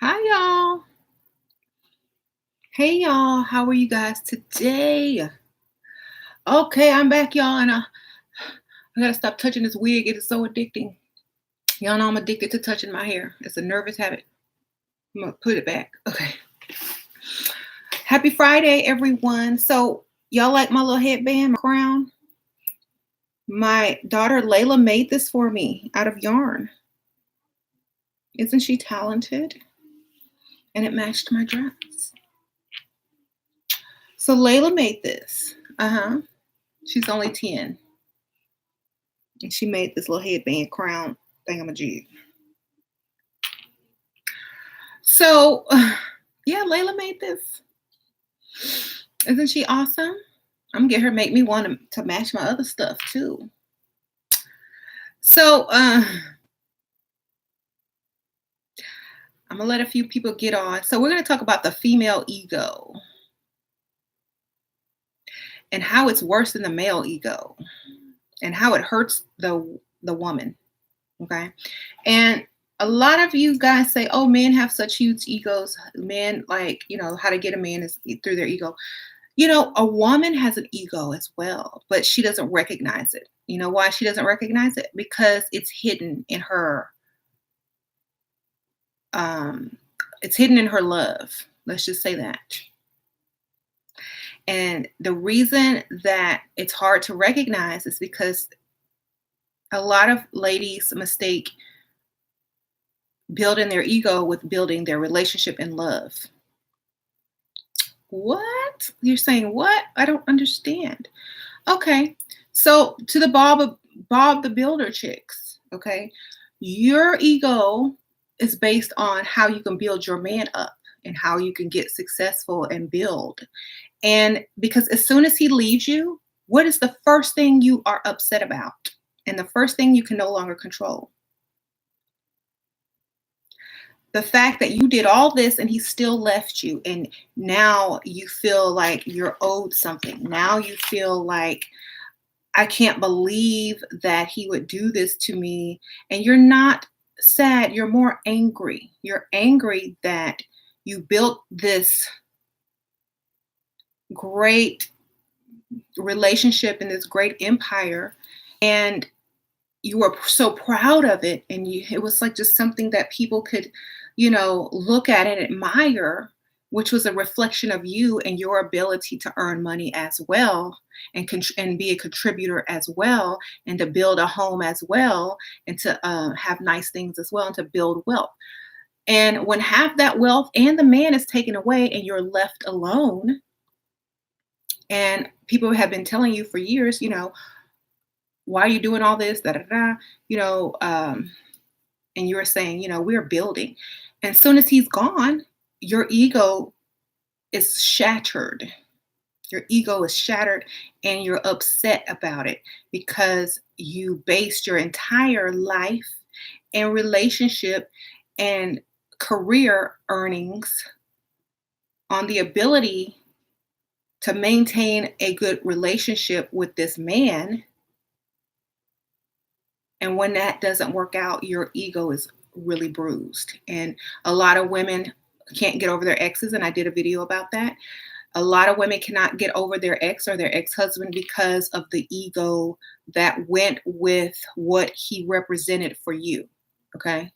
Hi, y'all. Hey, y'all. How are you guys today? Okay, I'm back, y'all, and I gotta stop touching this wig. It is so addicting. Y'all know I'm addicted to touching my hair. It's a nervous habit. I'm gonna put it back. Okay. Happy Friday, everyone. So, y'all like my little headband, my crown? My daughter Layla made this for me out of yarn. Isn't she talented? And it matched my dress. So, Layla made this. She's only 10. And she made this little headband crown thingamajig. So, yeah, Layla made this. Isn't she awesome? I'm gonna get her make me want to match my other stuff too. So, I'm gonna let a few people get on. So, we're gonna talk about the female ego and how it's worse than the male ego and how it hurts the woman. Okay, and a lot of you guys say, "Oh, men have such huge egos. Men how to get a man is through their ego." A woman has an ego as well, but she doesn't recognize it. You know why she doesn't recognize it? Because it's hidden in her. It's hidden in her love. Let's just say that. And the reason that it's hard to recognize is because a lot of ladies mistake building their ego with building their relationship in love. What? You're saying what? I don't understand. Okay. So to the Bob the Builder chicks, okay? Your ego is based on how you can build your man up and how you can get successful and build. And because as soon as he leaves you, what is the first thing you are upset about? And the first thing you can no longer control? The fact that you did all this and he still left you, and now you feel like you're owed something. Now you feel like, I can't believe that he would do this to me. And you're not sad, you're more angry. You're angry that you built this great relationship and this great empire, and you were so proud of it, and it was like just something that people could look at and admire, which was a reflection of you and your ability to earn money as well, and be a contributor as well, and to build a home as well, and to have nice things as well, and to build wealth. And when half that wealth and the man is taken away and you're left alone, and people have been telling you for years, why are you doing all this? Da, da, da, and you're saying, we're building. And as soon as he's gone, your ego is shattered. Your ego is shattered and you're upset about it because you based your entire life and relationship and career earnings on the ability to maintain a good relationship with this man. And when that doesn't work out, your ego is really bruised. And a lot of women can't get over their exes. And I did a video about that. A lot of women cannot get over their ex or their ex-husband because of the ego that went with what he represented for you. Okay.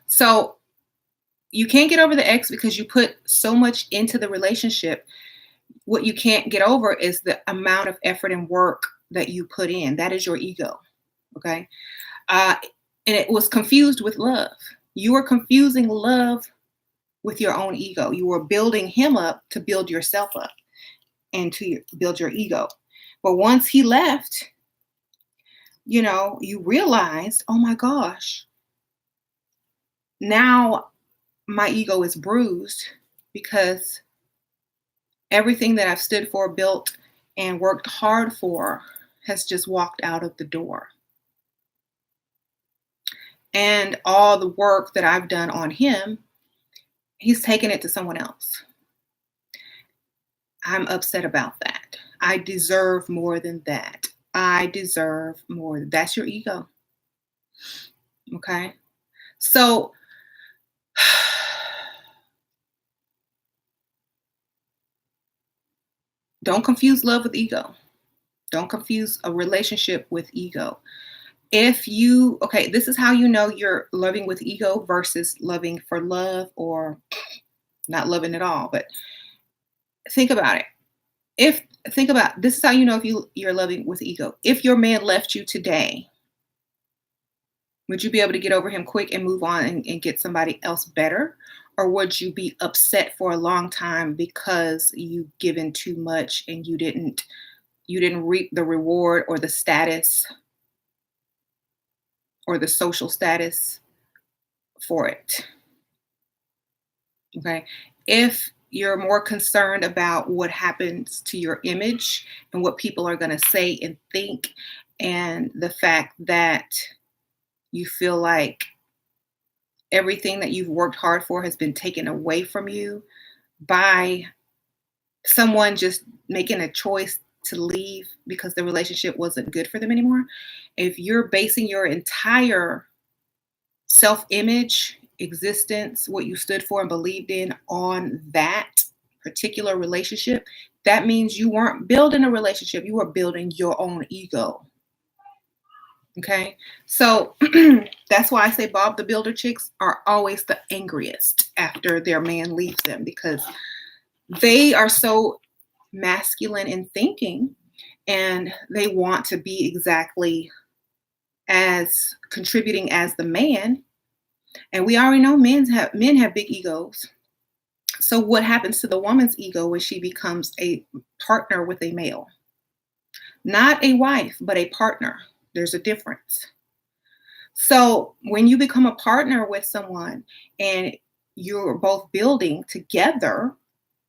So you can't get over the ex because you put so much into the relationship. What you can't get over is the amount of effort and work that you put in. That is your ego. Okay. And it was confused with love. You were confusing love with your own ego. You were building him up to build yourself up and to build your ego. But once he left, you realized, oh my gosh, now my ego is bruised because everything that I've stood for, built, and worked hard for has just walked out of the door. And all the work that I've done on him, he's taken it to someone else. I'm upset about that. I deserve more than that. I deserve more. That's your ego. Okay. So Don't confuse love with ego. Don't confuse a relationship with ego. Okay, this is how you know you're loving with ego versus loving for love or not loving at all. But think about it. If think about this is how you know if you're loving with ego. If your man left you today, would you be able to get over him quick and move on and get somebody else better? Or would you be upset for a long time because you've given too much and you didn't reap the reward or the status or the social status for it? Okay. If you're more concerned about what happens to your image and what people are going to say and think, and the fact that you feel like everything that you've worked hard for has been taken away from you by someone just making a choice to leave because the relationship wasn't good for them anymore. If you're basing your entire self image, existence, what you stood for and believed in on that particular relationship, that means you weren't building a relationship, you were building your own ego. Okay, so that's why I say Bob the Builder chicks are always the angriest after their man leaves them, because they are so masculine in thinking and they want to be exactly as contributing as the man. And we already know men have big egos. So what happens to the woman's ego when she becomes a partner with a male? Not a wife, but a partner. There's a difference. So when you become a partner with someone and you're both building together,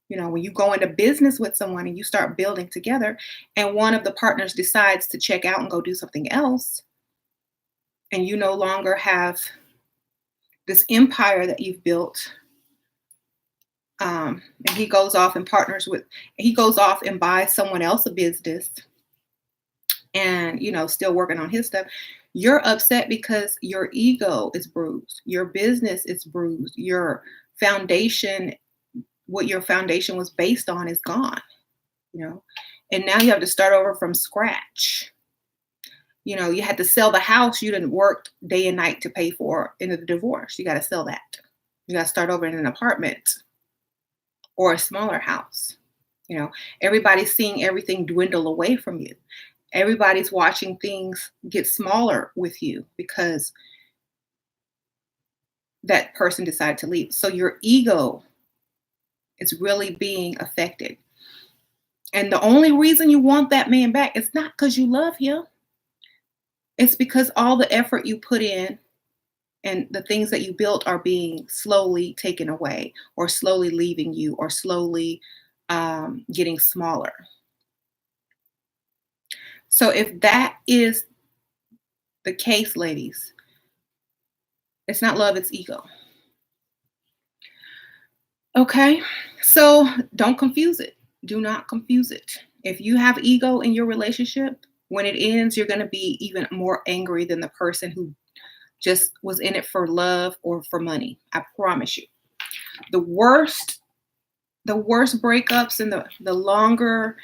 when you go into business with someone and you start building together and one of the partners decides to check out and go do something else, and you no longer have this empire that you've built, and he goes off and buys someone else a business and, still working on his stuff, you're upset because your ego is bruised. Your business is bruised. What your foundation was based on is gone, and now you have to start over from scratch. You had to sell the house you didn't work day and night to pay for in the divorce. You got to sell that. You got to start over in an apartment or a smaller house. Everybody's seeing everything dwindle away from you. Everybody's watching things get smaller with you because that person decided to leave. So your ego is really being affected. And the only reason you want that man back is not because you love him. It's because all the effort you put in and the things that you built are being slowly taken away or slowly leaving you or slowly getting smaller. So if that is the case, ladies, it's not love, it's ego. Okay, so don't confuse it. Do not confuse it. If you have ego in your relationship, when it ends, you're going to be even more angry than the person who just was in it for love or for money. I promise you. The worst breakups and the longest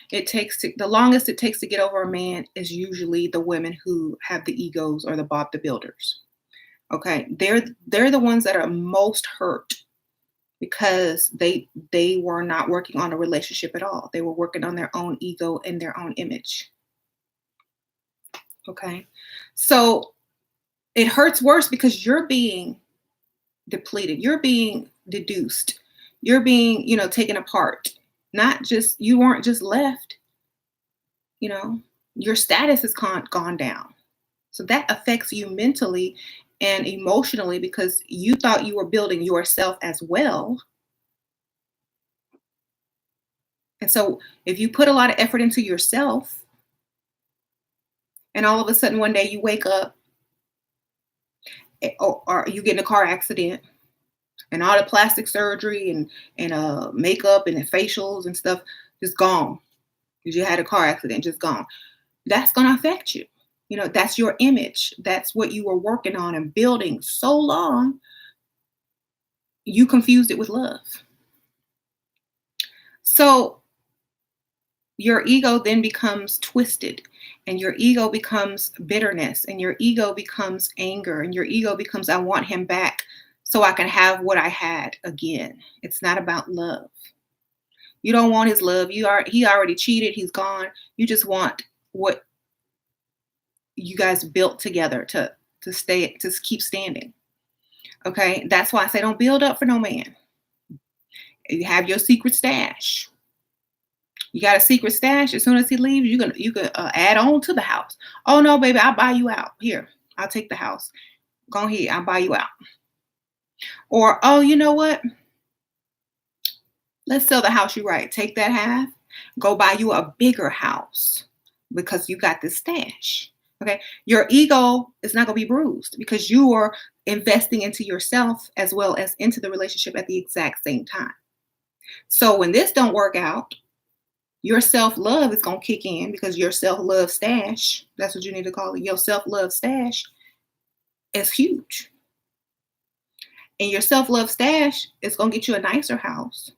it takes to get over a man is usually the women who have the egos or the Bob the Builders. Okay, they're the ones that are most hurt because they were not working on a relationship at all. They were working on their own ego and their own image. Okay, so it hurts worse because you're being depleted. You're being deduced. You're being, taken apart. You weren't just left, your status has gone down. So that affects you mentally and emotionally because you thought you were building yourself as well. And so if you put a lot of effort into yourself and all of a sudden one day you wake up or you get in a car accident and all the plastic surgery and makeup and the facials and stuff just gone because you had a car accident, just gone. That's going to affect you. That's your image. That's what you were working on and building so long. You confused it with love. So your ego then becomes twisted, and your ego becomes bitterness, and your ego becomes anger, and your ego becomes, I want him back so I can have what I had again. It's not about love. You don't want his love. He already cheated. He's gone. You just want what you guys built together to keep standing. Okay? That's why I say don't build up for no man. You have your secret stash. You got a secret stash. As soon as he leaves, you can add on to the house. Oh no, baby, I'll buy you out. Here, I'll take the house. Go ahead, I'll buy you out. Or, oh, you know what? Let's sell the house you right. Take that half. Go buy you a bigger house because you got this stash. Okay, your ego is not going to be bruised because you are investing into yourself as well as into the relationship at the exact same time. So when this don't work out, your self-love is going to kick in because your self-love stash, that's what you need to call it, your self-love stash is huge. And your self-love stash is going to get you a nicer house.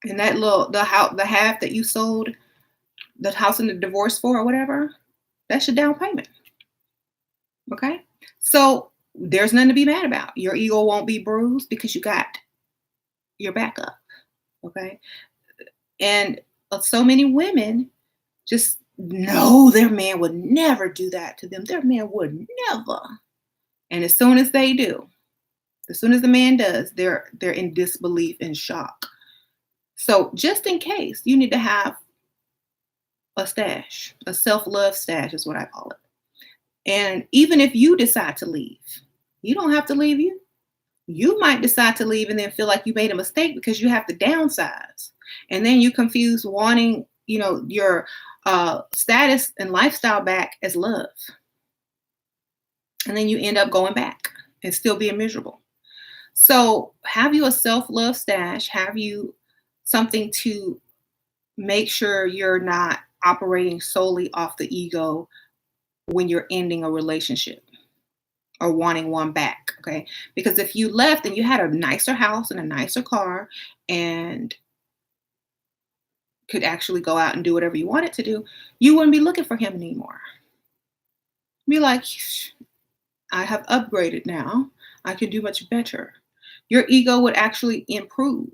And that the half that you sold the house in the divorce for or whatever, that's your down payment. Okay? So there's nothing to be mad about. Your ego won't be bruised because you got your backup. Okay? And so many women just know their man would never do that to them. Their man would never. And as soon as they do, as soon as the man does, they're in disbelief and shock. So just in case, you need to have a stash, a self-love stash is what I call it. And even if you decide to leave, you don't have to leave you. You might decide to leave and then feel like you made a mistake because you have to downsize. And then you confuse wanting, your status and lifestyle back as love. And then you end up going back and still being miserable. So have you a self-love stash? Have you something to make sure you're not operating solely off the ego when you're ending a relationship or wanting one back, okay? Because if you left and you had a nicer house and a nicer car and could actually go out and do whatever you wanted to do, you wouldn't be looking for him anymore. Be like, I have upgraded now. I can do much better. Your ego would actually improve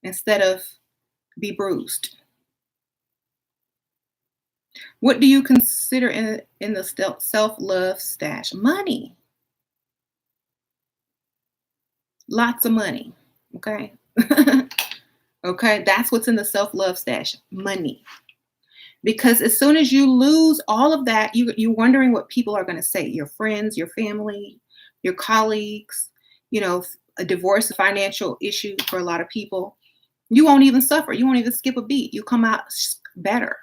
instead of be bruised. What do you consider in the self-love stash? Money. Lots of money. Okay. Okay. That's what's in the self-love stash. Money. Because as soon as you lose all of that, you're wondering what people are going to say. Your friends, your family, your colleagues, a divorce, a financial issue for a lot of people. You won't even suffer. You won't even skip a beat. You come out better.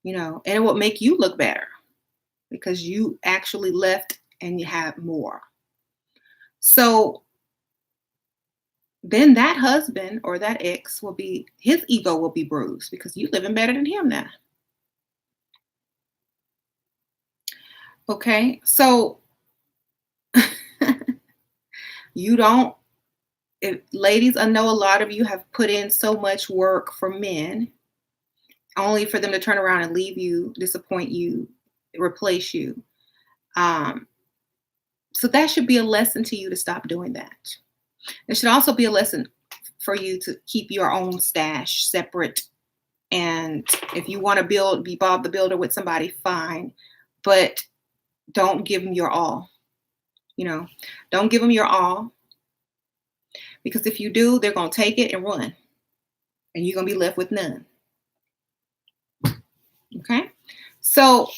And it will make you look better because you actually left and you have more. So then that husband or that ex his ego will be bruised because you're living better than him now. Okay, so ladies, I know a lot of you have put in so much work for men only for them to turn around and leave you, disappoint you, replace you. So that should be a lesson to you to stop doing that. It should also be a lesson for you to keep your own stash separate. And if you want to be Bob the Builder with somebody, fine. But don't give them your all. Don't give them your all. Because if you do, they're going to take it and run. And you're going to be left with none. Okay? So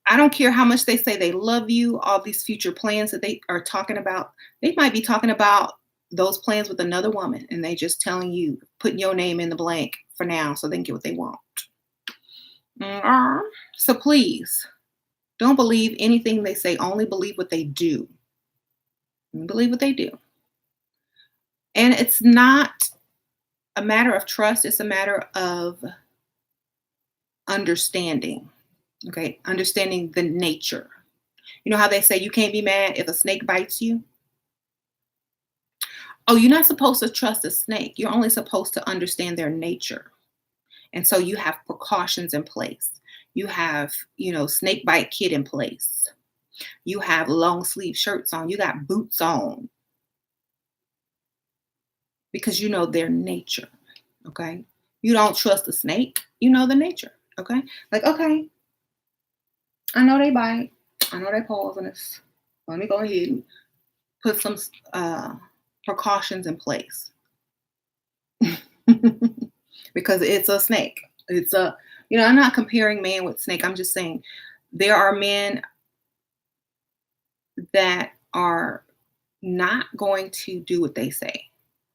I don't care how much they say they love you, all these future plans that they are talking about. They might be talking about those plans with another woman, and they just telling you, putting your name in the blank for now so they can get what they want. So please, don't believe anything they say. Only believe what they do. Believe what they do. And it's not a matter of trust. It's a matter of understanding. Okay, understanding the nature. You know how they say you can't be mad if a snake bites you? Oh, you're not supposed to trust a snake. You're only supposed to understand their nature. And so you have precautions in place. You have, snake bite kit in place. You have long sleeve shirts on. You got boots on because you know their nature. Okay. You don't trust the snake. You know the nature. Okay. Like, okay, I know they bite. I know they poisonous. Let me go ahead and put some precautions in place because it's a snake. I'm not comparing man with snake. I'm just saying there are men that are not going to do what they say.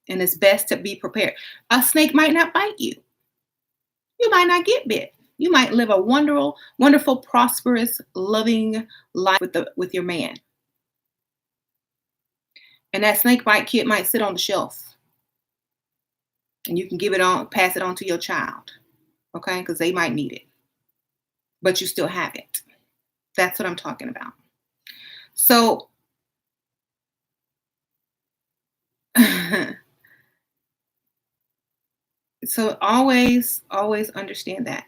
And it's best to be prepared. A snake might not bite you. You might not get bit. You might live a wonderful, prosperous, loving life with your man. And that snake bite kit might sit on the shelf. And you can pass it on to your child. Okay? Because they might need it. But you still have it. That's what I'm talking about. So so always understand that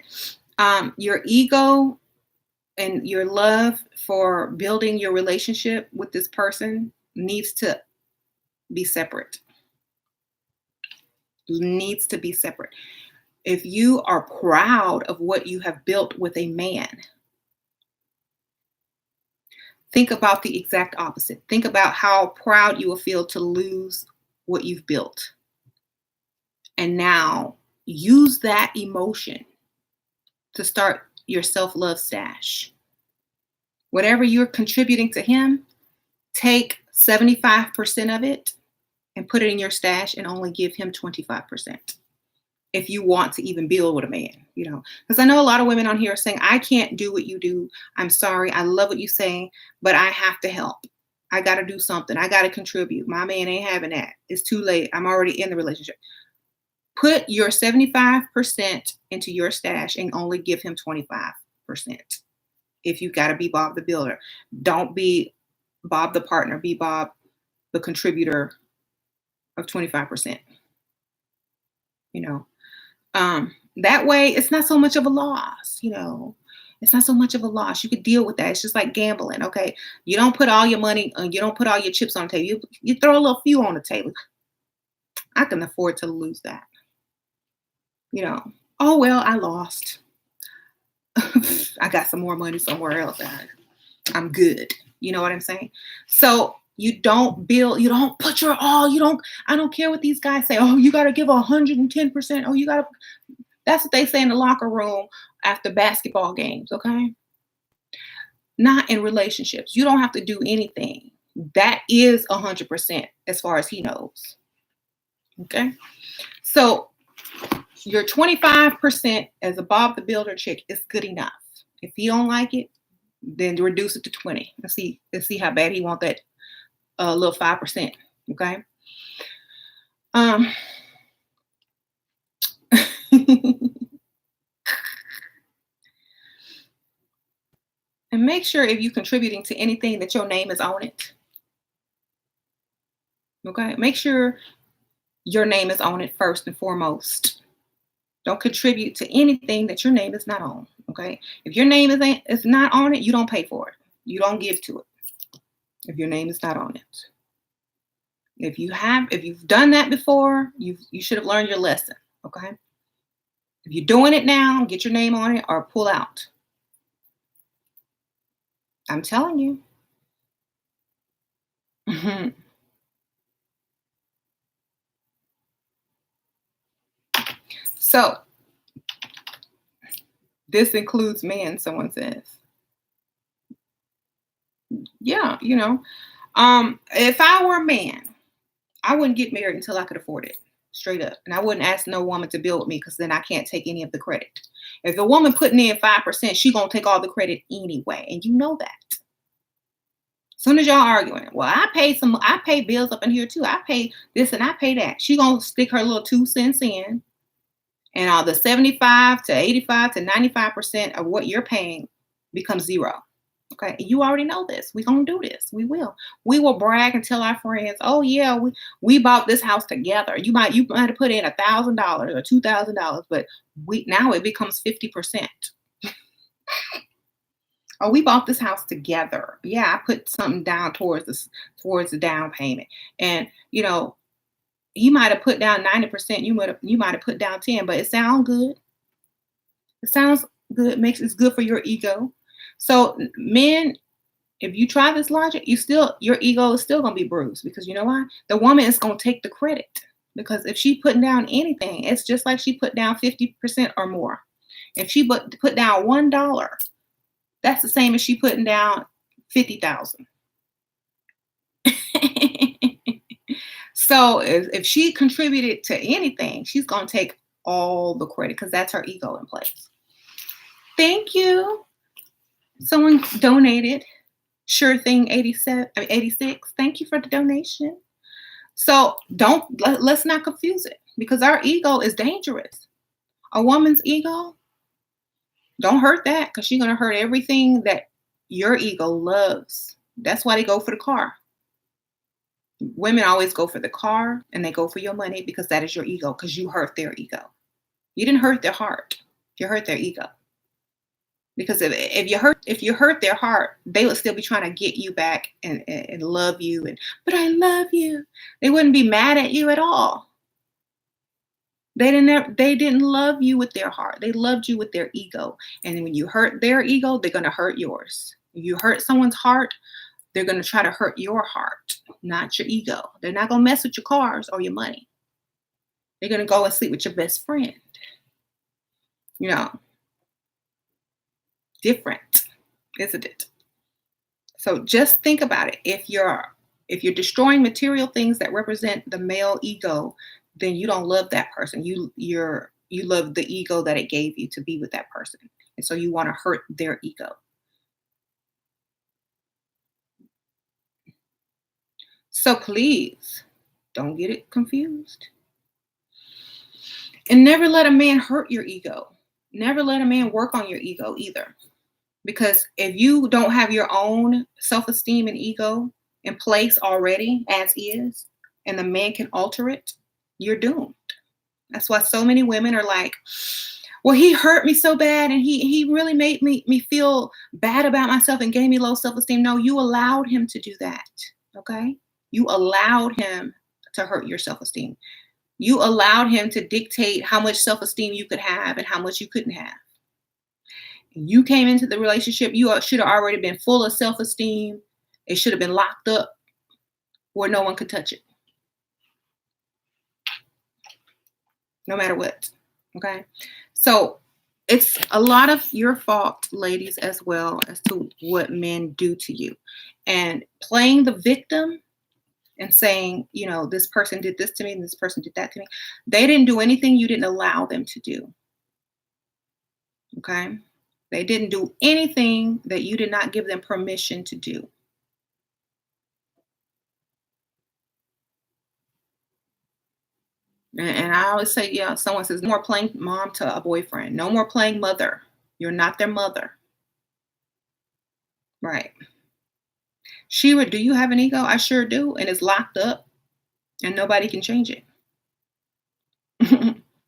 your ego and your love for building your relationship with this person needs to be separate. Needs to be separate. If you are proud of what you have built with a man, think about the exact opposite. Think about how proud you will feel to lose what you've built. And now use that emotion to start your self-love stash. Whatever you're contributing to him, take 75% of it and put it in your stash and only give him 25%. If you want to even build with a man, because I know a lot of women on here are saying, I can't do what you do. I'm sorry. I love what you're saying, but I have to help. I got to do something. I got to contribute. My man ain't having that. It's too late. I'm already in the relationship. Put your 75% into your stash and only give him 25%. If you got to be Bob the builder, don't be Bob the partner, be Bob the contributor of 25%. That way it's not so much of a loss, It's not so much of a loss. You could deal with that. It's just like gambling, okay? You don't put all your money, you don't put all your chips on the table. You throw a little few on the table. I can afford to lose that. Oh, well, I lost. I got some more money somewhere else. I'm good. You know what I'm saying? So you don't put your all. I don't care what these guys say. Oh, you got to give 110%. Oh, that's what they say in the locker room after basketball games. Okay. Not in relationships. You don't have to do anything. That is 100% as far as he knows. Okay. So your 25% as a Bob the Builder chick is good enough. If he don't like it, then reduce it to 20. Let's see how bad he want that little 5%. Okay. And make sure if you're contributing to anything that your name is on it. Okay. Make sure your name is on it first and foremost. Don't contribute to anything that your name is not on. Okay. If your name is not on it, you don't pay for it. You don't give to it. If your name is not on it. If you've done that before, you should have learned your lesson. Okay. If you're doing it now, get your name on it or pull out. I'm telling you. Mm-hmm. So this includes men, someone says. Yeah, if I were a man, I wouldn't get married until I could afford it, straight up. And I wouldn't ask no woman to build with me because then I can't take any of the credit. If a woman putting in 5%, she gonna take all the credit anyway, and you know that. As soon as y'all arguing, well, I pay bills up in here too. I pay this and I pay that. She gonna stick her little 2 cents in, and all the 75 to 85 to 95% of what you're paying becomes zero. Okay, you already know this. We're gonna do this. We will. We will brag and tell our friends, "Oh yeah, we bought this house together." You might have put in $1,000 or $2,000, but we now it becomes 50%. Oh, we bought this house together. Yeah, I put something down towards the down payment, and you might have put down 90%. You might have put down 10, but it sounds good. It sounds good. Makes It's good for your ego. So men, if you try this logic, your ego is still gonna be bruised because you know why? The woman is gonna take the credit because if she putting down anything, it's just like she put down 50% or more. If she put down $1, that's the same as she putting down 50,000. So if she contributed to anything, she's gonna take all the credit because that's her ego in place. Thank you. Someone donated. Sure thing 87, 86. Thank you for the donation. So let's not confuse it because our ego is dangerous. A woman's ego, don't hurt that because she's gonna hurt everything that your ego loves. That's why they go for the car. Women always go for the car and they go for your money because that is your ego because you hurt their ego. You didn't hurt their heart. You hurt their ego. Because if you hurt their heart, they would still be trying to get you back and love you but I love you. They wouldn't be mad at you at all. They didn't love you with their heart. They loved you with their ego. And when you hurt their ego, they're gonna hurt yours. If you hurt someone's heart, they're gonna try to hurt your heart, not your ego. They're not gonna mess with your cars or your money. They're gonna go and sleep with your best friend. You know, different, isn't it? So just think about it. If you're destroying material things that represent the male ego, then you don't love that person. You love the ego that it gave you to be with that person. And so you want to hurt their ego. So please don't get it confused. And never let a man hurt your ego. Never let a man work on your ego either. Because if you don't have your own self-esteem and ego in place already as is, and the man can alter it, you're doomed. That's why so many women are like, well, he hurt me so bad and he really made me feel bad about myself and gave me low self-esteem. No, you allowed him to do that. Okay? You allowed him to hurt your self-esteem. You allowed him to dictate how much self-esteem you could have and how much you couldn't have. You came into the relationship, you should have already been full of self-esteem. It should have been locked up where no one could touch it, no matter what. Okay. So it's a lot of your fault, ladies, as well as to what men do to you. And playing the victim and saying, this person did this to me and this person did that to me. They didn't do anything you didn't allow them to do. Okay. They didn't do anything that you did not give them permission to do. And I always say, someone says, no more playing mom to a boyfriend. No more playing mother. You're not their mother. Right. Shira, do you have an ego? I sure do. And it's locked up and nobody can change it.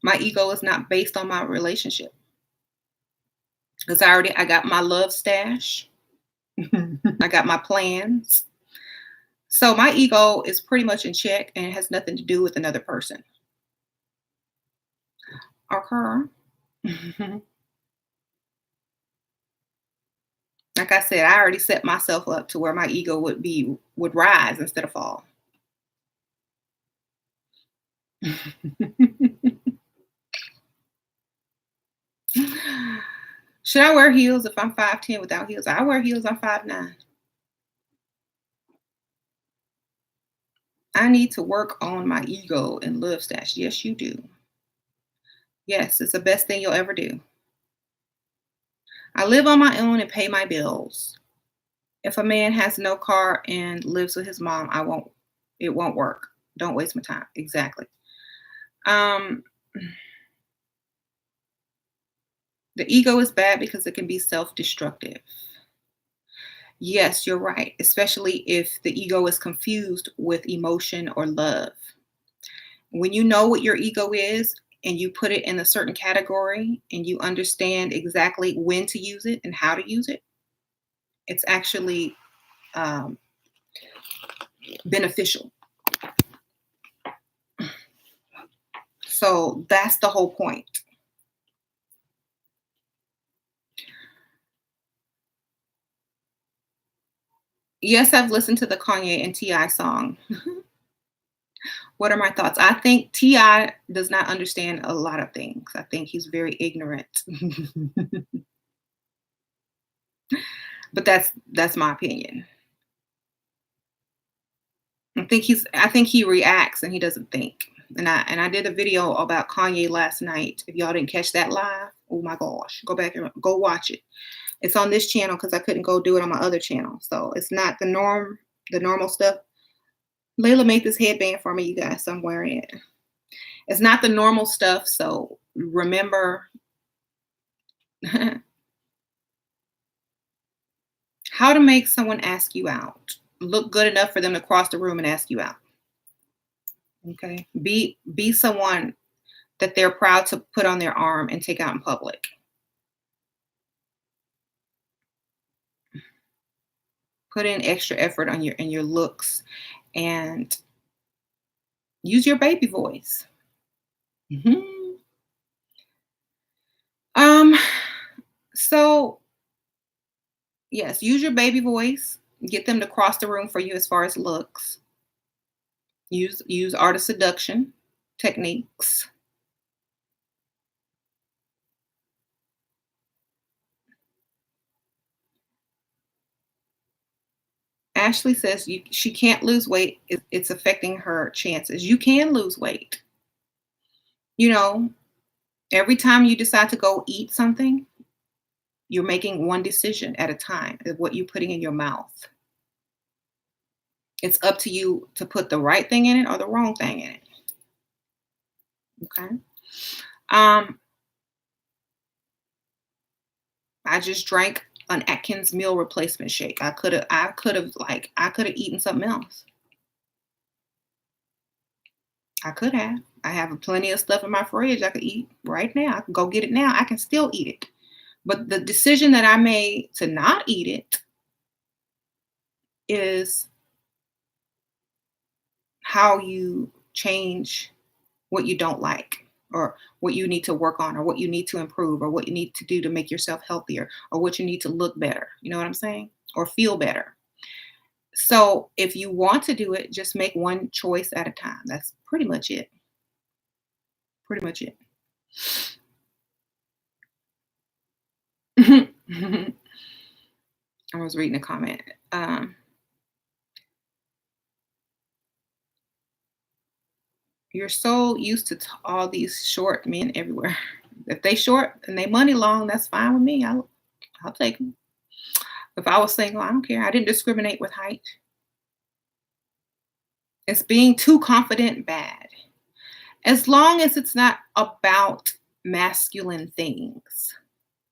My ego is not based on my relationship. Because I got my love stash. I got my plans. So my ego is pretty much in check and it has nothing to do with another person. Or her. Like I said, I already set myself up to where my ego would rise instead of fall. Should I wear heels if I'm 5'10" without heels? I wear heels, I'm 5'9". I need to work on my ego and love stash. Yes, you do. Yes, it's the best thing you'll ever do. I live on my own and pay my bills. If a man has no car and lives with his mom, it won't work. Don't waste my time. Exactly. The ego is bad because it can be self-destructive. Yes, you're right, especially if the ego is confused with emotion or love. When you know what your ego is and you put it in a certain category and you understand exactly when to use it and how to use it, it's actually um, beneficial. So that's the whole point. Yes, I've listened to the Kanye and T.I. song. What are my thoughts? I think T.I. does not understand a lot of things. I think he's very ignorant. But that's my opinion. I think he reacts and he doesn't think. And I did a video about Kanye last night. If y'all didn't catch that live, oh my gosh, go back and go watch it. It's on this channel because I couldn't go do it on my other channel. So it's not the normal stuff. Layla made this headband for me, you guys, so I'm wearing it. It's not the normal stuff, so remember how to make someone ask you out. Look good enough for them to cross the room and ask you out. Okay? Be someone that they're proud to put on their arm and take out in public. Put in extra effort on your looks and use your baby voice. Mhm. Um, so yes, use your baby voice. Get them to cross the room for you as far as looks. Use art of seduction techniques. Ashley says she can't lose weight. It's affecting her chances. You can lose weight. You know, every time you decide to go eat something, you're making one decision at a time of what you're putting in your mouth. It's up to you to put the right thing in it or the wrong thing in it. Okay. Um, I just drank an Atkins meal replacement shake. I could have eaten something else. I could have. I have plenty of stuff in my fridge I could eat right now. I can go get it now. I can still eat it. But the decision that I made to not eat it is how you change what you don't like or what you need to work on or what you need to improve or what you need to do to make yourself healthier or what you need to look better. You know what I'm saying? Or feel better. So if you want to do it, just make one choice at a time. That's pretty much it. Pretty much it. I was reading a comment. You're so used to all these short men everywhere. If they short and they money long, that's fine with me. I'll take them. If I was single, I don't care. I didn't discriminate with height. It's being too confident bad. As long as it's not about masculine things.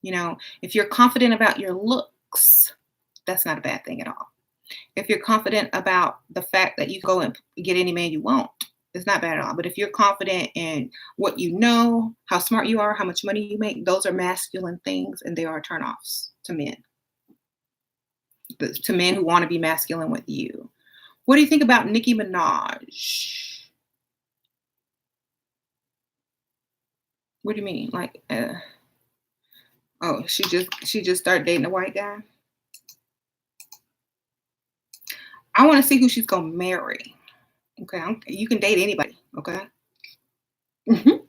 You know, if you're confident about your looks, that's not a bad thing at all. If you're confident about the fact that you go and get any man you want, it's not bad at all. But if you're confident in what you know, how smart you are, how much money you make, those are masculine things and they are turnoffs to men. To men who want to be masculine with you. What do you think about Nicki Minaj? What do you mean? Like, oh, she just started dating a white guy. I want to see who she's gonna marry. Okay, you can date anybody. Okay,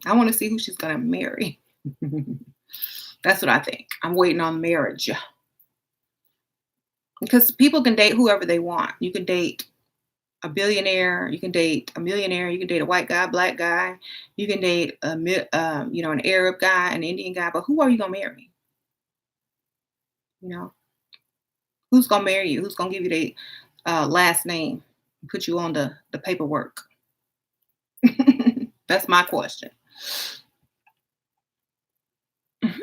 I want to see who she's gonna marry. That's what I think. I'm waiting on marriage because people can date whoever they want. You can date a billionaire, you can date a millionaire, you can date a white guy, black guy, you can date an Arab guy, an Indian guy. But who are you gonna marry? You know, who's gonna marry you? Who's gonna give you the last name, put you on the paperwork? That's my question. Mhm.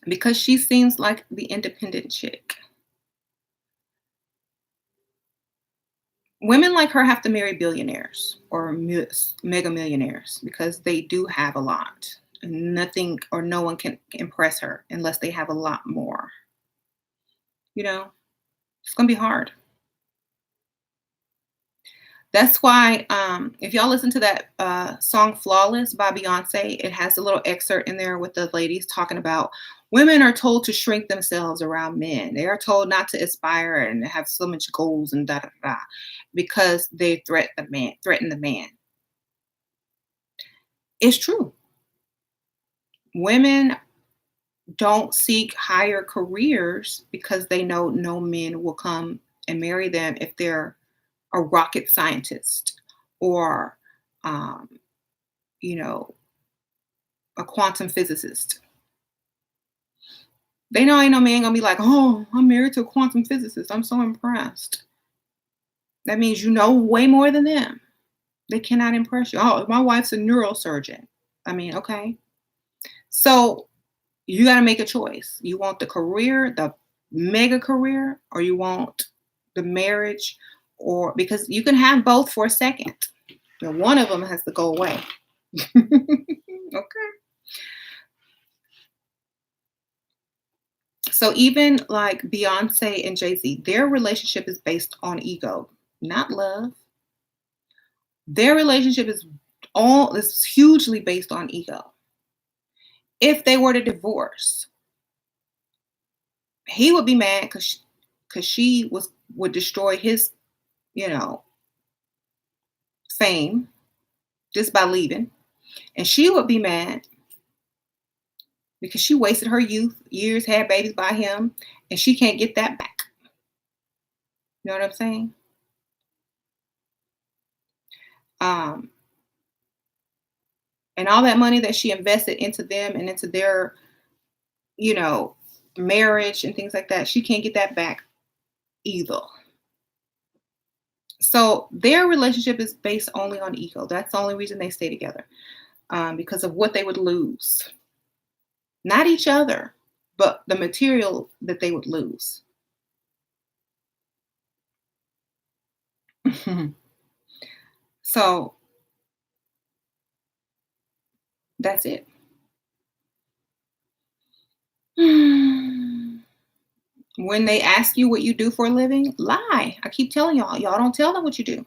Because she seems like the independent chick. Women like her have to marry billionaires or mega millionaires because they do have a lot. And nothing or no one can impress her unless they have a lot more. You know, it's gonna be hard. That's why, if y'all listen to that song "Flawless" by Beyonce, it has a little excerpt in there with the ladies talking about women are told to shrink themselves around men. They are told not to aspire and have so much goals and da da da because they threaten the man. It's true. Women don't seek higher careers because they know no men will come and marry them if they're a rocket scientist or, um, you know, a quantum physicist. They know ain't no man gonna be like, oh, I'm married to a quantum physicist. I'm so impressed. That means you know way more than them. They cannot impress you. Oh, my wife's a neurosurgeon. I mean, okay. So you got to make a choice. You want the career, the mega career, or you want the marriage, or because you can have both for a second. One of them has to go away. Okay. So even like Beyonce and Jay-Z, their relationship is based on ego, not love. Their relationship is hugely based on ego. If they were to divorce, he would be mad because she would destroy his, you know, fame just by leaving. And she would be mad because she wasted her youth, years, had babies by him, and she can't get that back. You know what I'm saying? Um, and all that money that she invested into them and into their, you know, marriage and things like that, she can't get that back either. So their relationship is based only on ego. That's the only reason they stay together, because of what they would lose. Not each other, but the material that they would lose. So that's it. When they ask you what you do for a living, lie. I keep telling y'all don't tell them what you do.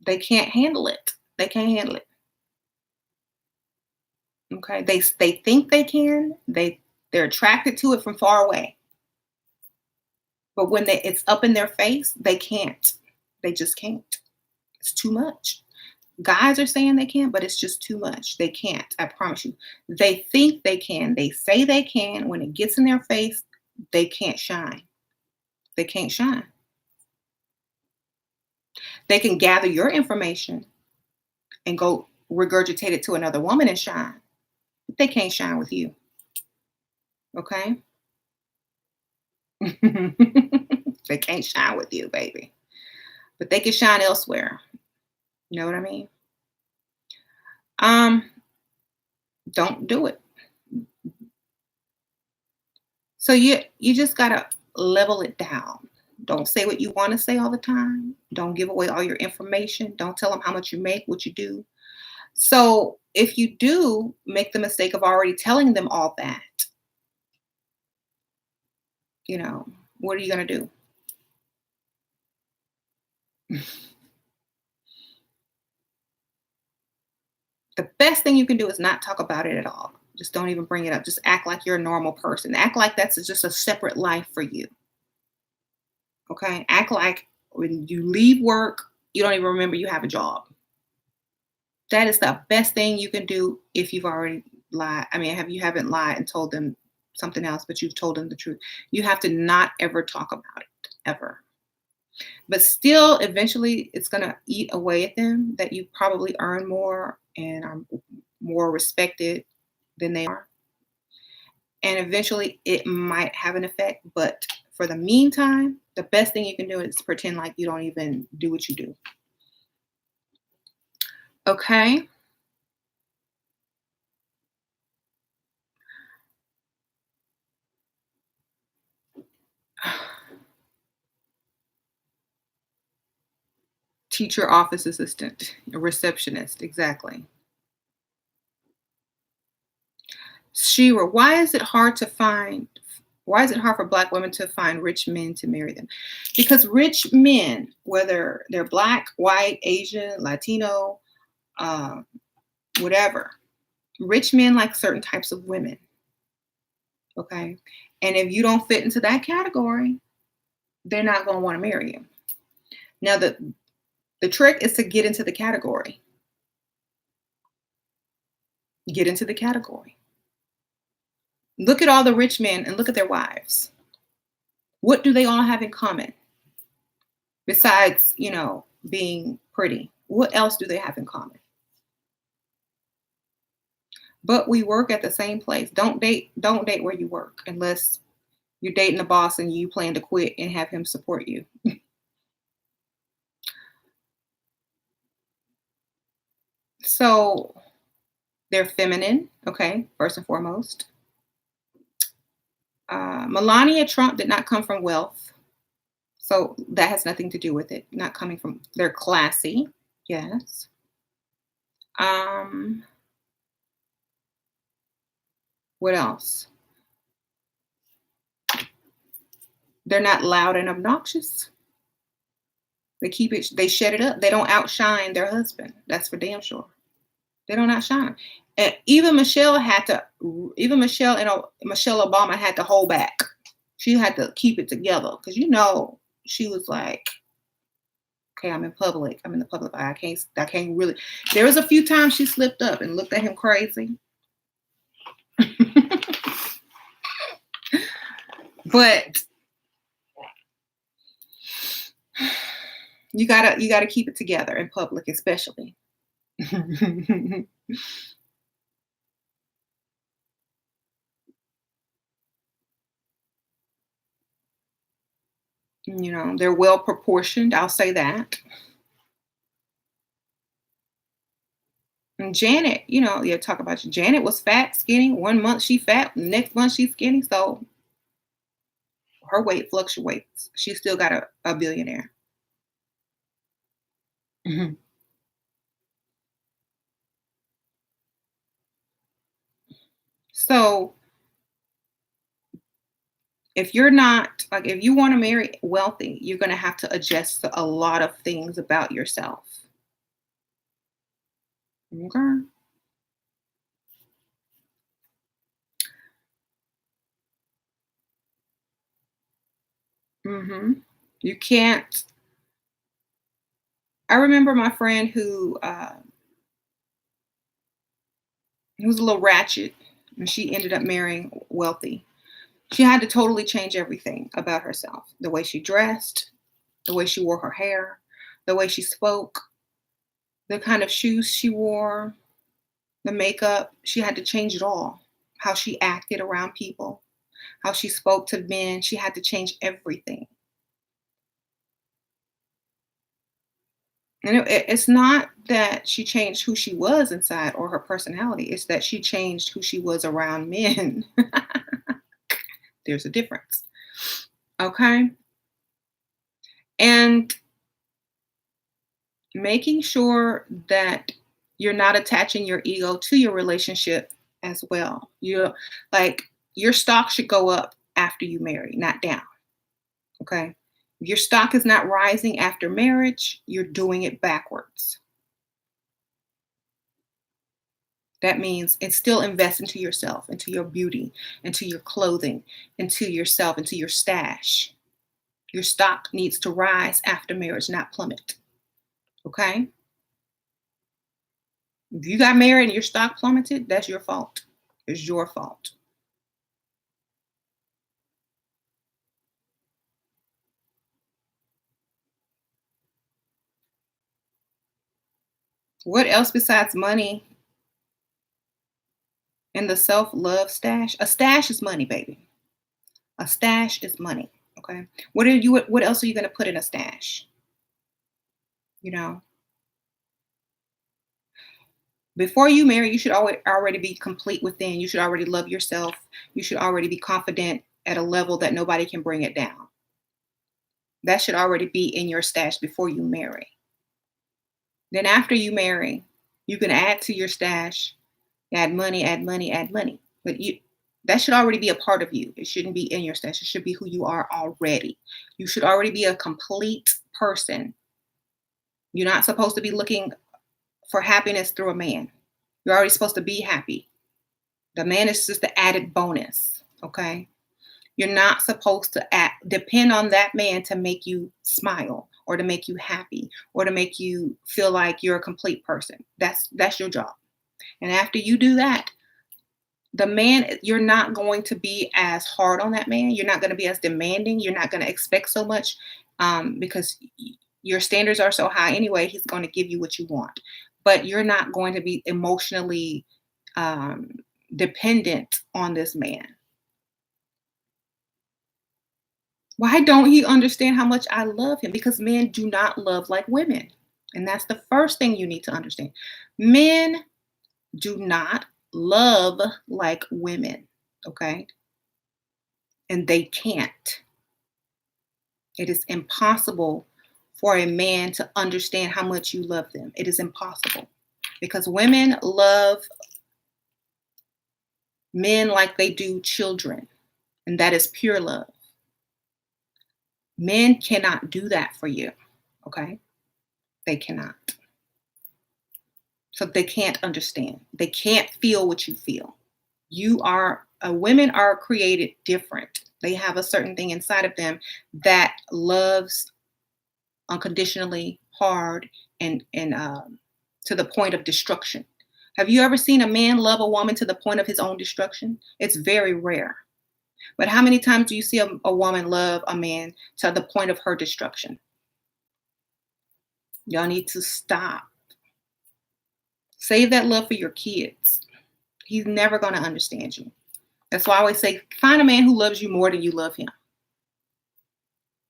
They can't handle it. They can't handle it. Okay. They think they can. They're attracted to it from far away. But when it's up in their face, they can't. They just can't. It's too much. Guys are saying they can, but it's just too much. They can't. I promise you. They think they can. They say they can. When it gets in their face, they can't shine. They can't shine. They can gather your information and go regurgitate it to another woman and shine. But they can't shine with you. Okay? They can't shine with you, baby. But they can shine elsewhere. You know what I mean? Um, don't do it. So you just gotta level it down. Don't say what you want to say all the time. Don't give away all your information. Don't tell them how much you make, what you do. So if you do make the mistake of already telling them all that, you know, what are you gonna do? The best thing you can do is not talk about it at all. Just don't even bring it up. Just act like you're a normal person. Act like that's just a separate life for you. Okay? Act like when you leave work, you don't even remember you have a job. That is the best thing you can do if you've already lied. I mean, you haven't lied and told them something else, but you've told them the truth. You have to not ever talk about it ever. But still, eventually, it's going to eat away at them that you probably earn more and are more respected than they are. And eventually, it might have an effect. But for the meantime, the best thing you can do is pretend like you don't even do what you do. Okay. Teacher, office assistant, a receptionist, exactly. Shira, why is it hard for Black women to find rich men to marry them? Because rich men, whether they're Black, white, Asian, Latino, uh, whatever, rich men like certain types of women. Okay. And if you don't fit into that category, they're not going to want to marry you. Now, the trick is to get into the category. Get into the category. Look at all the rich men and look at their wives. What do they all have in common? Besides, being pretty. What else do they have in common? But we work at the same place. Don't date where you work unless you're dating a boss and you plan to quit and have him support you. So they're feminine, okay, first and foremost. Melania Trump did not come from wealth. So that has nothing to do with it. Not coming from, they're classy, yes. What else? They're not loud and obnoxious. They shut it up. They don't outshine their husband. That's for damn sure. They don't outshine. And even Michelle Obama had to hold back. She had to keep it together because she was like, okay, I'm in public. I'm in the public eye. I can't really. There was a few times she slipped up and looked at him crazy. But you gotta keep it together in public, especially. They're well proportioned. I'll say that. And Janet, talk about Janet was fat, skinny. 1 month she fat, next month she's skinny. So her weight fluctuates. She's still got a billionaire. Mhm. So if you want to marry wealthy, you're going to have to adjust to a lot of things about yourself. Okay. You can't. I remember my friend who was a little ratchet, and she ended up marrying wealthy. She had to totally change everything about herself. The way she dressed, the way she wore her hair, the way she spoke, the kind of shoes she wore, the makeup. She had to change it all. How she acted around people, how she spoke to men. She had to change everything. And it's not that she changed who she was inside or her personality. It's that she changed who she was around men. There's a difference. Okay. And making sure that you're not attaching your ego to your relationship as well. Your stock should go up after you marry, not down. Okay. If your stock is not rising after marriage, you're doing it backwards. That means it's still invest into yourself, into your beauty, into your clothing, into yourself, into your stash. Your stock needs to rise after marriage, not plummet. Okay? If you got married and your stock plummeted, that's your fault. It's your fault. What else besides money and the self-love stash? A stash is money, baby. A stash is money. Okay. What else are you gonna put in a stash? Before you marry, you should already be complete within. You should already love yourself. You should already be confident at a level that nobody can bring it down. That should already be in your stash before you marry. Then after you marry, you can add to your stash, add money, add money, add money. But that should already be a part of you. It shouldn't be in your stash. It should be who you are already. You should already be a complete person. You're not supposed to be looking for happiness through a man. You're already supposed to be happy. The man is just the added bonus. Okay. You're not supposed to depend on that man to make you smile or to make you happy or to make you feel like you're a complete person. That's your job. And after you do that, the man, you're not going to be as hard on that man. You're not going to be as demanding. You're not going to expect so much because your standards are so high anyway. He's going to give you what you want, but you're not going to be emotionally dependent on this man. Why don't he understand how much I love him? Because men do not love like women. And that's the first thing you need to understand. Men do not love like women, okay? And they can't. It is impossible for a man to understand how much you love them. It is impossible because women love men like they do children, and that is pure love. Men cannot do that for you, okay? They cannot. So they can't understand. They can't feel what you feel. Women are created different. They have a certain thing inside of them that loves unconditionally, hard, and to the point of destruction. Have you ever seen a man love a woman to the point of his own destruction? It's very rare. But how many times do you see a woman love a man to the point of her destruction? Y'all need to stop. Save that love for your kids. He's never going to understand you. That's why I always say, find a man who loves you more than you love him.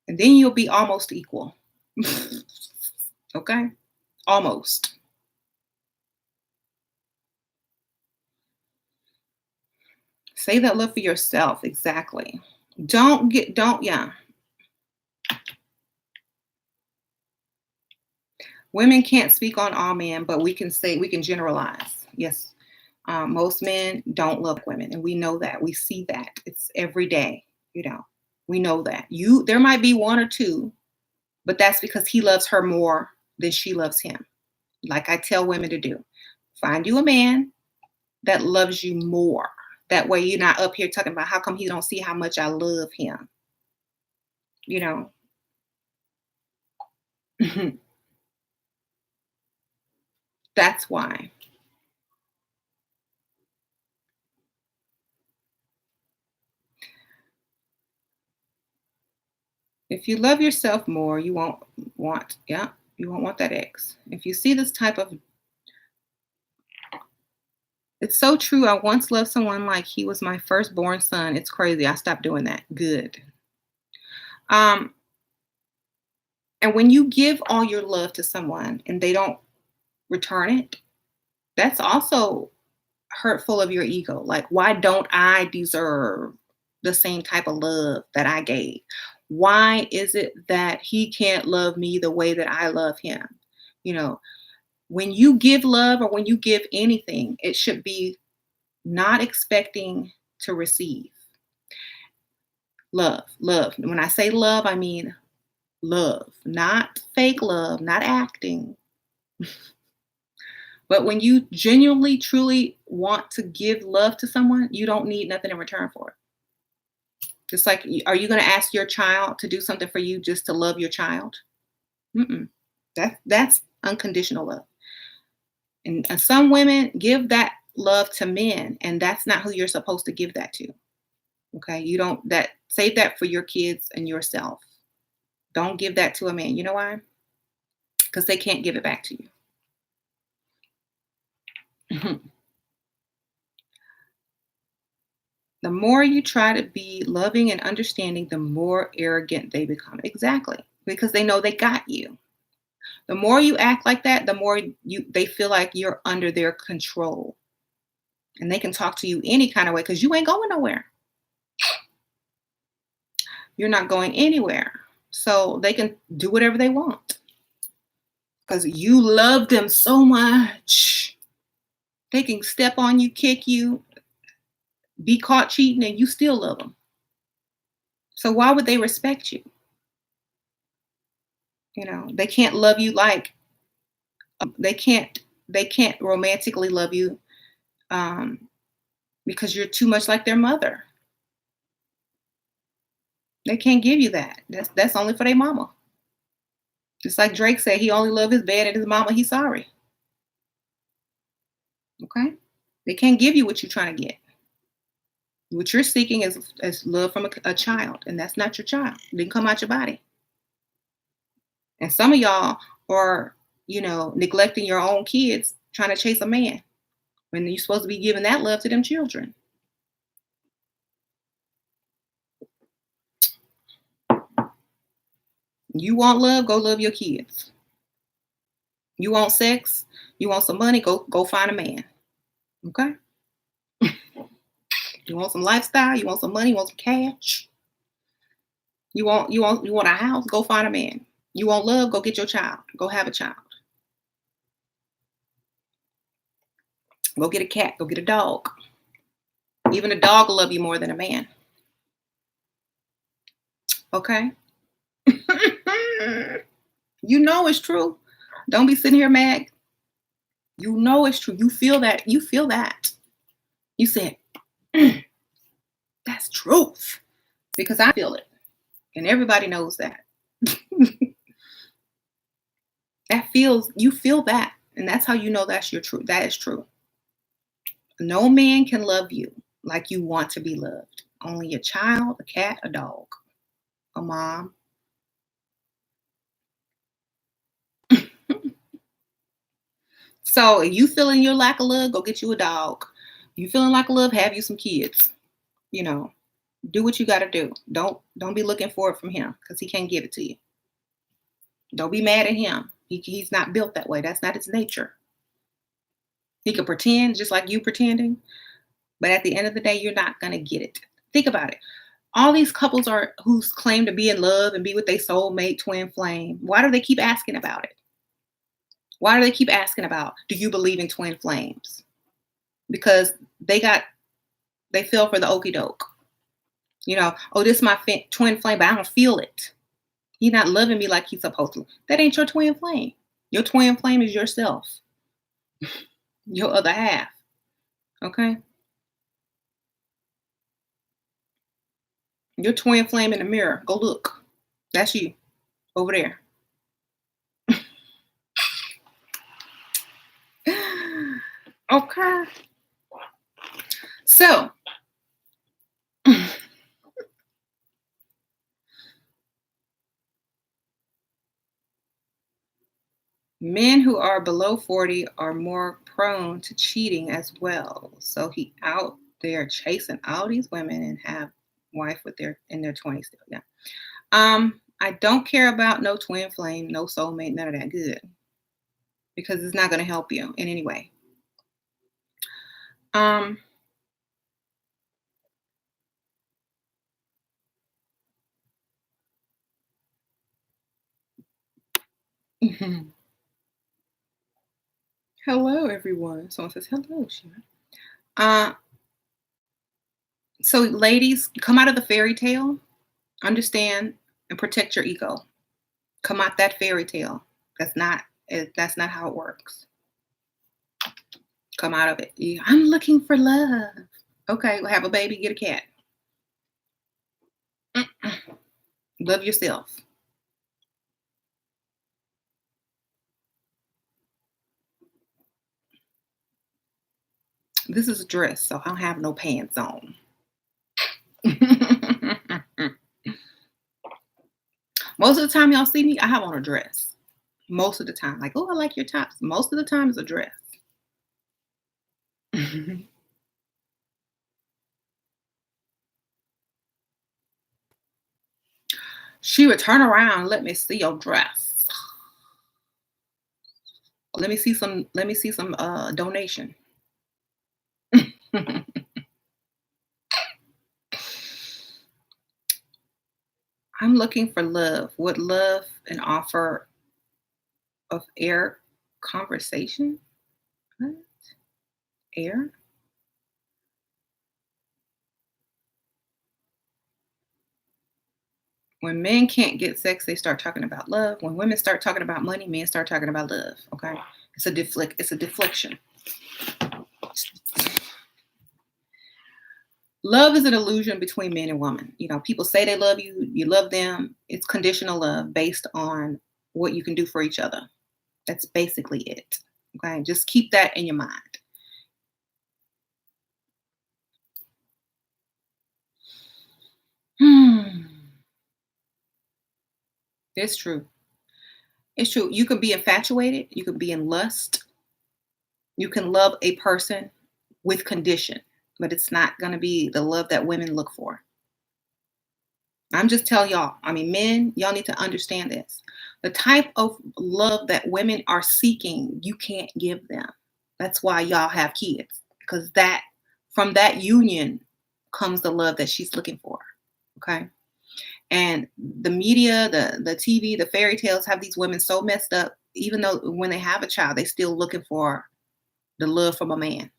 And then you'll be almost equal. Okay? Almost. Save that love for yourself. Exactly. Yeah. Women can't speak on all men, but we can generalize. Yes. Most men don't love women, and we know that. We see that. It's every day, we know that. There might be one or two, but that's because he loves her more than she loves him. Like I tell women to do. Find you a man that loves you more. That way you're not up here talking about how come he don't see how much I love him. That's why. If you love yourself more, you won't want that ex. If you see this type of, it's so true. I once loved someone like he was my firstborn son. It's crazy. I stopped doing that. Good. And when you give all your love to someone and they don't return it, that's also hurtful of your ego. Like, why don't I deserve the same type of love that I gave? Why is it that he can't love me the way that I love him? When you give love or when you give anything, it should be not expecting to receive. Love. When I say love, I mean love, not fake love, not acting. But when you genuinely, truly want to give love to someone, you don't need nothing in return for it. Just like, are you going to ask your child to do something for you just to love your child? That's unconditional love. And some women give that love to men, and that's not who you're supposed to give that to. Okay, save that for your kids and yourself. Don't give that to a man. You know why? Because they can't give it back to you. The more you try to be loving and understanding, the more arrogant they become. Exactly. Because they know they got you. The more you act like that, the more they feel like you're under their control. And they can talk to you any kind of way because you ain't going nowhere. You're not going anywhere. So they can do whatever they want. because you love them so much. They can step on you, kick you, be caught cheating, and you still love them. So why would they respect you? They can't love you like they can't romantically love you um, because you're too much like their mother. They can't give you that. That's only for their mama. Just like Drake said, he only love his bed and his mama. He's sorry. Okay, they can't give you what you're trying to get. What you're seeking is love from a child, and that's not your child. It didn't come out your body. And some of y'all are, neglecting your own kids, trying to chase a man when you're supposed to be giving that love to them children. You want love, go love your kids. You want sex, you want some money, go find a man. Okay? You want some lifestyle, you want some money, you want some cash. You want a house, go find a man. You want love, go get your child. Go have a child. Go get a cat, go get a dog. Even a dog will love you more than a man. Okay? You know it's true. Don't be sitting here mad. You know it's true. You feel that. You feel that. You said, that's truth. Because I feel it. And everybody knows that. You feel that. And that's how you know that's your truth. That is true. No man can love you like you want to be loved. Only a child, a cat, a dog, a mom. So if you feeling your lack of love, go get you a dog. You feeling lack of love, have you some kids. Do what you got to do. Don't be looking for it from him because he can't give it to you. Don't be mad at him. He's not built that way. That's not his nature. He can pretend just like you pretending, but at the end of the day, you're not going to get it. Think about it. All these couples who claim to be in love and be with their soulmate twin flame. Why do they keep asking about it? Why do they keep asking about, do you believe in twin flames? Because they fell for the okie doke. Oh, this is my twin flame, but I don't feel it. He's not loving me like he's supposed to. That ain't your twin flame. Your twin flame is yourself. Your other half. Okay? Your twin flame in the mirror. Go look. That's you. Over there. Okay. So, men who are below 40 are more prone to cheating as well. So he out there chasing all these women and have wife in their 20s still. Yeah. I don't care about no twin flame, no soulmate, none of that. Good. Because it's not going to help you in any way. Hello, everyone. Someone says hello, Sheena. So, ladies, come out of the fairy tale, understand, and protect your ego. Come out that fairy tale. That's not how it works. Come out of it. I'm looking for love. Okay, well, have a baby, get a cat. Love yourself. This is a dress, so I don't have no pants on. Most of the time y'all see me, I have on a dress. Most of the time. Like, oh, I like your tops. Most of the time it's a dress. She would turn around and let me see your dress. Let me see some donation. I'm looking for love. What love and offer of air conversation. What? Air? When men can't get sex, they start talking about love. When women start talking about money, men start talking about love. Okay, it's a deflection. Love is an illusion between men and women. People say they love you, you love them. It's conditional love based on what you can do for each other. That's basically it. Okay, just keep that in your mind. Hmm. It's true. It's true. You can be infatuated. You can be in lust. You can love a person with condition, but it's not going to be the love that women look for. I'm just telling y'all. I mean, men, y'all need to understand this. The type of love that women are seeking, you can't give them. That's why y'all have kids, because that from that union comes the love that she's looking for. Okay. And the media, the TV, the fairy tales have these women so messed up, even though when they have a child, they still looking for the love from a man.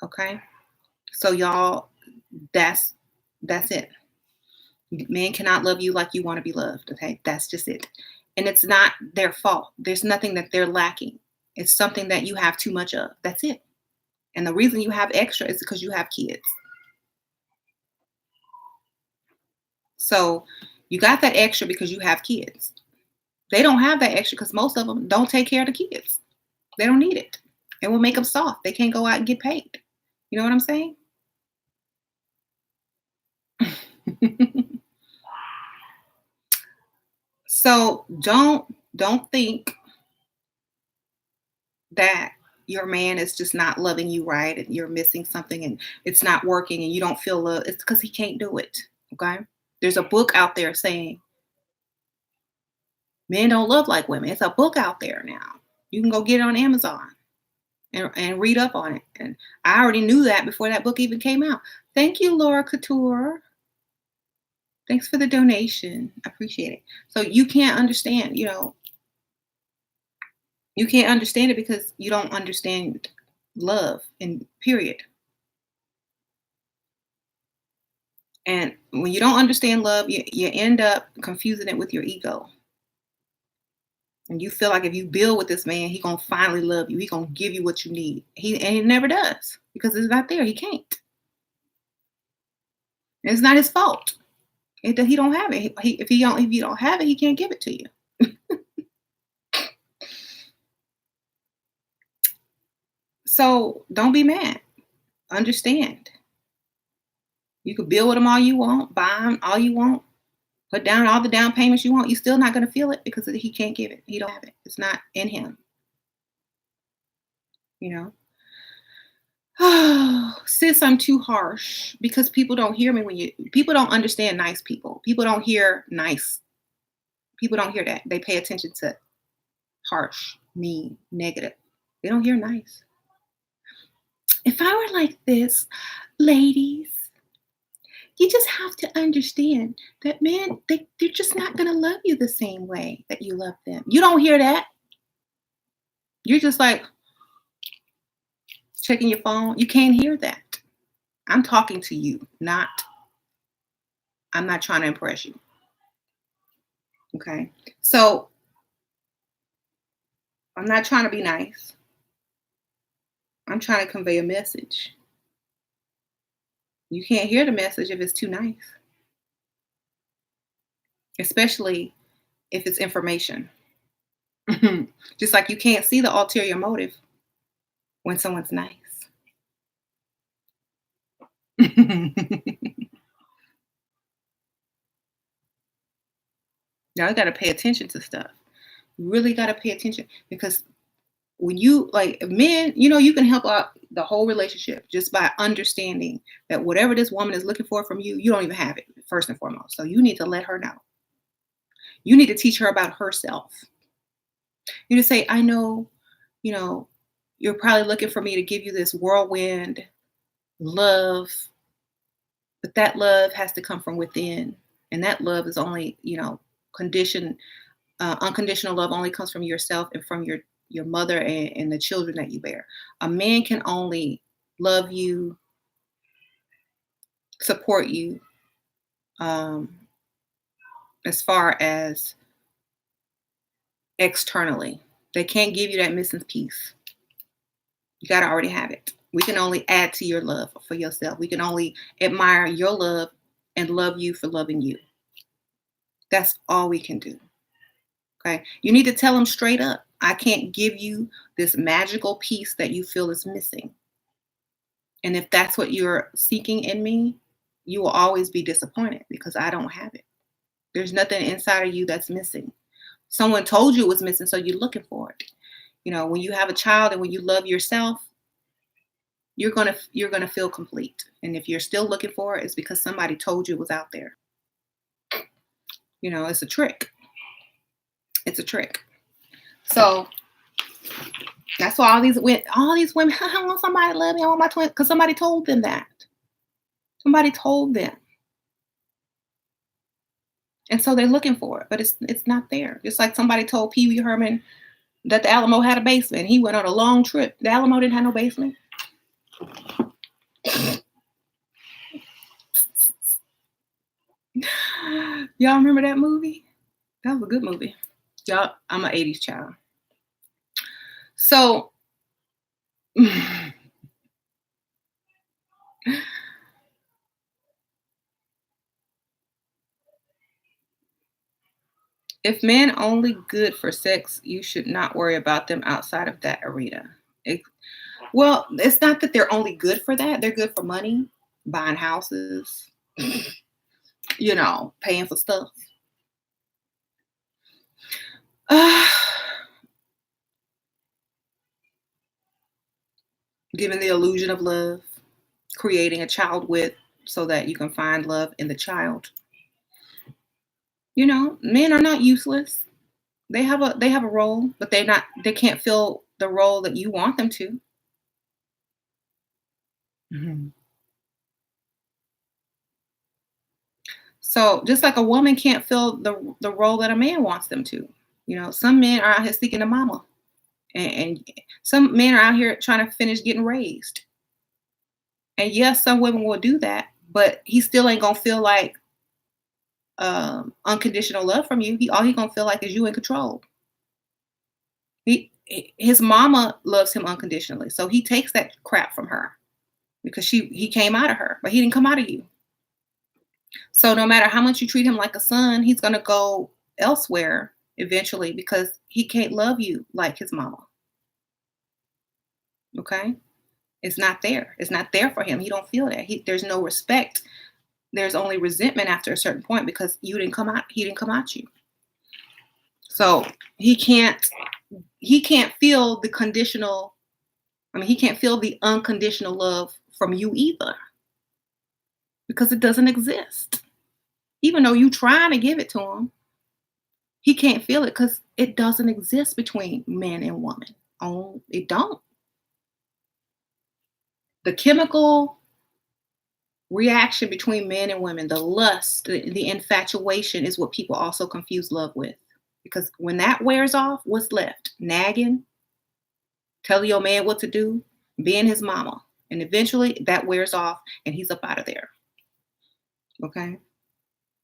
Okay. So y'all, that's it. Men cannot love you like you want to be loved. Okay. That's just it. And it's not their fault. There's nothing that they're lacking. It's something that you have too much of. That's it. And the reason you have extra is because you have kids. So you got that extra because you have kids. They don't have that extra because most of them don't take care of the kids. They don't need it. It will make them soft. They can't go out and get paid. You know what I'm saying? So don't think that your man is just not loving you right and you're missing something and it's not working and you don't feel love. It's because he can't do it. Okay. There's a book out there saying men don't love like women. It's a book out there now. You can go get it on Amazon and read up on it. And I already knew that before that book even came out. Thank you, Laura Couture. Thanks for the donation. I appreciate it. So you can't understand, you can't understand it because you don't understand love and period. And when you don't understand love, you end up confusing it with your ego. And you feel like if you build with this man, he gonna finally love you. He gonna give you what you need. He never does because it's not there. He can't. And it's not his fault. He don't have it. If you don't have it, he can't give it to you. So don't be mad. Understand. You can build with him all you want, buy him all you want, put down all the down payments you want. You're still not gonna feel it because he can't give it. He don't have it. It's not in him. You know. Oh, sis, I'm too harsh because people don't hear me people don't understand nice people. People don't hear nice. People don't hear that. They pay attention to harsh, mean, negative. They don't hear nice. If I were like this, ladies, you just have to understand that men, they're just not going to love you the same way that you love them. You don't hear that. You're just like checking your phone. You can't hear that. I'm talking to you, I'm not trying to impress you. Okay. So I'm not trying to be nice. I'm trying to convey a message. You can't hear the message if it's too nice, especially if it's information. Just like you can't see the ulterior motive when someone's nice. Now you got to pay attention to stuff. You really got to pay attention because when you like men, you can help out the whole relationship just by understanding that whatever this woman is looking for from you, you don't even have it first and foremost. So you need to let her know. You need to teach her about herself. You need to say, I know, you're probably looking for me to give you this whirlwind love, but that love has to come from within. And that love is only, conditioned Unconditional love only comes from yourself and from your mother and the children that you bear. A man can only love you, support you, um, as far as externally. They can't give you that missing piece. You got to already have it. We can only add to your love for yourself. We can only admire your love and love you for loving you. That's all we can do. Okay. You need to tell them straight up, I can't give you this magical piece that you feel is missing. And if that's what you're seeking in me, you will always be disappointed because I don't have it. There's nothing inside of you that's missing. Someone told you it was missing, so you're looking for it. When you have a child and when you love yourself, you're gonna feel complete. And if you're still looking for it, it's because somebody told you it was out there. It's a trick. It's a trick. So that's why all these women, I want somebody to love me. I want my twin, because somebody told them that. Somebody told them. And so they're looking for it, but it's not there. Just like somebody told Pee Wee Herman that the Alamo had a basement. He went on a long trip. The Alamo didn't have no basement. Y'all remember that movie? That was a good movie. Y'all, I'm an 80s child. So if men only good for sex, you should not worry about them outside of that arena. Well, it's not that they're only good for that. They're good for money, buying houses, paying for stuff. Giving the illusion of love, creating a child so that you can find love in the child. Men are not useless. They have a role, but they can't fill the role that you want them to. Mm-hmm. So just like a woman can't fill the role that a man wants them to. Some men are out here seeking a mama. And some men are out here trying to finish getting raised. And yes, some women will do that, but he still ain't gonna feel like unconditional love from you. All he gonna feel like is you in control. His mama loves him unconditionally, so he takes that crap from her because he came out of her, but he didn't come out of you. So no matter how much you treat him like a son, he's gonna go elsewhere eventually because he can't love you like his mama. Okay? It's not there. It's not there for him. He don't feel that. There's no respect. There's only resentment after a certain point because you didn't come out. He didn't come at you. So he can't feel the conditional. He can't feel the unconditional love from you either because it doesn't exist. Even though you trying to give it to him, he can't feel it because it doesn't exist between man and woman. Oh, it don't. The chemical reaction between men and women, the lust, the infatuation is what people also confuse love with. Because when that wears off, what's left? Nagging, telling your man what to do, being his mama. And eventually that wears off and he's up out of there. Okay?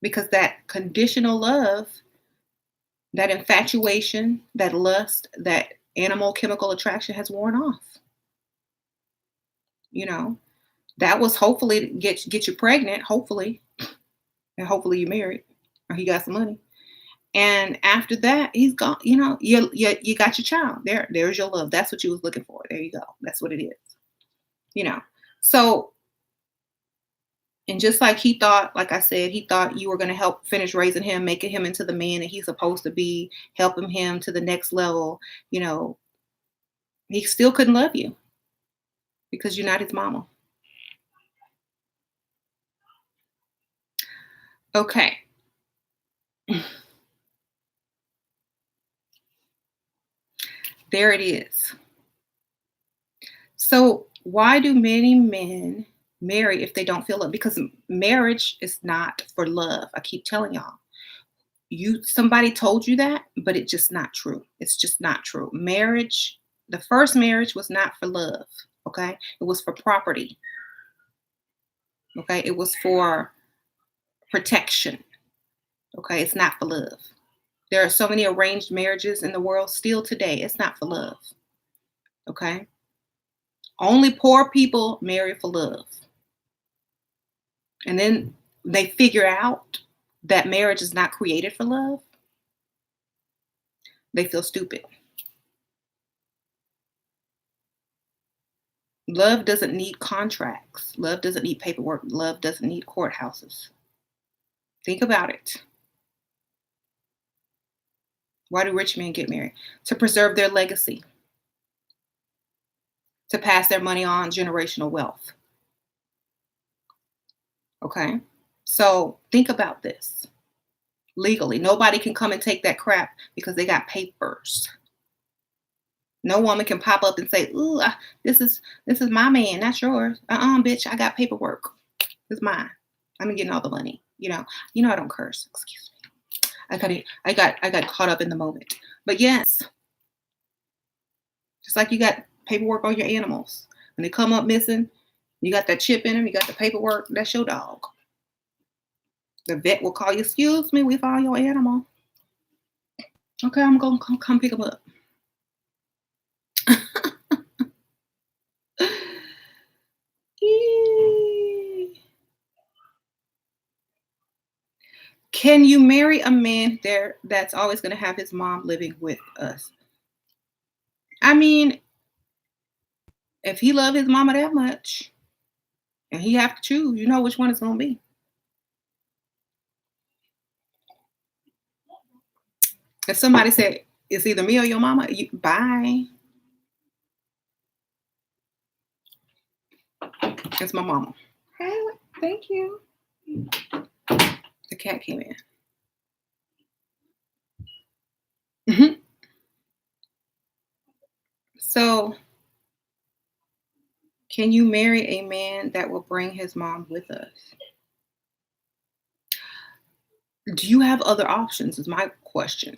Because that conditional love, that infatuation, that lust, that animal chemical attraction has worn off. That was hopefully to get you pregnant, hopefully. And hopefully you're married or he got some money. And after that, he's gone, you got your child. There's your love. That's what you was looking for. There you go. That's what it is. So, and just like he thought, like I said, he thought you were going to help finish raising him, making him into the man that he's supposed to be, helping him to the next level. He still couldn't love you because you're not his mama. Okay. There it is. So why do many men marry if they don't feel love? Because marriage is not for love. I keep telling y'all. Somebody told you that, but it's just not true. It's just not true. Marriage, the first marriage was not for love, okay? It was for property, okay? It was for protection, okay? It's not for love. There are so many arranged marriages in the world still today. It's not for love, okay? Only poor people marry for love. And then they figure out that marriage is not created for love. They feel stupid. Love doesn't need contracts. Love doesn't need paperwork. Love doesn't need courthouses. Think about it. Why do rich men get married? To preserve their legacy, to pass their money on, generational wealth. Okay? So think about this. Legally, nobody can come and take that crap because they got papers. No woman can pop up and say, "Ooh, this is my man, not yours." Bitch, I got paperwork. It's mine. I'm getting all the money. I don't curse. Excuse me. I got caught up in the moment. But yes, just like you got paperwork on your animals. When they come up missing, you got that chip in them, you got the paperwork, that's your dog. The vet will call you, "Excuse me, we found your animal." Okay, I'm going to come pick them up. Can you marry a man that's always going to have his mom living with us? I mean, if he love his mama that much and he have to choose, you know which one it's going to be. If somebody said, "It's either me or your mama," bye. It's my mama. Hey, thank you. The cat came in. So, can you marry a man that will bring his mom with us? Do you have other options? Is my question.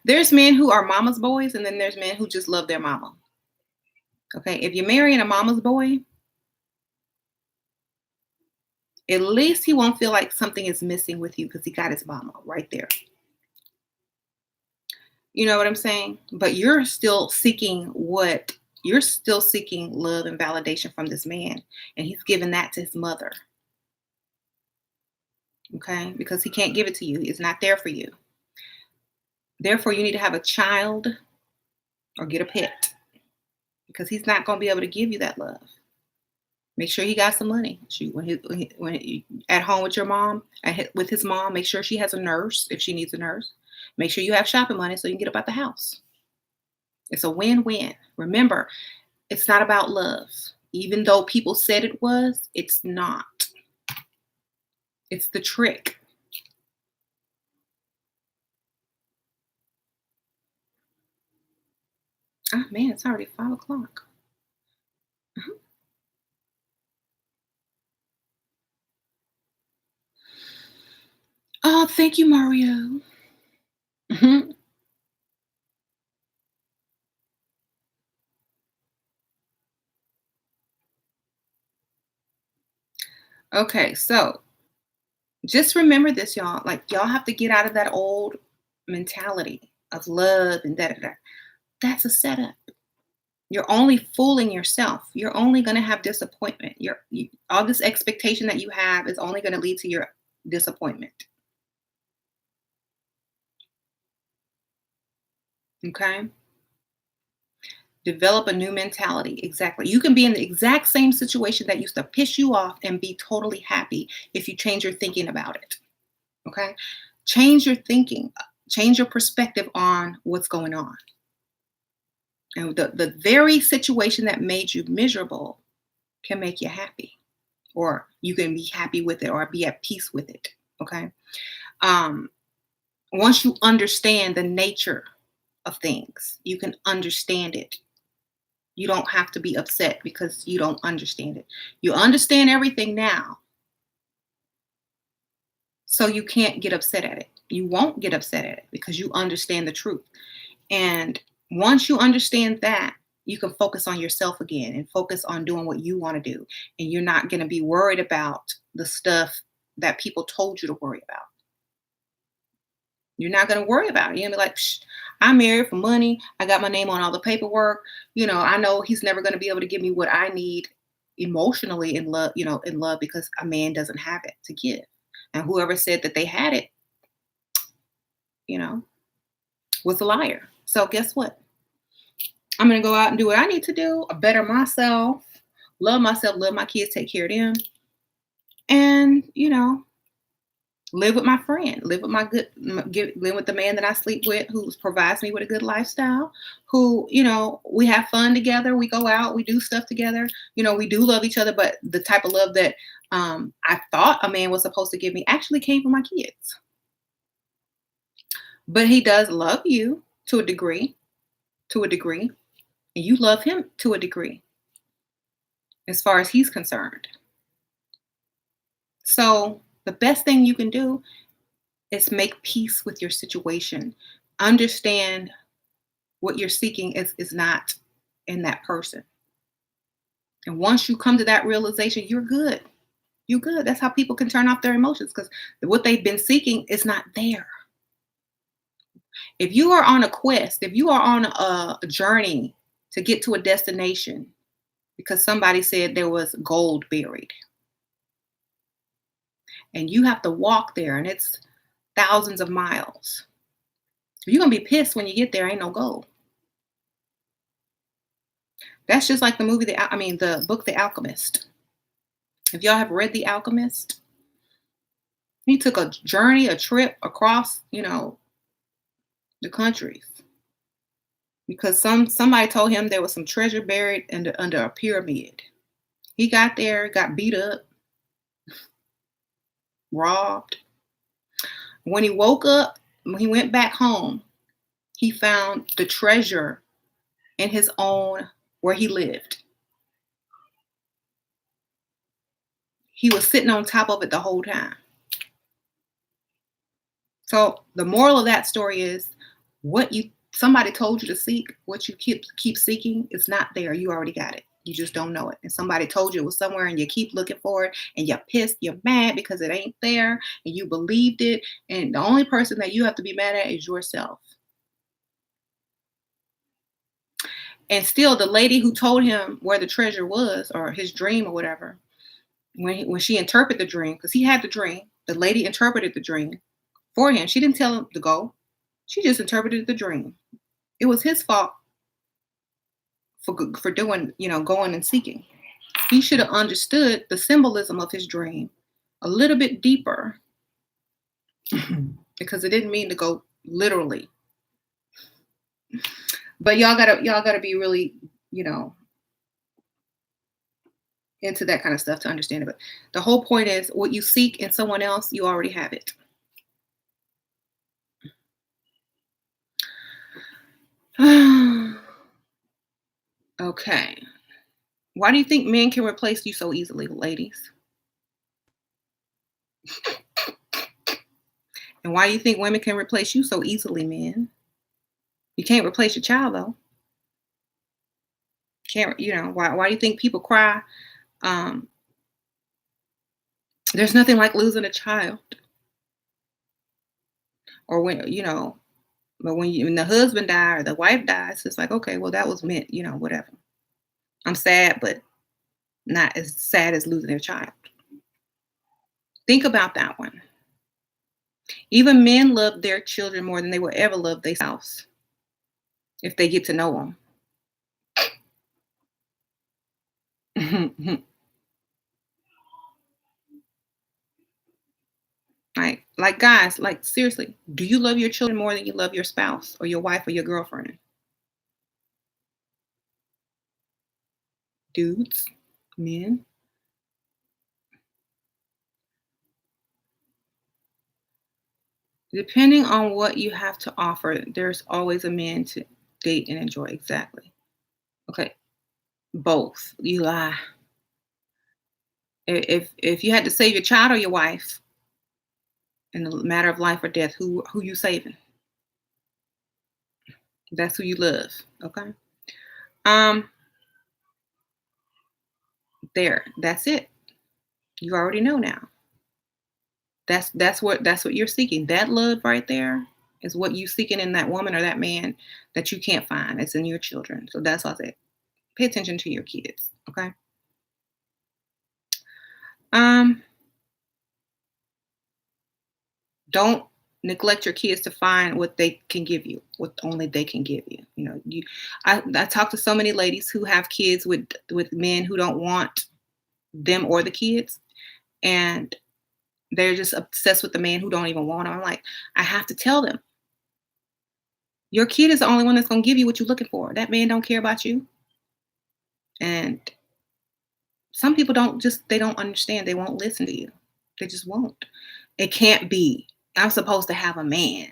There's men who are mama's boys, and then there's men who just love their mama. Okay, if you're marrying a mama's boy, at least he won't feel like something is missing with you because he got his mama right there. You know what I'm saying? But you're still seeking love and validation from this man, and he's giving that to his mother. Okay, because he can't give it to you. It's not there for you. Therefore, you need to have a child or get a pet because he's not going to be able to give you that love. Make sure he got some money. When he at home with your mom, with his mom, make sure she has a nurse if she needs a nurse. Make sure you have shopping money so you can get up out the house. It's a win-win. Remember, it's not about love. Even though people said it was, it's not. It's the trick. Oh man, it's already 5:00. Uh-huh. Oh, thank you, Mario. Mhm. Okay, so just remember this, y'all. Like, y'all have to get out of that old mentality of love and da da da. That's a setup. You're only fooling yourself. You're only going to have disappointment. All this expectation that you have is only going to lead to your disappointment. Okay? Develop a new mentality. Exactly. You can be in the exact same situation that used to piss you off and be totally happy if you change your thinking about it. Okay? Change your thinking, change your perspective on what's going on. And the very situation that made you miserable can make you happy, or you can be happy with it or be at peace with it. Okay. Once you understand the nature of things, you can understand it. You don't have to be upset because you don't understand it. You understand everything now. So you can't get upset at it. You won't get upset at it because you understand the truth. And once you understand that, you can focus on yourself again and focus on doing what you want to do. And you're not going to be worried about the stuff that people told you to worry about. You're not going to worry about it. You're going to be like, Psh, I'm married for money. I got my name on all the paperwork. I know he's never going to be able to give me what I need emotionally in love, in love because a man doesn't have it to give. And whoever said that they had it, you know, was a liar. So guess what? I'm going to go out and do what I need to do, better myself, love my kids, take care of them. And, live with my friend, live with live with the man that I sleep with, who provides me with a good lifestyle, who, we have fun together. We go out, we do stuff together. We do love each other, but the type of love that I thought a man was supposed to give me actually came from my kids. But he does love you to a degree, and you love him to a degree, as far as he's concerned. So the best thing you can do is make peace with your situation. Understand what you're seeking is not in that person. And once you come to that realization, you're good. You're good. That's how people can turn off their emotions, because what they've been seeking is not there. If you are on a quest, if you are on a journey to get to a destination because somebody said there was gold buried, and you have to walk there and it's thousands of miles, you're going to be pissed when you get there. Ain't no gold. That's just like the movie, the book, The Alchemist. If y'all have read The Alchemist, he took a trip across, the countries, because somebody told him there was some treasure buried under a pyramid. He got there, got beat up, robbed. When he woke up, when he went back home, he found the treasure in his own, where he lived. He was sitting on top of it the whole time. So the moral of that story is, somebody told you to seek, what you keep seeking is not there. You already got it. You just don't know it. And somebody told you it was somewhere and you keep looking for it and you're pissed, you're mad because it ain't there and you believed it. And the only person that you have to be mad at is yourself. And still, the lady who told him where the treasure was, or his dream or whatever, when she interpreted the dream, because he had the dream, the lady interpreted the dream for him. She didn't tell him to go. She just interpreted the dream. It was his fault for doing, going and seeking. He should have understood the symbolism of his dream a little bit deeper, because it didn't mean to go literally. But y'all gotta be really, into that kind of stuff to understand it. But the whole point is, what you seek in someone else, you already have it. Okay. Why do you think men can replace you so easily, ladies? And why do you think women can replace you so easily, men? You can't replace your child, though. Can't, why do you think people cry? There's nothing like losing a child. Or when, but when the husband dies or the wife dies, it's like, okay, well, that was meant, whatever. I'm sad, but not as sad as losing their child. Think about that one. Even men love their children more than they will ever love themselves, if they get to know them. Like guys, like seriously, do you love your children more than you love your spouse or your wife or your girlfriend? Dudes, men. Depending on what you have to offer, there's always a man to date and enjoy. Exactly. Okay. Both. You lie. If you had to save your child or your wife, In the matter of life or death, who you saving? That's who you love. Okay. Um, there. That's it. You already know now. That's what you're seeking. That love right there is what you seeking in that woman or that man that you can't find. It's in your children. So that's all I said. Pay attention to your kids. Okay. Um, don't neglect your kids to find what they can give you, what only they can give you. I talk to so many ladies who have kids with men who don't want them or the kids, and they're just obsessed with the man who don't even want them. I'm like, I have to tell them, your kid is the only one that's gonna give you what you're looking for. That man don't care about you. And some people they don't understand. They won't listen to you. They just won't. It can't be. I'm supposed to have a man.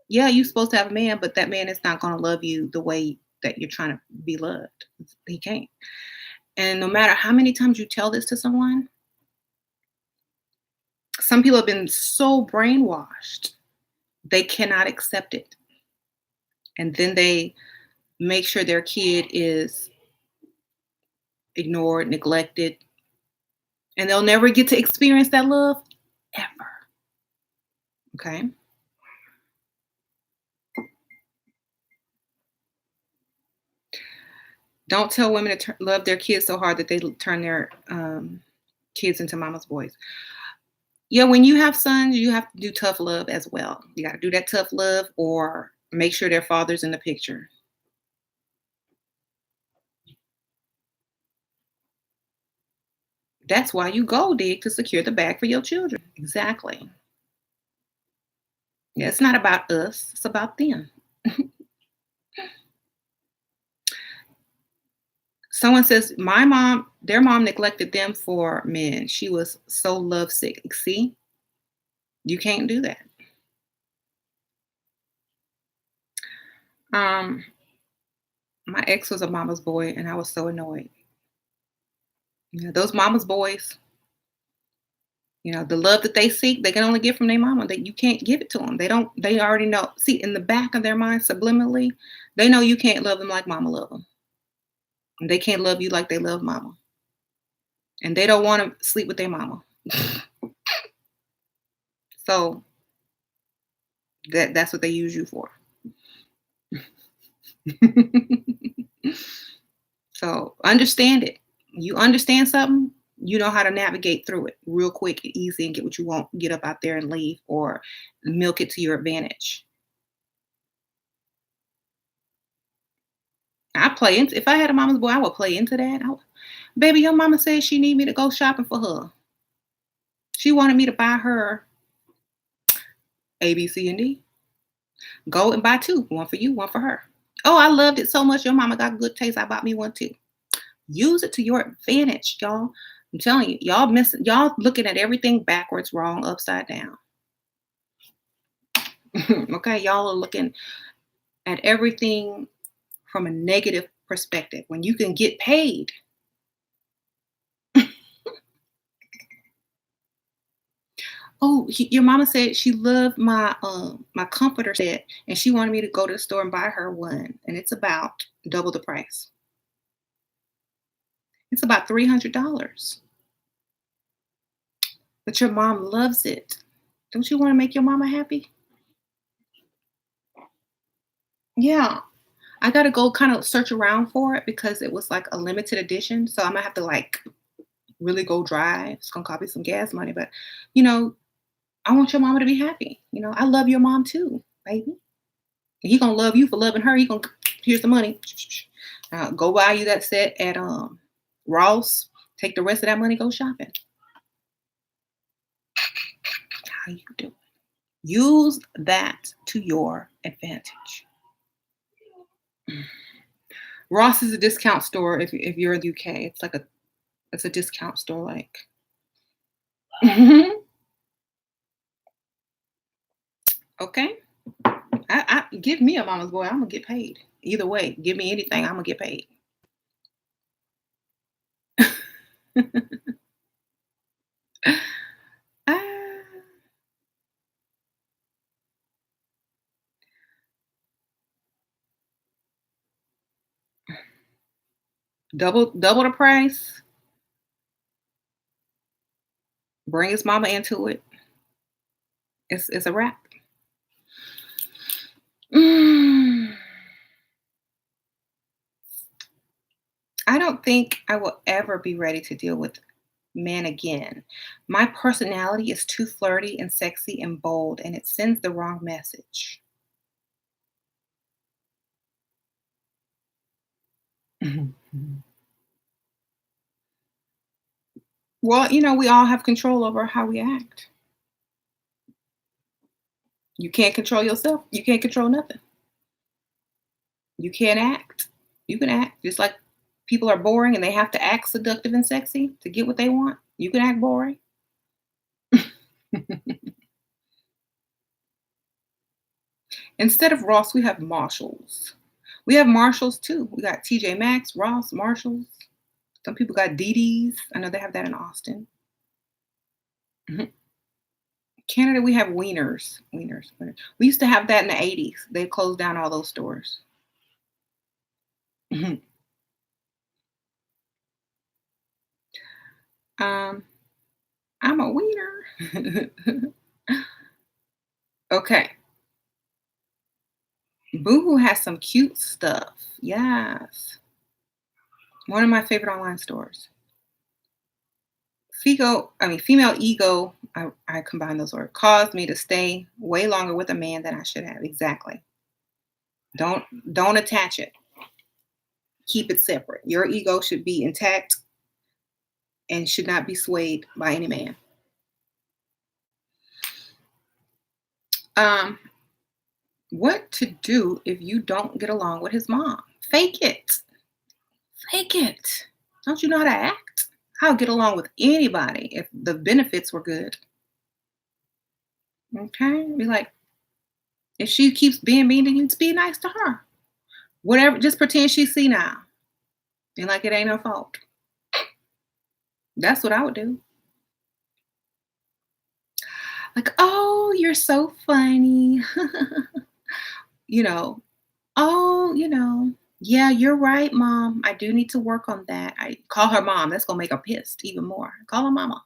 Yeah, you're supposed to have a man, but that man is not gonna love you the way that you're trying to be loved. He can't. And no matter how many times you tell this to someone, some people have been so brainwashed, they cannot accept it. And then they make sure their kid is ignored, neglected, and they'll never get to experience that love ever. Okay? Don't tell women to love their kids so hard that they turn their kids into mama's boys. Yeah, when you have sons, you have to do tough love as well. You got to do that tough love or make sure their father's in the picture. That's why you go dig to secure the bag for your children. Exactly. Yeah, it's not about us, it's about them. Someone says, their mom neglected them for men. She was so lovesick. See, you can't do that. Um, my ex was a mama's boy, and I was so annoyed. Those mama's boys, the love that they seek, they can only get from their mama. That you can't give it to them. They already know. See, in the back of their mind, subliminally, they know you can't love them like mama love them. And they can't love you like they love mama. And they don't want to sleep with their mama. So that's what they use you for. So understand it. You understand something, you know how to navigate through it real quick and easy and get what you want, get up out there and leave or milk it to your advantage. If I had a mama's boy, I would play into that. Baby, your mama said she need me to go shopping for her. She wanted me to buy her A, B, C, and D. Go and buy two. One for you, one for her. Oh, I loved it so much. Your mama got good taste. I bought me one too. Use it to your advantage, y'all. I'm telling you, y'all looking at everything backwards, wrong, upside down. Okay, y'all are looking at everything from a negative perspective when you can get paid. Oh, your mama said she loved my comforter set, and she wanted me to go to the store and buy her one, and it's about double the price. It's about $300, but your mom loves it. Don't you want to make your mama happy? Yeah, I gotta go kind of search around for it because it was like a limited edition, so I'm gonna have to like really go drive. It's gonna cost me some gas money, but you know, I want your mama to be happy. I love your mom too, baby. He gonna love you for loving her. He gonna here's the money. Go buy you that set at Ross. Take the rest of that money, go shopping. How you do it? Use that to your advantage. Ross is a discount store if you're in the UK. It's a discount store like. Okay. I give me a mama's boy. I'm gonna get paid. Either way, give me anything, I'm gonna get paid. Ah, Double the price, bring his mama into it. It's a wrap. Mm, I don't think I will ever be ready to deal with men again. My personality is too flirty and sexy and bold, and it sends the wrong message. Mhm, mhm. Well, we all have control over how we act. You can't control yourself. You can't control nothing. You can't act. You can act just like people are boring and they have to act seductive and sexy to get what they want. You can act boring. Instead of Ross, we have Marshalls. We have Marshalls too. We got TJ Maxx, Ross, Marshalls. Some people got DD's. I know they have that in Austin. Mhm. Canada, we have Wieners. Wieners. We used to have that in the 80s. They closed down all those stores. Mhm. Um, I'm a wiener. Okay. Boohoo has some cute stuff. Yes. One of my favorite online stores. Female ego, I combine those words, caused me to stay way longer with a man than I should have. Exactly. Don't don't attach it. Keep it separate. Your ego should be intact and should not be swayed by any man. Um, what to do if you don't get along with his mom? Fake it. Fake it. Don't you know how to act? I'll get along with anybody if the benefits were good. Okay? Be like, if she keeps being mean to you, just be nice to her. Whatever, just pretend she's senile. And like it ain't her fault. That's what I would do. Like, oh, you're so funny. you know, oh, yeah, you're right, mom. I do need to work on that. I call her mom. That's gonna make her pissed even more. Call her mama.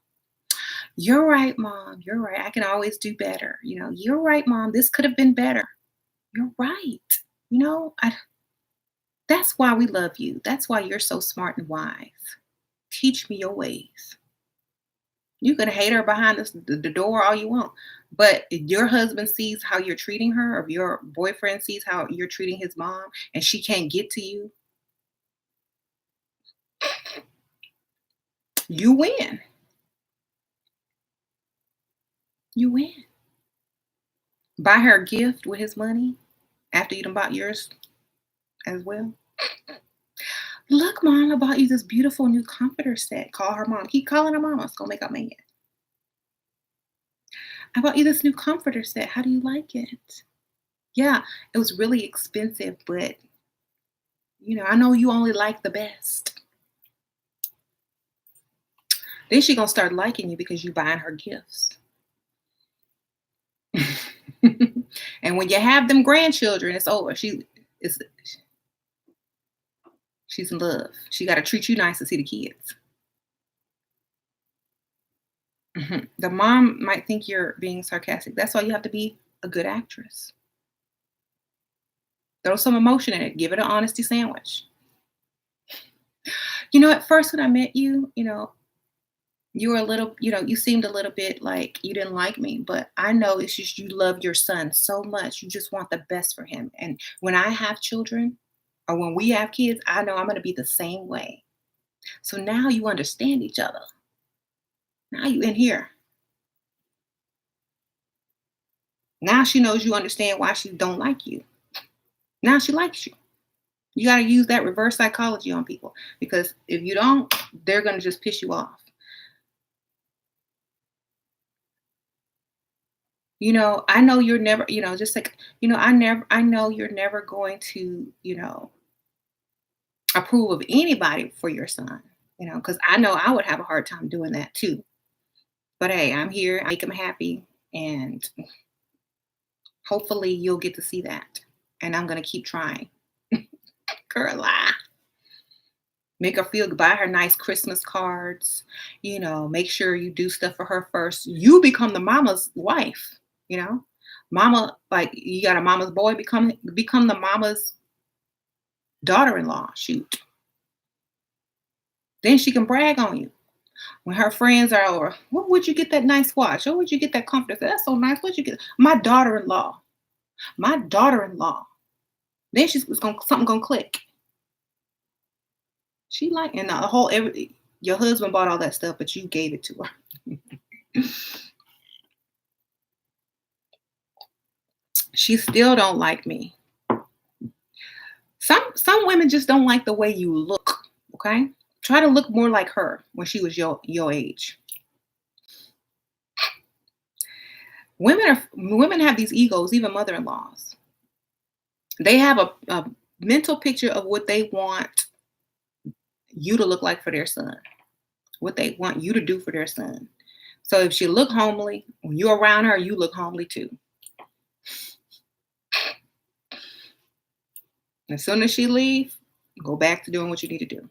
You're right, mom. You're right. I can always do better. You're right, mom. This could have been better. You're right. That's why we love you. That's why you're so smart and wise. Teach me your ways. You can hate her behind the door all you want. But if your husband sees how you're treating her, or if your boyfriend sees how you're treating his mom and she can't get to you, you win. You win. Buy her a gift with his money after you done bought yours as well. Look, mom, I bought you this beautiful new comforter set. Call her mom. Keep calling her mama. It's gonna make her mad. I bought you this new comforter set. How do you like it? Yeah, it was really expensive, but I know you only like the best. Then she gonna start liking you because you buying her gifts. and when you have them grandchildren, it's over. Is she's in love. She got to treat you nice to see the kids. The mom might think you're being sarcastic. That's why you have to be a good actress. Throw some emotion in it. Give it an honesty sandwich. At first when I met you, you were a little, you seemed a little bit like you didn't like me, but I know it's just you love your son so much. You just want the best for him. And when I have children or when we have kids, I know I'm going to be the same way. So now you understand each other. Now you in here. Now she knows you understand why she don't like you. Now she likes you. You got to use that reverse psychology on people because if you don't, they're going to just piss you off. I know you're never, just like, I know you're never going to, approve of anybody for your son, because I know I would have a hard time doing that too. But hey, I'm here, I make him happy, and hopefully you'll get to see that. And I'm going to keep trying. Girl, lie. Make her feel, buy her nice Christmas cards, make sure you do stuff for her first. You become the mama's wife, you know? Mama, like you got a mama's boy, become the mama's daughter-in-law. Shoot. Then she can brag on you. When her friends are over, what would you get that nice watch? What would you get that comforter? That's so nice. What'd you get? My daughter-in-law. My daughter-in-law. Then she's gonna something gonna click. She like and the whole every your husband bought all that stuff, but you gave it to her. She still don't like me. Some women just don't like the way you look. Okay, try to look more like her when she was your age. Women have these egos, even mother-in-laws. They have a mental picture of what they want you to look like for their son, what they want you to do for their son. So if she look homely, when you're around her, you look homely too. As soon as she leave, go back to doing what you need to do.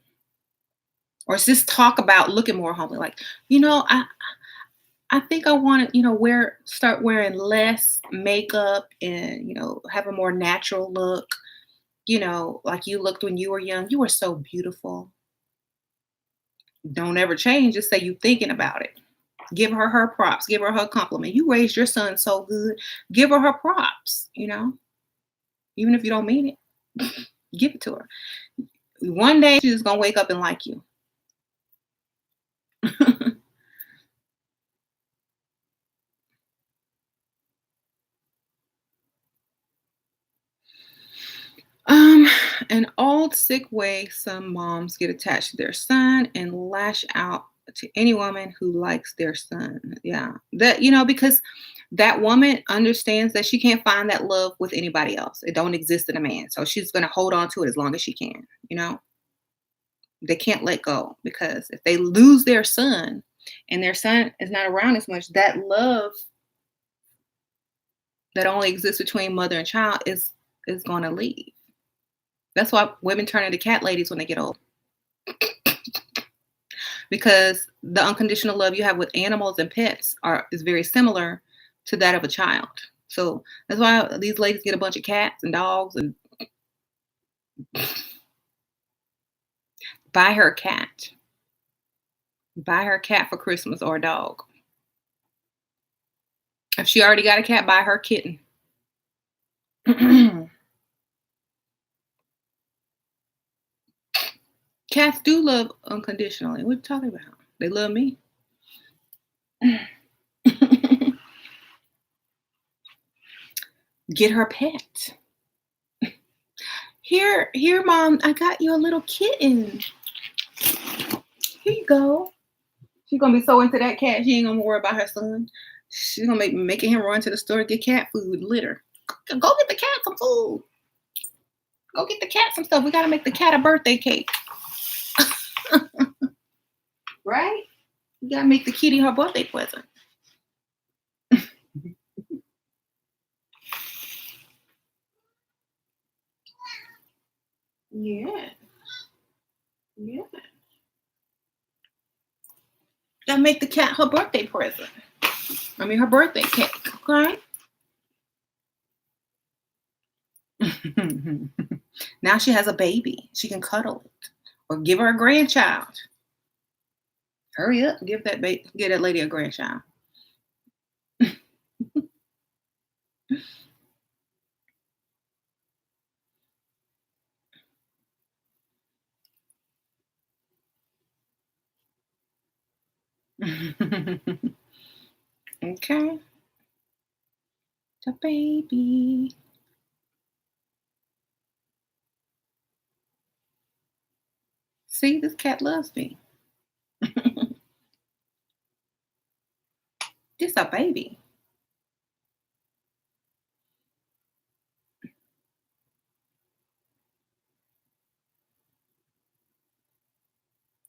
Or just talk about looking more homely. Like, I think I want to, start wearing less makeup and, have a more natural look, like you looked when you were young. You were so beautiful. Don't ever change. Just say you thinking about it. Give her props. Give her compliment. You raised your son so good. Give her props, even if you don't mean it. Give it to her. One day she's just going to wake up and like you. An old sick way some moms get attached to their son and lash out to any woman who likes their son. Yeah. That, because that woman understands that she can't find that love with anybody else. It don't exist in a man. So she's going to hold on to it as long as she can, They can't let go because if they lose their son and their son is not around as much, that love that only exists between mother and child is going to leave. That's why women turn into cat ladies when they get old. Because the unconditional love you have with animals and pets is very similar to that of a child. So that's why these ladies get a bunch of cats and dogs and buy her a cat. Buy her a cat for Christmas or a dog. If she already got a cat, buy her a kitten. Cats do love unconditionally. What are you talking about? They love me. Get her a pet. Here, Mom, I got you a little kitten. Here you go. She's gonna be so into that cat, she ain't gonna worry about her son. She's gonna making him run to the store, get cat food, litter. Go get the cat some food. Go get the cat some stuff. We gotta make the cat a birthday cake. Right? You gotta make the kitty her birthday present. Yeah. Yeah. Gotta make the cat her birthday present. I mean, her birthday cake, okay? Now she has a baby. She can cuddle it or give her a grandchild. Hurry up, give that lady a grandchild. Okay. The baby. See, this cat loves me. This a baby.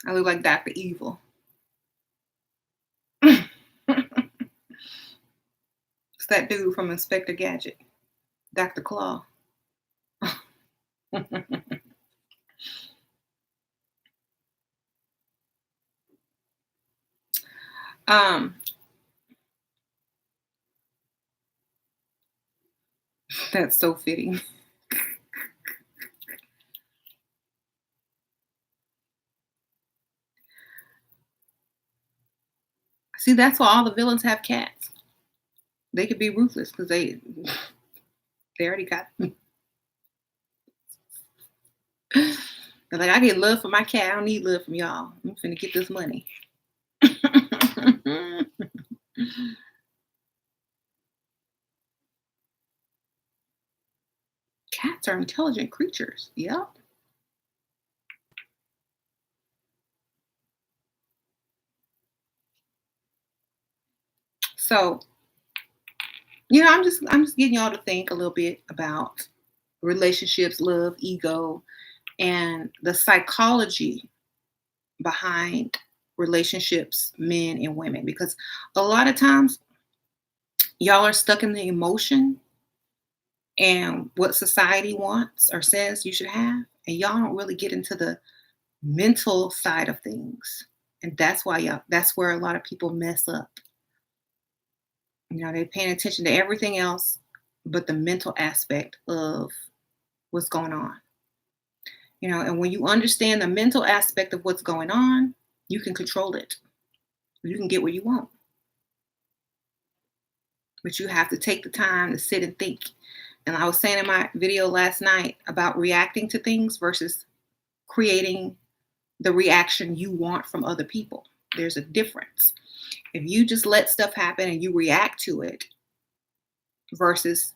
I look like Dr. Evil. It's that dude from Inspector Gadget, Dr. Claw. Um, that's so fitting. See, that's why all the villains have cats. They could be ruthless because they already got. They're like, I get love from my cat. I don't need love from y'all. I'm finna get this money. Cats are intelligent creatures. Yep. So, I'm just getting y'all to think a little bit about relationships, love, ego, and the psychology behind relationships, men and women. Because a lot of times y'all are stuck in the emotion and what society wants or says you should have, and y'all don't really get into the mental side of things. And that's where a lot of people mess up. They're paying attention to everything else but the mental aspect of what's going on. And when you understand the mental aspect of what's going on, you can control it. You can get what you want. But you have to take the time to sit and think. And I was saying in my video last night about reacting to things versus creating the reaction you want from other people. There's a difference. If you just let stuff happen and you react to it versus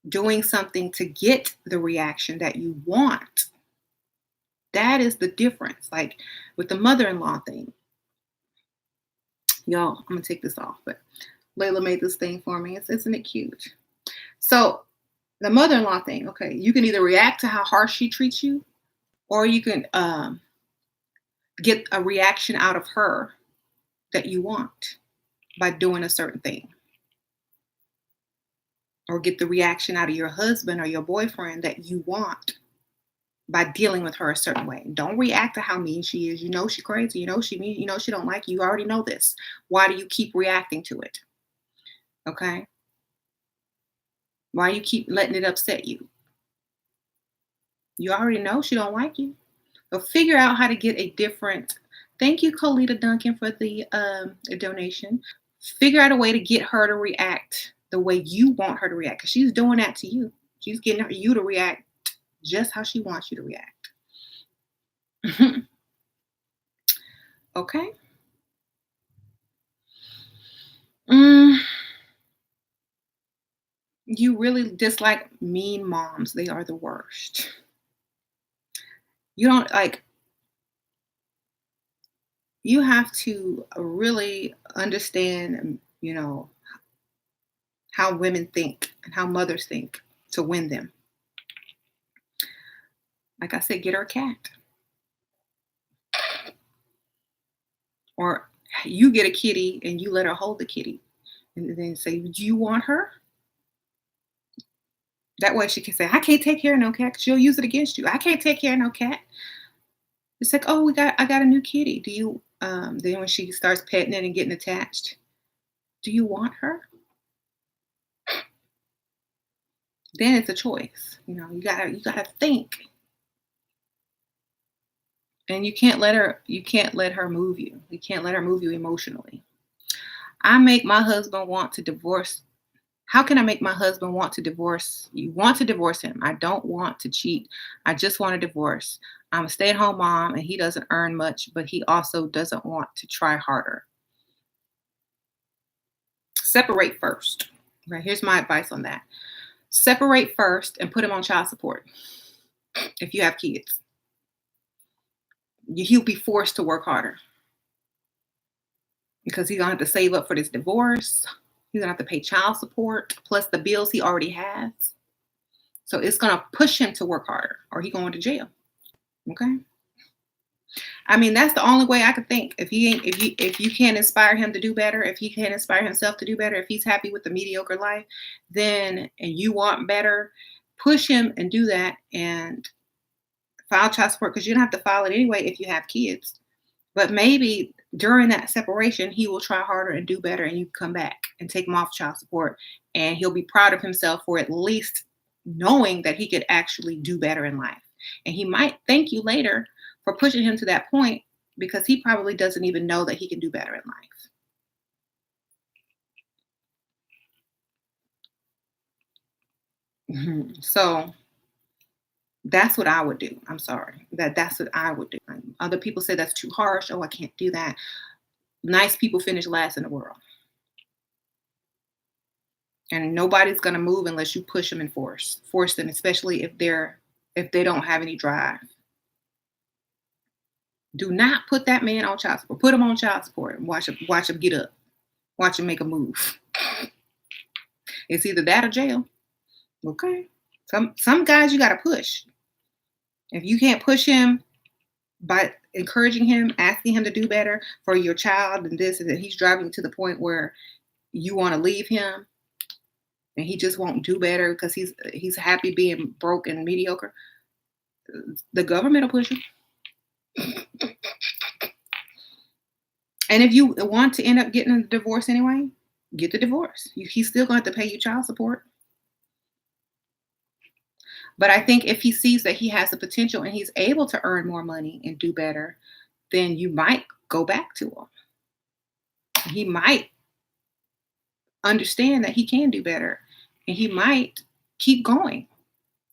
doing something to get the reaction that you want, that is the difference. Like with the mother-in-law thing. Y'all, I'm going to take this off, but Layla made this thing for me. Isn't it cute? So the mother-in-law thing, okay, you can either react to how harsh she treats you, or you can get a reaction out of her that you want by doing a certain thing. Or get the reaction out of your husband or your boyfriend that you want by dealing with her a certain way. Don't react to how mean she is. You know she crazy. You know she mean. You know she don't like you. You already know this. Why do you keep reacting to it? Okay? Why you keep letting it upset you? You already know she don't like you. So figure out how to get a different. Thank you, Colita Duncan, for the donation. Figure out a way to get her to react the way you want her to react, because she's doing that to you. She's getting you to react just how she wants you to react. Okay. You really dislike mean moms. They are the worst. You don't like. You have to really understand, how women think and how mothers think to win them. Like I said, get her a cat. Or you get a kitty and you let her hold the kitty. And then say, do you want her? That way she can say, I can't take care of no cat, because she'll use it against you. I can't take care of no cat. It's like, oh, I got a new kitty. Do you, then when she starts petting it and getting attached, do you want her? Then it's a choice. You gotta think. And you can't let her move you. You can't let her move you emotionally. I make my husband want to divorce. How can I make my husband want to divorce? You want to divorce him. I don't want to cheat. I just want a divorce. I'm a stay-at-home mom and he doesn't earn much, but he also doesn't want to try harder. Separate first. Right, here's my advice on that. Separate first and put him on child support if you have kids. He'll be forced to work harder because he's going to have to save up for this divorce. He's going to have to pay child support plus the bills he already has. So it's going to push him to work harder or he's going to jail. Okay? I mean, that's the only way I could think. If you can't inspire him to do better, if he can't inspire himself to do better, if he's happy with the mediocre life, and you want better, push him and do that and file child support, because you don't have to file it anyway if you have kids. But maybe During that separation, he will try harder and do better, and you come back and take him off child support, and he'll be proud of himself for at least knowing that he could actually do better in life. And he might thank you later for pushing him to that point because he probably doesn't even know that he can do better in life. So that's what I would do. I'm sorry. That's what I would do. Other people say that's too harsh. Oh, I can't do that. Nice people finish last in the world. And nobody's gonna move unless you push them and force them, especially if they don't have any drive. Do not put that man on child support. Put him on child support and watch him get up. Watch him make a move. It's either that or jail. Okay. Some guys you gotta push. If you can't push him by encouraging him, asking him to do better for your child and this and that, he's driving to the point where you want to leave him and he just won't do better because he's happy being broke and mediocre. The government will push him. And if you want to end up getting a divorce anyway, get the divorce. He's still going to have to pay you child support. But I think if he sees that he has the potential and he's able to earn more money and do better, then you might go back to him. He might understand that he can do better and he might keep going.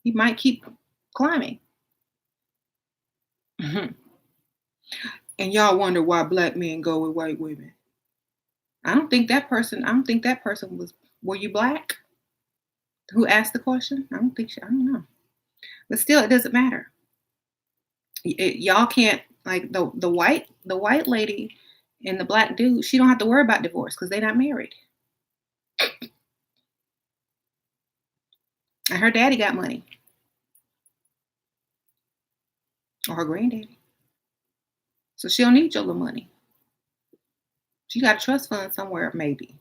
He might keep climbing. And y'all wonder why black men go with white women. I don't think that person was, were you black? Who asked the question? I don't know. But still, it doesn't matter. Y'all can't, like the white lady and the black dude, she don't have to worry about divorce because they're not married. And her daddy got money. Or her granddaddy. So she don't need your little money. She got a trust fund somewhere, maybe.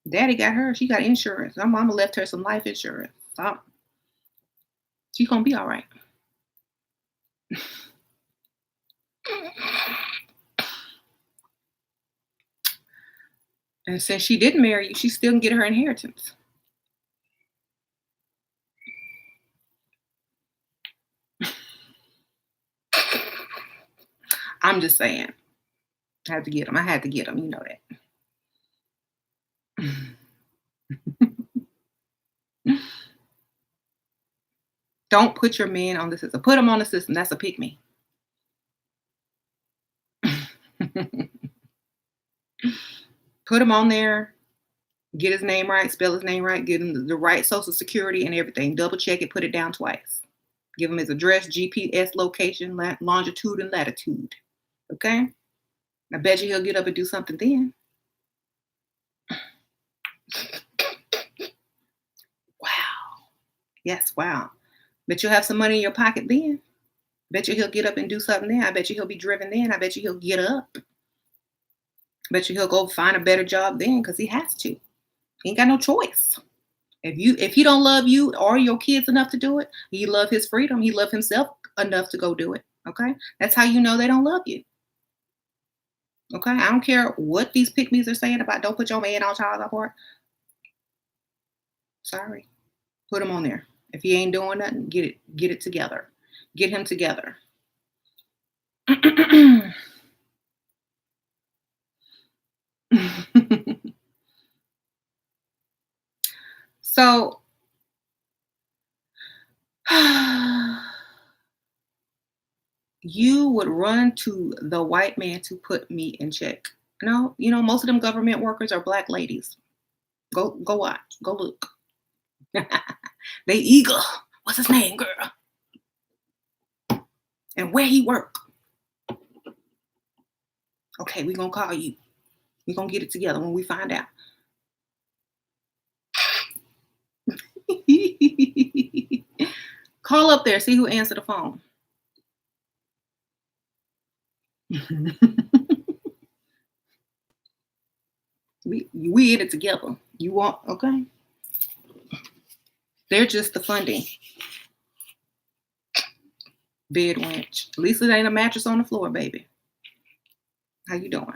Daddy got her. She got insurance. Her mama left her some life insurance. So she's gonna be all right. And since she didn't marry you, she still can get her inheritance. I'm just saying. I had to get him. You know that. Don't put your man on the system. Put him on the system. That's a pick me. Put him on there. Get his name right. Spell his name right. Get him the right social security and everything. Double check it. Put it down twice. Give him his address, GPS location, longitude, and latitude. Okay? I bet you he'll get up and do something then. Wow. Yes, wow. Bet you'll have some money in your pocket then. Bet you he'll get up and do something then. I bet you he'll be driven then. I bet you he'll get up. Bet you he'll go find a better job then because he has to. He ain't got no choice. If he don't love you or your kids enough to do it, he love his freedom. He love himself enough to go do it. Okay? That's how you know they don't love you. Okay? I don't care what these pick-me's are saying about don't put your man on child support. Sorry. Put him on there. If he ain't doing nothing, get it together. Get him together. So you would run to the white man to put me in check. No, most of them government workers are black ladies. Go watch. Go look. They eager. What's his name, girl? And where he work? Okay, we gonna call you. We gonna get it together when we find out. Call up there, see who answered the phone. we in it together. You want, okay? They're just the funding. Bed wench. At least it ain't a mattress on the floor, baby. How you doing?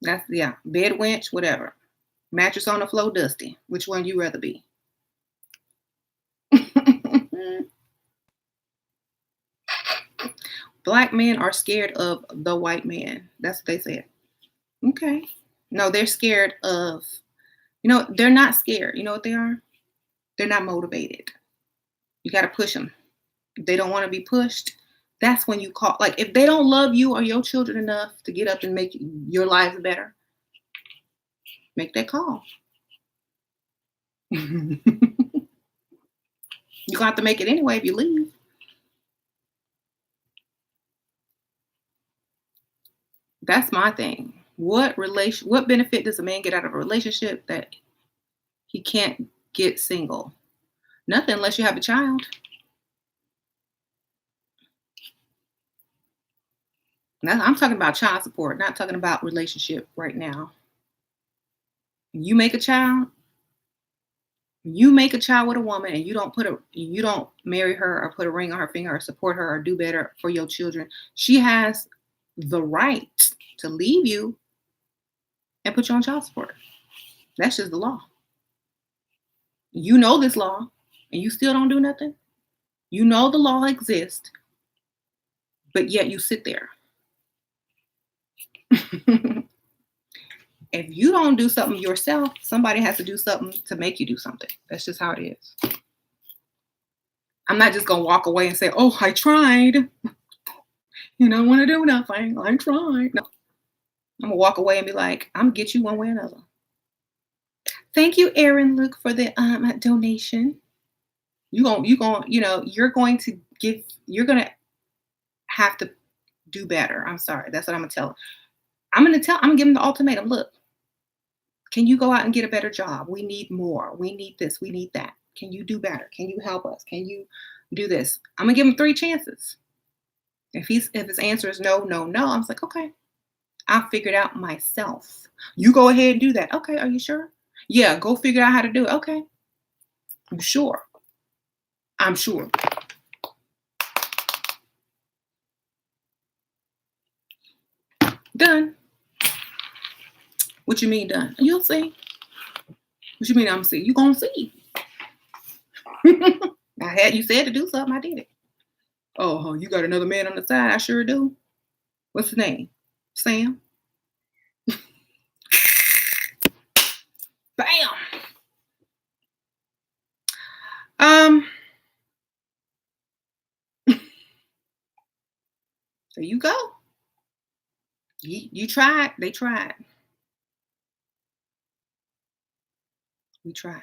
That's yeah. Bed wench, whatever. Mattress on the floor, dusty. Which one you rather be? Black men are scared of the white man. That's what they said. Okay. No, they're scared of, they're not scared. You know what they are? They're not motivated. You got to push them. If they don't want to be pushed, that's when you call. Like, if they don't love you or your children enough to get up and make your lives better, make that call. You have to make it anyway if you leave. That's my thing. What benefit does a man get out of a relationship that he can't get single? Nothing, unless you have a child. Now, I'm talking about child support, not talking about relationship right now. You make a child with a woman, and you don't marry her or put a ring on her finger or support her or do better for your children. She has the right to leave you and put you on child support. That's just the law. You know this law, and you still don't do nothing. You know the law exists, but yet you sit there. If you don't do something yourself, somebody has to do something to make you do something. That's just how it is. I'm not just going to walk away and say, oh, I tried. You don't want to do nothing. I tried. No. I'm going to walk away and be like, I'm going to get you one way or another. Thank you, Aaron Luke, for the donation. You're going to have to do better. I'm sorry. That's what I'm going to tell him. I'm going to give him the ultimatum. Look, can you go out and get a better job? We need more. We need this. We need that. Can you do better? Can you help us? Can you do this? I'm going to give him 3 chances. If his answer is no, no, no, I'm like, okay, I'll figure it out myself. You go ahead and do that. Okay, are you sure? Yeah, go figure out how to do it. Okay. You sure? I'm sure. Done. What you mean done? You'll see. What you mean I'm see? You gonna see. You said to do something, I did it. Oh, you got another man on the side? I sure do. What's his name? Sam? Bam! There you go. You tried. They tried. We tried.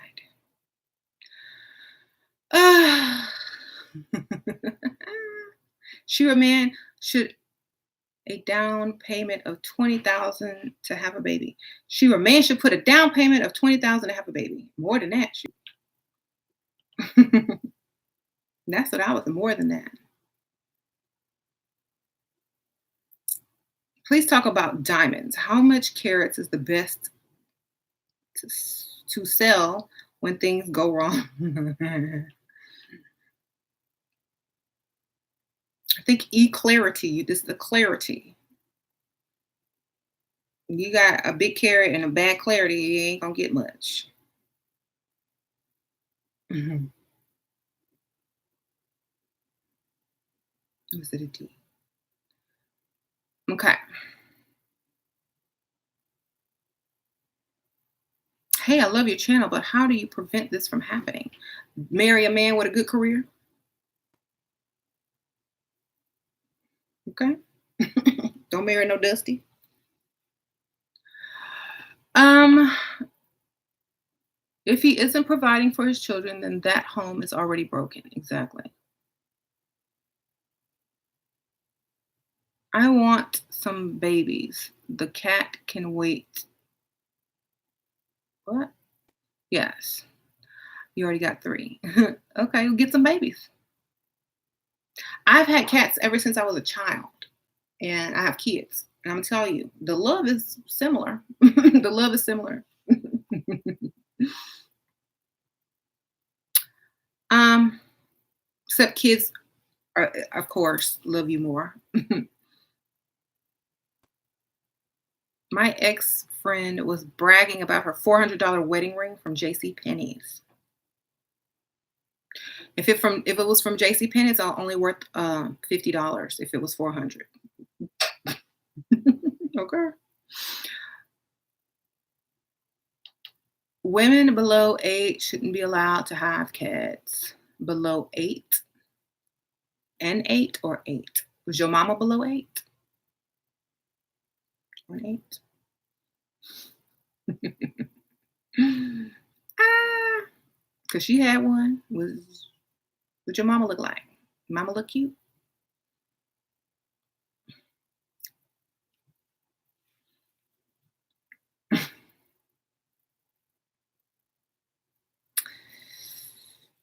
Sure, man should a down payment of $20,000 to have a baby. Sure, a man should put a down payment of $20,000 to have a baby. More than that, shoot. That's what I was. More than that. Please talk about diamonds. How much carats is the best to sell when things go wrong? I think clarity. This is the clarity. You got a big carat and a bad clarity, you ain't gonna get much. Was it a D? Okay. Hey, I love your channel, but how do you prevent this from happening? Marry a man with a good career? Okay. Don't marry no Dusty. If he isn't providing for his children, then that home is already broken. Exactly. I want some babies. The cat can wait. What? Yes. You already got 3. Okay, we'll get some babies. I've had cats ever since I was a child, and I have kids. And I'm telling you, the love is similar. The love is similar. Except kids are, of course, love you more. My ex friend was bragging about her $400 wedding ring from J.C. Penney's. If it was from J.C. Penney's, I'll only worth $50 if it was 400. Okay. Women below 8 shouldn't be allowed to have kids. Below 8 and 8 or 8. Was your mama below 8? Or 8? Ah, because she had one. What your mama look like? Mama look cute?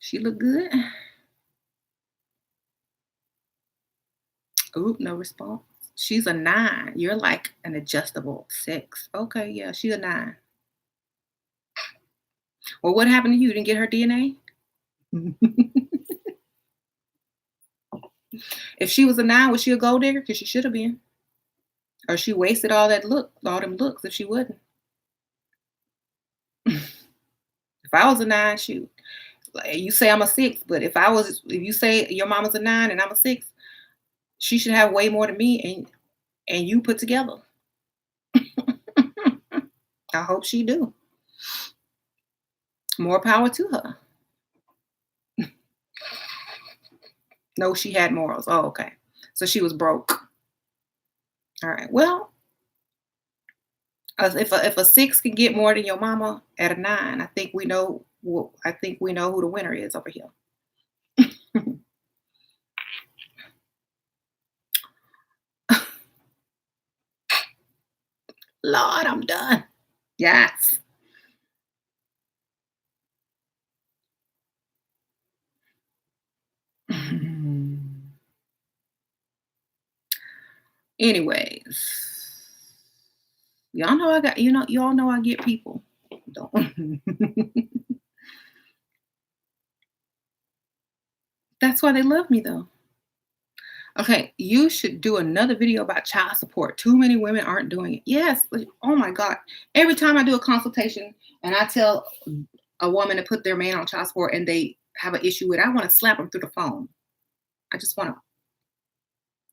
She look good? Oop, no response. She's a 9. You're like an adjustable 6. Okay, yeah, she's a 9. Well, what happened to you? You didn't get her DNA? If she was a 9, was she a gold digger? Because she should have been. Or she wasted all them looks if she wouldn't. If I was a 9, shoot. Like, you say I'm a 6, but if you say your mama's a 9 and I'm a 6, she should have way more than me and you put together. I hope she do. More power to her. No, she had morals. Oh, okay. So she was broke. All right. Well, if a 6 can get more than your mama at a 9, I think we know. I think we know who the winner is over here. Lord, I'm done. Yes. Anyways, y'all know y'all know I get people. Don't. That's why they love me though. Okay, you should do another video about child support. Too many women aren't doing it. Yes. Oh my God. Every time I do a consultation and I tell a woman to put their man on child support and they have an issue with it, I want to slap them through the phone. I just want to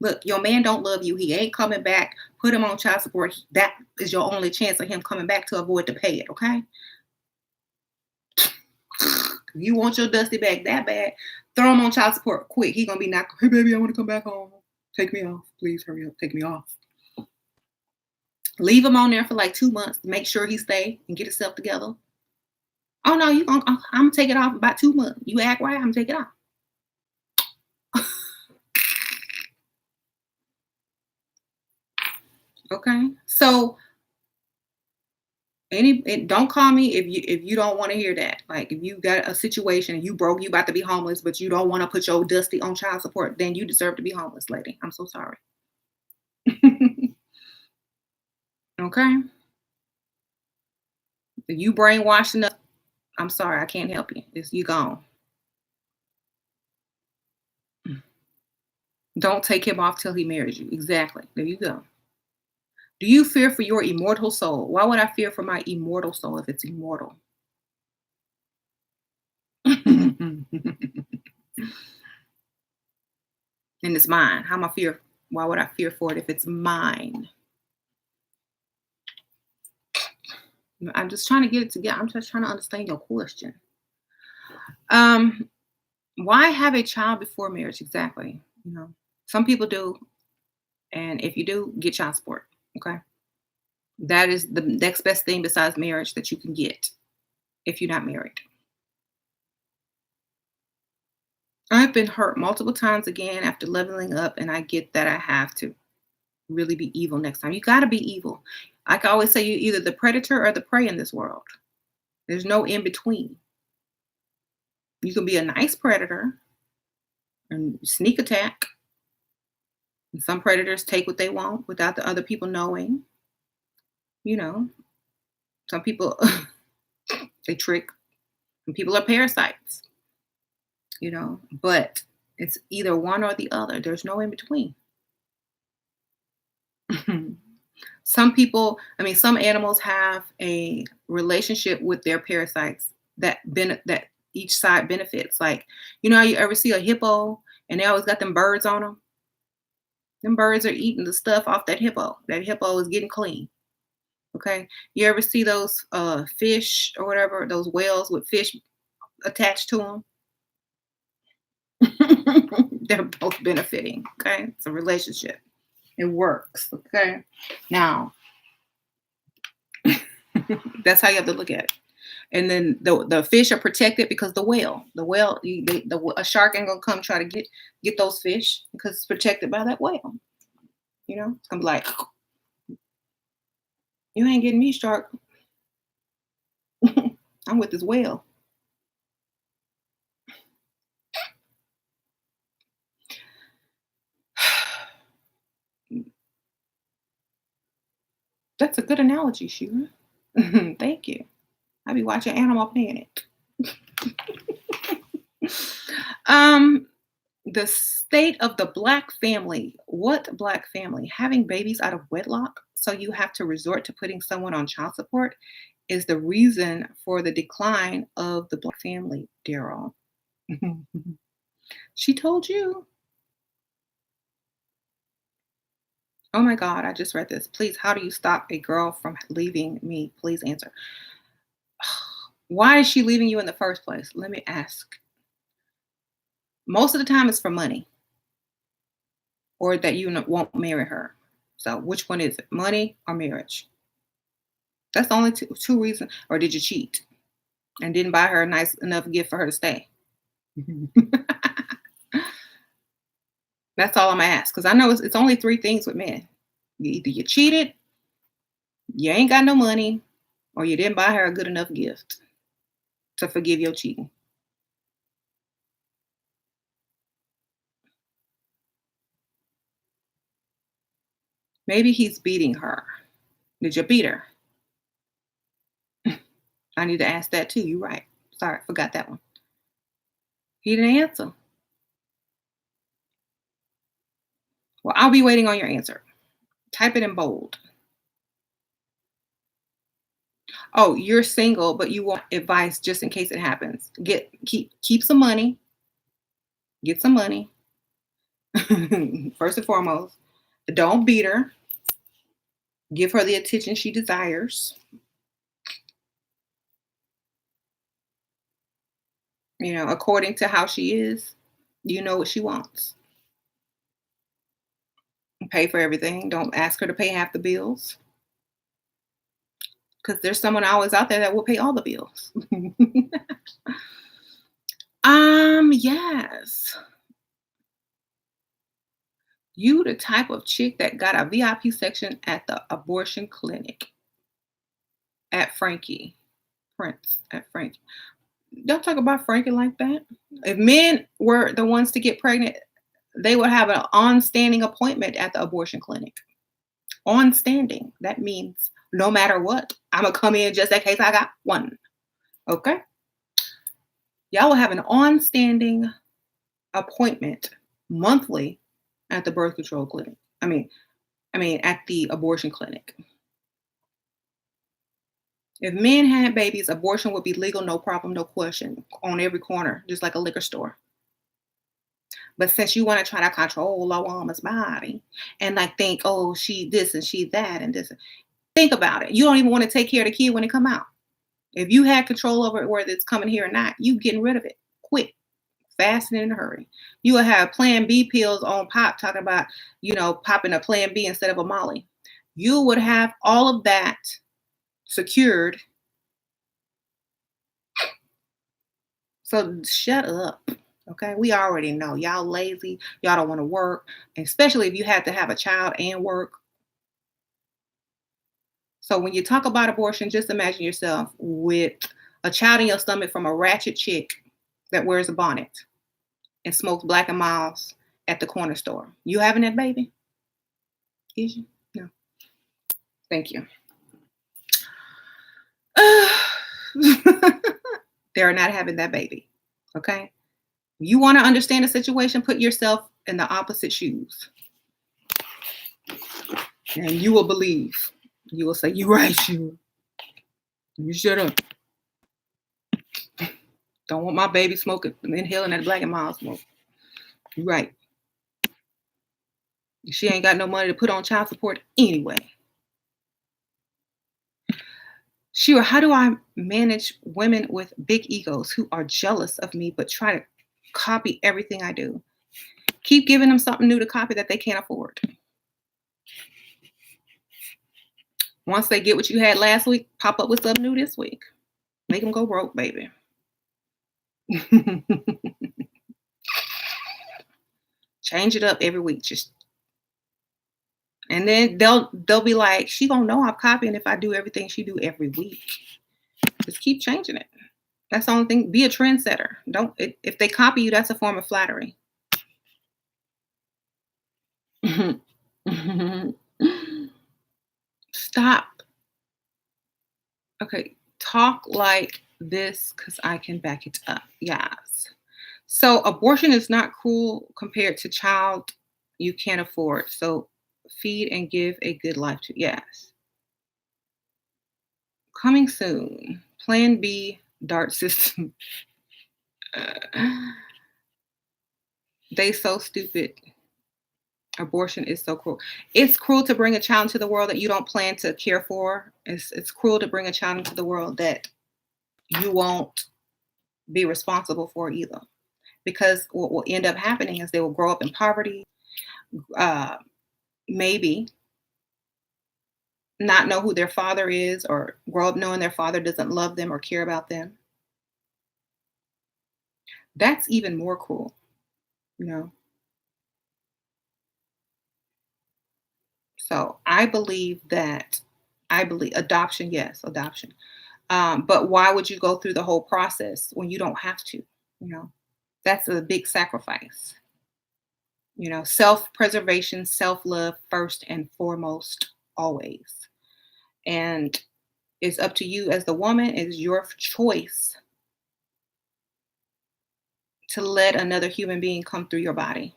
look, your man don't love you. He ain't coming back. Put him on child support. That is your only chance of him coming back to avoid to pay it. Okay. You want your dusty bag that bad, throw him on child support quick. He gonna be knocking, hey baby, I want to come back home. Take me off. Please hurry up. Take me off. Leave him on there for like 2 months. Make sure he stay and get himself together. Oh no, I'm gonna take it off about 2 months. You act right, I'm gonna take it off. Okay. So don't call me if you don't want to hear that. Like if you got a situation and you broke, you about to be homeless, but you don't want to put your dusty on child support, then you deserve to be homeless, lady. I'm so sorry. Okay. If you brainwashed enough, I'm sorry, I can't help you. You gone. Don't take him off till he marries you. Exactly. There you go. Do you fear for your immortal soul? Why would I fear for my immortal soul if it's immortal? And it's mine. How am I fear? Why would I fear for it if it's mine? I'm just trying to get it together. I'm just trying to understand your question. Why have a child before marriage? Exactly. Some people do, and if you do, get child support. Okay, that is the next best thing besides marriage that you can get if you're not married. I've been hurt multiple times again after leveling up, and I get that I have to really be evil next time. You got to be evil. I can always say you're either the predator or the prey in this world. There's no in between. You can be a nice predator and sneak attack. And some predators take what they want without the other people knowing. Some people, they trick. And people are parasites. But It's either one or the other. There's no in between. Some people, I mean, some animals have a relationship with their parasites that each side benefits. Like, how you ever see a hippo and they always got them birds on them? Them birds are eating the stuff off that hippo. That hippo is getting clean. Okay. You ever see those fish or whatever, those whales with fish attached to them? They're both benefiting. Okay. It's a relationship. It works. Okay. Now, that's how you have to look at it. And then the fish are protected because a shark ain't gonna come try to get those fish because it's protected by that whale. It's gonna be like, you ain't getting me, shark. I'm with this whale. That's a good analogy, Sheila. Thank you. I be watching Animal Planet. um, the state of the Black family. What Black family? Having babies out of wedlock, so you have to resort to putting someone on child support, is the reason for the decline of the Black family, Daryl. She told you. Oh my God, I just read this. Please, how do you stop a girl from leaving me? Please answer. Why is she leaving you in the first place? Let me ask. Most of the time it's for money or that you won't marry her. So which one is it? Money or marriage? That's the only two reasons. Or did you cheat and didn't buy her a nice enough gift for her to stay? That's all I'm gonna ask, because I know it's only three things with men. Either you cheated, you ain't got no money, or you didn't buy her a good enough gift to forgive your cheating. Maybe he's beating her. Did you beat her? I need to ask that too. You're right. Sorry, forgot that one. He didn't answer. Well, I'll be waiting on your answer. Type it in bold. Oh, you're single, but you want advice just in case it happens. Keep some money. Get some money. First and foremost. Don't beat her. Give her the attention she desires. According to how she is, you know what she wants. Pay for everything. Don't ask her to pay half the bills. Because there's someone always out there that will pay all the bills. Yes. You the type of chick that got a VIP section at the abortion clinic at Frankie. Prince at Frankie. Don't talk about Frankie like that. If men were the ones to get pregnant, they would have an on-standing appointment at the abortion clinic. On-standing. That means no matter what, I'm going to come in just in case I got one. Okay? Y'all will have an on-standing appointment monthly at the birth control clinic. I mean, at the abortion clinic. If men had babies, abortion would be legal, no problem, no question, on every corner, just like a liquor store. But since you want to try to control a woman's body and think, oh, she this and she that and this, think about it. You don't even want to take care of the kid when it come out. If you had control over it, whether it's coming here or not, you getting rid of it quick, fast, and in a hurry. You will have Plan B pills on pop talking about, popping a Plan B instead of a Molly. You would have all of that secured. So shut up. Okay, we already know y'all lazy, y'all don't want to work, especially if you had to have a child and work. So when you talk about abortion, just imagine yourself with a child in your stomach from a ratchet chick that wears a bonnet and smokes Black and Miles at the corner store. You having that baby? Is you? No. Thank you. They're not having that baby. Okay? You want to understand the situation, put yourself in the opposite shoes, and you will believe. You will say, "You right, you shut up. Don't want my baby smoking, inhaling that black and mild smoke. You right. She ain't got no money to put on child support anyway." Shira, how do I manage women with big egos who are jealous of me but try to copy everything I do? Keep giving them something new to copy that they can't afford. Once they get what you had last week, pop up with something new this week. Make them go broke, baby. Change it up every week. And then they'll be like, she gonna know I'm copying if I do everything she do every week. Just keep changing it. That's the only thing. Be a trendsetter. Don't if they copy you, that's a form of flattery. Stop. Okay, talk like this because I can back it up. Yes. So abortion is not cruel compared to child you can't afford. So feed and give a good life to. Yes. Coming soon. Plan B DART system. They so stupid. Abortion is so cruel. It's cruel to bring a child into the world that you don't plan to care for. It's cruel to bring a child into the world that you won't be responsible for either. Because what will end up happening is they will grow up in poverty, uh, maybe not know who their father is, or grow up knowing their father doesn't love them or care about them. That's even more cruel, you know. So I believe adoption, yes, adoption. But why would you go through the whole process when you don't have to? You know, that's a big sacrifice. You know, self-preservation, self-love first and foremost, always. And it's up to you as the woman. It's your choice to let another human being come through your body.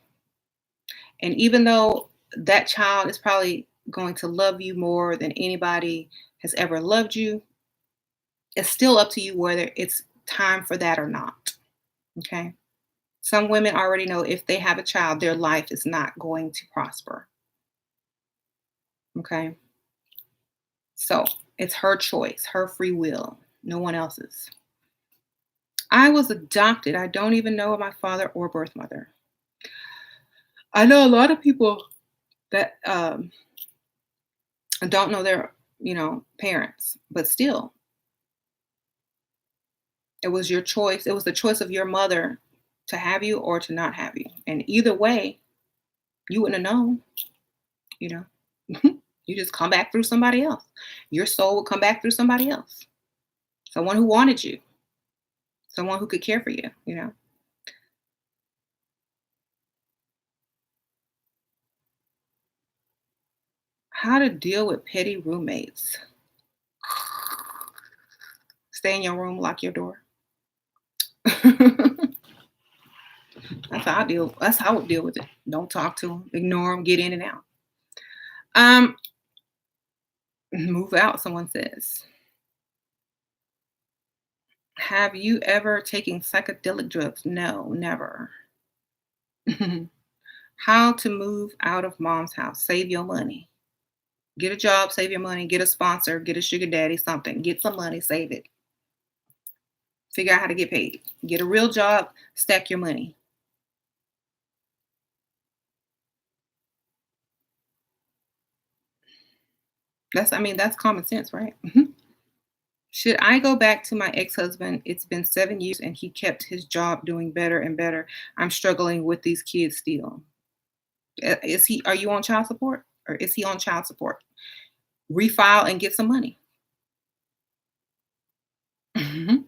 And even though that child is probably going to love you more than anybody has ever loved you, it's still up to you whether it's time for that or not. Okay. Some women already know if they have a child, their life is not going to prosper. Okay. So it's her choice, her free will, no one else's. I was adopted. I don't even know my father or birth mother. I know a lot of people that don't know their, parents, but still, it was your choice. It was the choice of your mother to have you or to not have you. And either way, you wouldn't have known, you know. You just come back through somebody else. Your soul will come back through somebody else. Someone who wanted you, someone who could care for you. How to deal with petty roommates. Stay in your room, lock your door. That's how I would deal with it. Don't talk to them, ignore them, get in and out. Um, Move out, someone says. Have you ever taken psychedelic drugs? No, never. How to move out of mom's house. Save your money. Get a job, save your money, get a sponsor, get a sugar daddy, something. Get some money, save it. Figure out how to get paid. Get a real job, stack your money. That's common sense, right? Should I go back to my ex-husband? It's been 7 years and he kept his job doing better and better. I'm struggling with these kids still. Are you on child support or is he on child support? Refile and get some money. Mhm.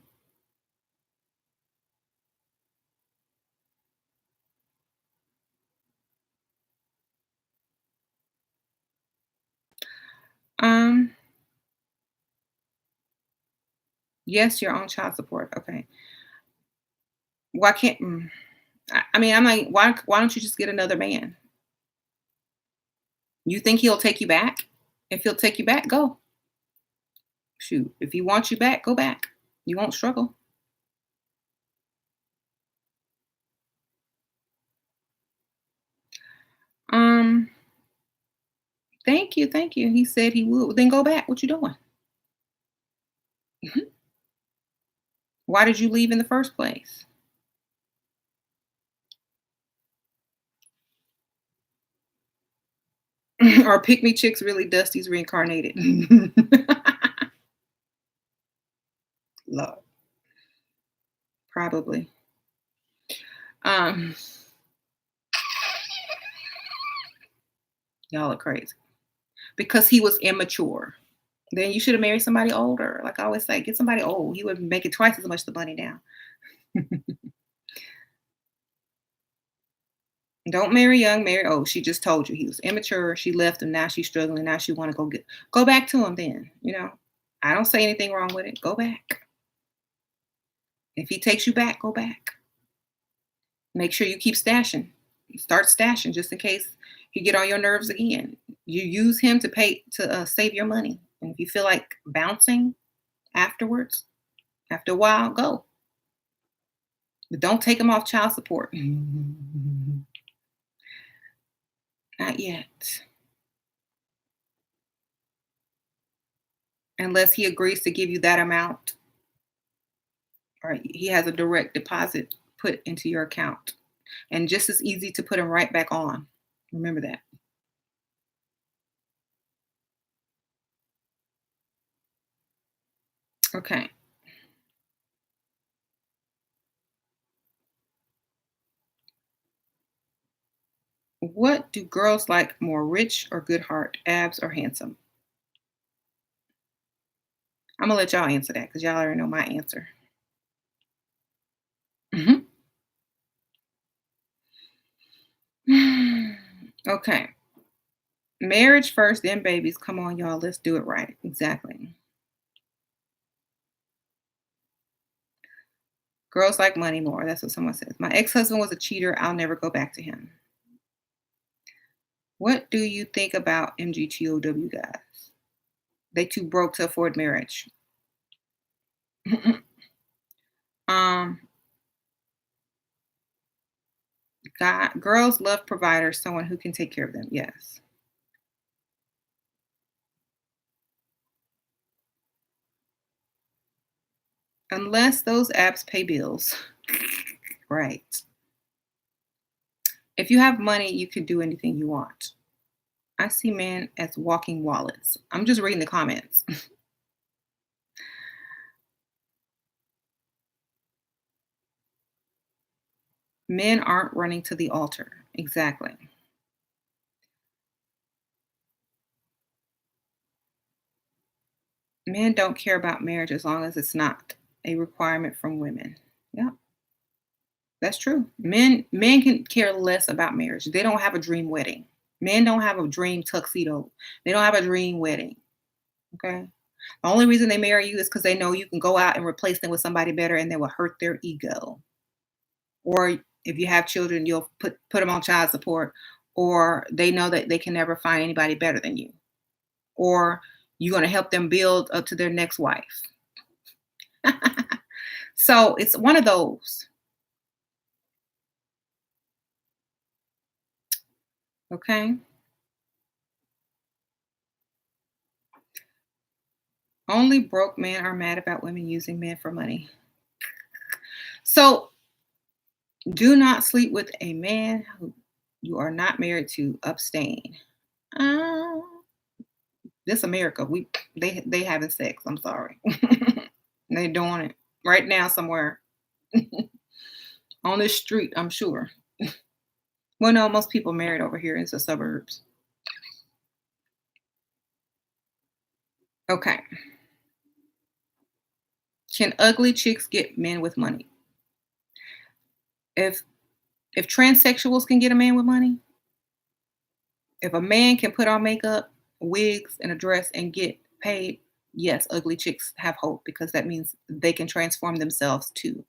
Um, yes, you're on child support. Okay. Why can't I mean, I'm like, why don't you just get another man? You think he'll take you back? If he'll take you back, go. Shoot. If he wants you back, go back. You won't struggle. Um, thank you, thank you. He said he would. Well, then go back. What you doing? Mhm. Why did you leave in the first place? Are pick me chicks really Dusty's reincarnated? Lord, probably. Um, y'all are crazy because he was immature. Then you should have married somebody older. Like I always say, get somebody old. You would make it twice as much the money now. Don't marry young, marry old. She just told you he was immature. She left him. Now she's struggling. Now she want to go back to him. Then I don't say anything wrong with it. Go back. If he takes you back, go back. Make sure you keep stashing. Start stashing just in case he get on your nerves again. You use him to pay to save your money. And if you feel like bouncing afterwards, after a while, go. But don't take him off child support. Not yet. Unless he agrees to give you that amount or he has a direct deposit put into your account. And just as easy to put him right back on. Remember that. Okay. What do girls like more, rich or good heart, abs or handsome? I'm gonna let y'all answer that because y'all already know my answer. Mhm. Okay. Marriage first, then babies. Come on, y'all. Let's do it right. Exactly. Girls like money more. That's what someone says. My ex husband was a cheater. I'll never go back to him. What do you think about MGTOW guys? They too broke to afford marriage. um, girls love providers, someone who can take care of them. Yes. Unless those apps pay bills. Right. If you have money, you can do anything you want. I see men as walking wallets. I'm just reading the comments. Men aren't running to the altar. Exactly. Men don't care about marriage as long as it's not a requirement from women. Yeah, that's true. Men can care less about marriage. They don't have a dream wedding. Men don't have a dream tuxedo. They don't have a dream wedding. Okay. The only reason they marry you is because they know you can go out and replace them with somebody better and they will hurt their ego. Or if you have children, you'll put them on child support, or they know that they can never find anybody better than you, or you're going to help them build up to their next wife. So it's one of those. Okay. Only broke men are mad about women using men for money. So do not sleep with a man who you are not married to. Abstain. Uh, this America, they having sex. I'm sorry. They doing it right now somewhere on this street. I'm sure. Well, no, most people married over here in the suburbs. Okay. Can ugly chicks get men with money? If if transsexuals can get a man with money, if a man can put on makeup, wigs, and a dress and get paid, yes, ugly chicks have hope because that means they can transform themselves too.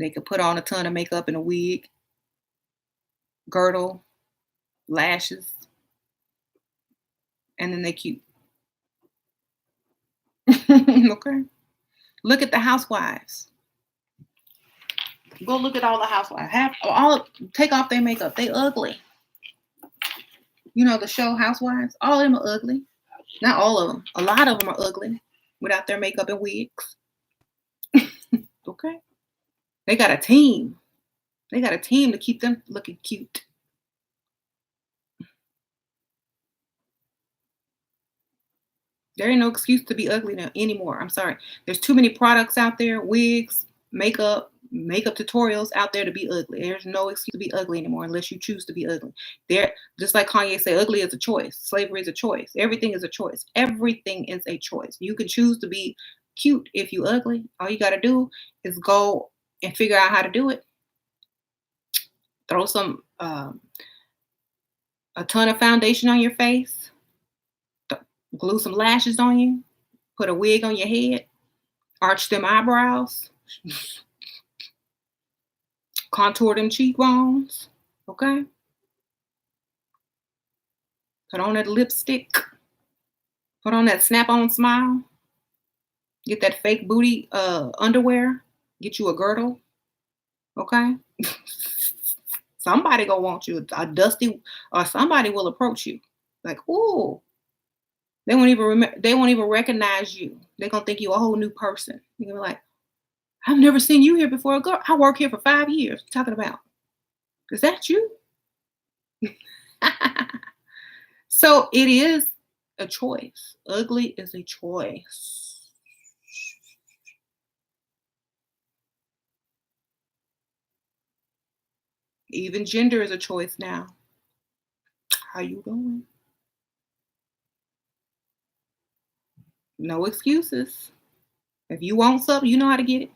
They could put on a ton of makeup and a wig, girdle, lashes, and then they cute. Okay. Look at the housewives. Go look at all the housewives. Take off their makeup. They ugly. You know the show Housewives? All of them are ugly. Not all of them. A lot of them are ugly without their makeup and wigs. Okay. They got a team. They got a team to keep them looking cute. There ain't no excuse to be ugly now anymore. I'm sorry. There's too many products out there, wigs, makeup tutorials out there to be ugly. There's no excuse to be ugly anymore unless you choose to be ugly. There, just like Kanye said, ugly is a choice. Slavery is a choice. Everything is a choice. Everything is a choice. You can choose to be cute if you ugly. All you got to do is go and figure out how to do it. Throw some a ton of foundation on your face. Glue some lashes on you. Put a wig on your head. Arch them eyebrows. Contour them cheekbones. Okay. Put on that lipstick. Put on that snap-on smile. Get that fake booty underwear. Get you a girdle. Okay. Somebody gonna want you. A dusty or somebody will approach you. Like, ooh. They won't even recognize you. They're gonna think you a whole new person. You're gonna be like, I've never seen you here before. Girl, I work here for 5 years. What you talking about? Is that you? So it is a choice. Ugly is a choice. Even gender is a choice now. How you doing? No excuses. If you want something, you know how to get it.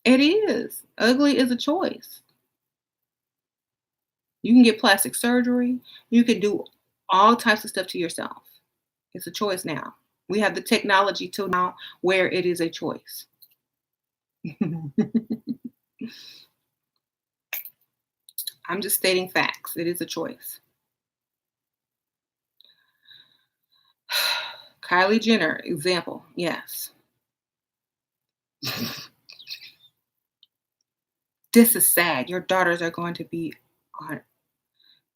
It is. Ugly is a choice. You can get plastic surgery. You can do all types of stuff to yourself. It's a choice now. We have the technology to now where it is a choice. I'm just stating facts. It is a choice. Kylie Jenner, example. Yes. This is sad. Your daughters are going to be on.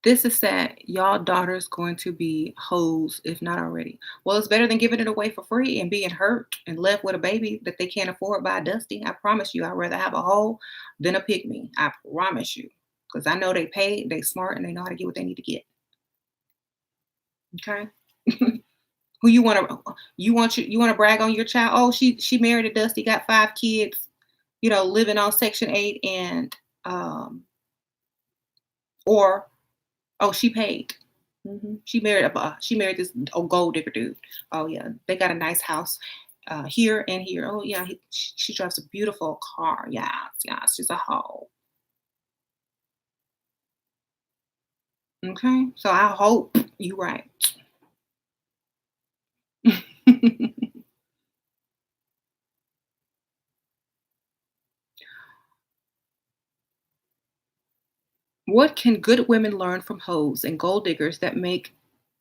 This is sad. Y'all daughters going to be hoes, if not already. Well, it's better than giving it away for free and being hurt and left with a baby that they can't afford by Dusty. I promise you, I'd rather have a hoe than a pygmy. I promise you. Because I know they pay, they smart, and they know how to get what they need to get. Okay? Who you want to brag on your child? Oh, she married a Dusty, got 5 kids, living on Section 8 and or oh, she paid. She married this gold digger dude. Oh yeah, they got a nice house here and here. Oh yeah, she drives a beautiful car. Yeah, she's a hoe. Okay, so I hope you're right. What can good women learn from hoes and gold diggers that make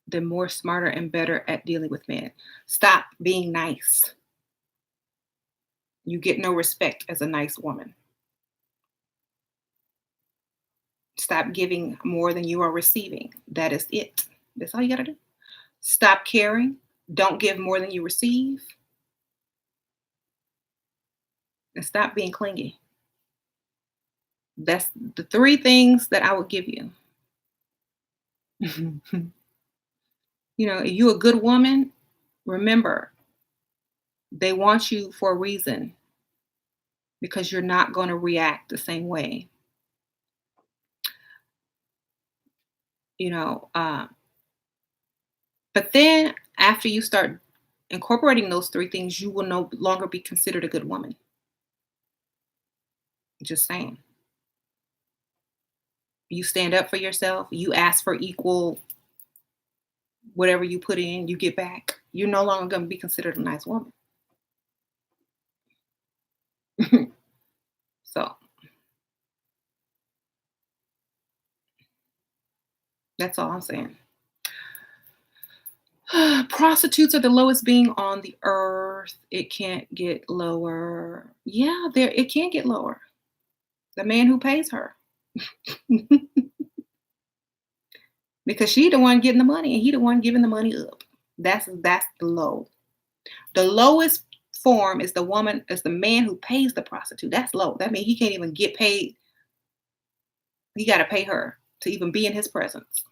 them more smarter and better at dealing with men? Stop being nice. You get no respect as a nice woman. Stop giving more than you are receiving. That is it. That's all you got to do. Stop caring. Don't give more than you receive. And stop being clingy. That's the 3 things that I would give you. If you're a good woman, remember, they want you for a reason because you're not going to react the same way. But then after you start incorporating those 3 things, you will no longer be considered a good woman. Just saying. You stand up for yourself. You ask for equal, whatever you put in, you get back. You're no longer going to be considered a nice woman. So that's all I'm saying. Prostitutes are the lowest being on the earth. It can't get lower. Yeah, there it can get lower. The man who pays her. Because she the one getting the money and he the one giving the money up. That's the low. The lowest form is the man who pays the prostitute. That's low. That means he can't even get paid. He got to pay her to even be in his presence.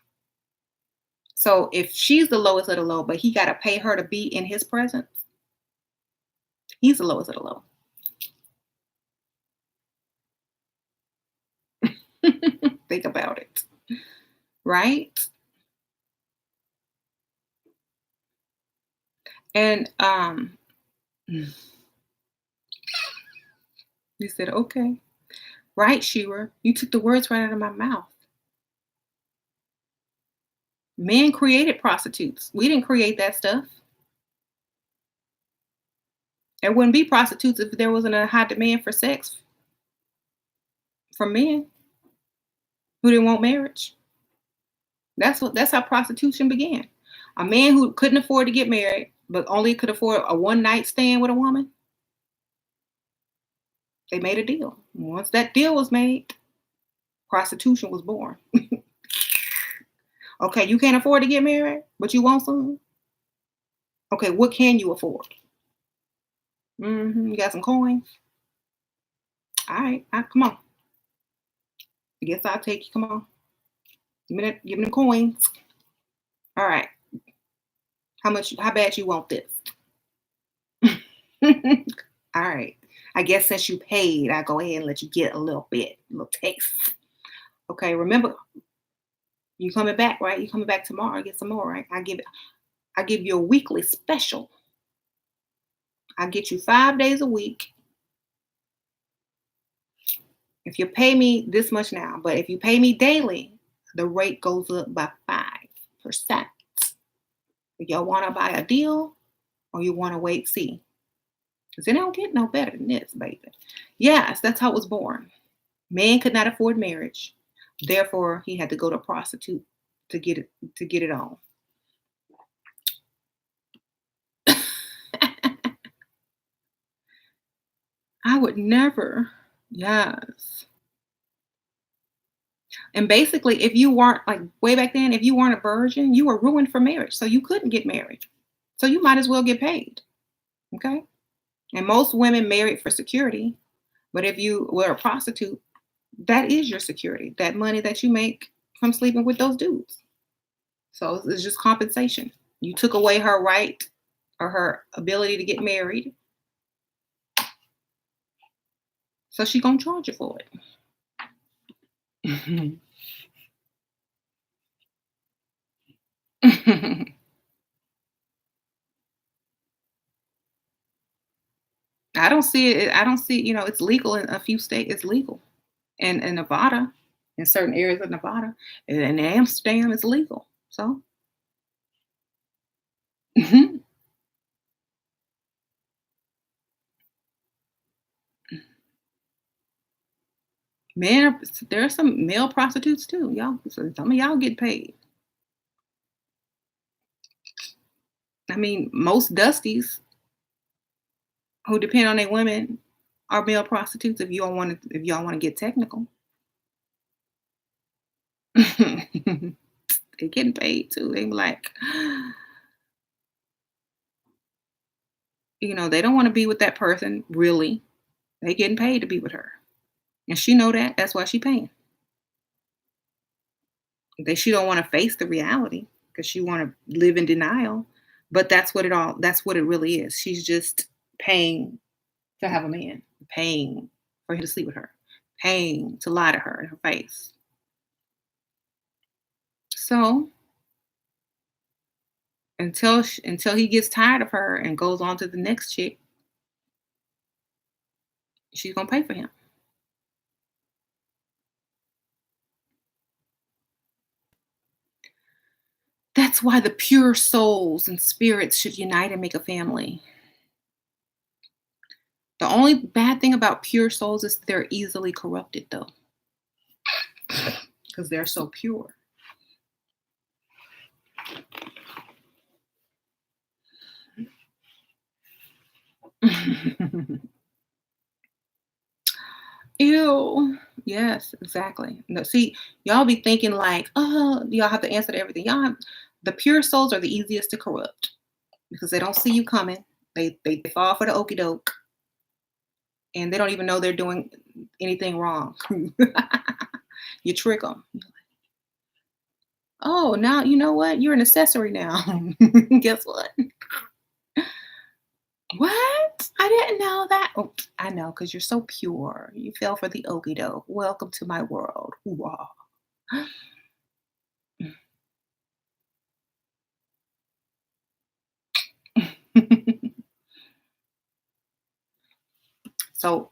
So if she's the lowest of the low, but he got to pay her to be in his presence, he's the lowest of the low. Think about it, right? And you said, okay, right, Shira, you took the words right out of my mouth. Men created prostitutes. We didn't create that stuff. There wouldn't be prostitutes if there wasn't a high demand for sex from men who didn't want marriage. That's how prostitution began. A man who couldn't afford to get married, but only could afford a one night stand with a woman, they made a deal. Once that deal was made, prostitution was born. Okay, you can't afford to get married, but you want some? Okay, what can you afford? You got some coins? All right, come on. I guess I'll take you. Come on. Give me the coins. All right. How bad you want this? All right. I guess since you paid, I'll go ahead and let you get a little bit, a little taste. Okay, remember, you coming back, right? You coming back tomorrow, get some more, right? I give you a weekly special. I get you 5 days a week. If you pay me this much now, but if you pay me daily, the rate goes up by 5%. If y'all want to buy a deal or you want to wait, see. Because it don't get no better than this, baby. Yes, that's how it was born. Man could not afford marriage. Therefore, he had to go to a prostitute to get it on. I would never. Yes. And basically, if you weren't like way back then, if you weren't a virgin, you were ruined for marriage. So you couldn't get married. So you might as well get paid. Okay. And most women married for security. But if you were a prostitute, that is your security. That money that you make from sleeping with those dudes. So it's just compensation. You took away her right or her ability to get married. So she gonna charge you for it. I don't see it. I don't see, it's legal in a few states. It's legal. And in Nevada, in certain areas of Nevada. And in Amsterdam, it's legal. So mhm. Men there are some male prostitutes too. Y'all, so some of y'all get paid. I mean, most dusties who depend on their women are male prostitutes if y'all want to get technical. They're getting paid too. They be like, they don't want to be with that person, really. They getting paid to be with her. And she know that. That's why she paying. She don't want to face the reality because she want to live in denial. But that's what it really is. She's just paying to have a man, paying for him to sleep with her, paying to lie to her in her face. So until he gets tired of her and goes on to the next chick, she's gonna pay for him. That's why the pure souls and spirits should unite and make a family. The only bad thing about pure souls is they're easily corrupted, though, because they're so pure. Ew. Yes, exactly. No, see, y'all be thinking like, oh, y'all have to answer to everything. The pure souls are the easiest to corrupt because they don't see you coming. They fall for the okey doke, and they don't even know they're doing anything wrong. You trick them. Oh, now you know what? You're an accessory now. Guess what? What? I didn't know that. Oh, I know, because you're so pure. You fell for the okey doke. Welcome to my world. Hoorah. So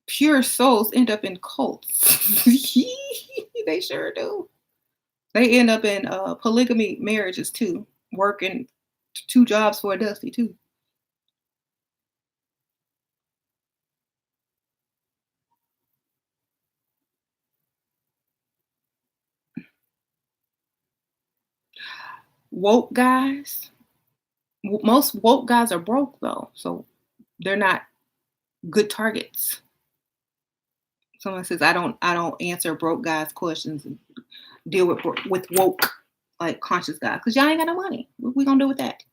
pure souls end up in cults. They sure do. They end up in polygamy marriages too, working two jobs for a dusty too. Woke guys, most woke guys are broke though, so they're not good targets. Someone says, I don't answer broke guys' questions and deal with woke, like conscious guys, because y'all ain't got no money. What we gonna do with that?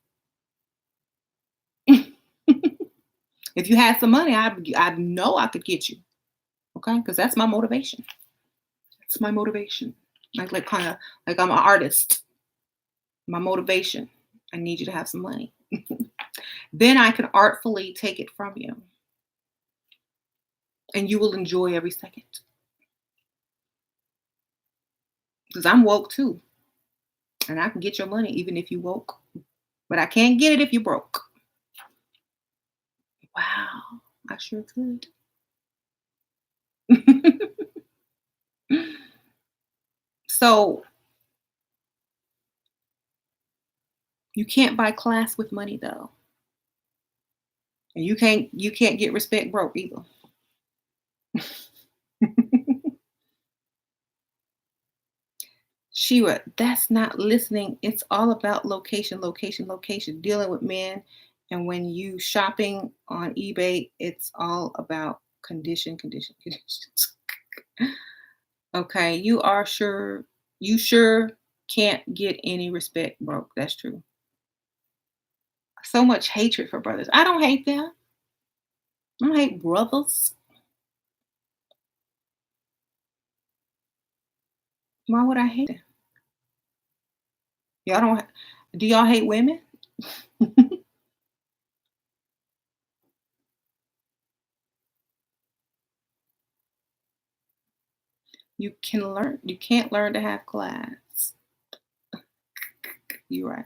If you had some money, I know I could get you. Okay, because that's my motivation. That's my motivation. Like kind of like I'm an artist. My motivation. I need you to have some money. Then I can artfully take it from you, and you will enjoy every second. Because I'm woke too, and I can get your money even if you woke, but I can't get it if you broke. Wow, I sure could. So you can't buy class with money though, and you can't get respect broke either. Shira, that's not listening. It's all about location, location, location. Dealing with men, and when you shopping on eBay, it's all about condition, condition, conditions. Okay, you sure can't get any respect broke. That's true. So much hatred for brothers. I don't hate them. I don't hate brothers. Why would I hate them? Y'all don't. Do y'all hate women? You can learn. You can't learn to have class. You're right.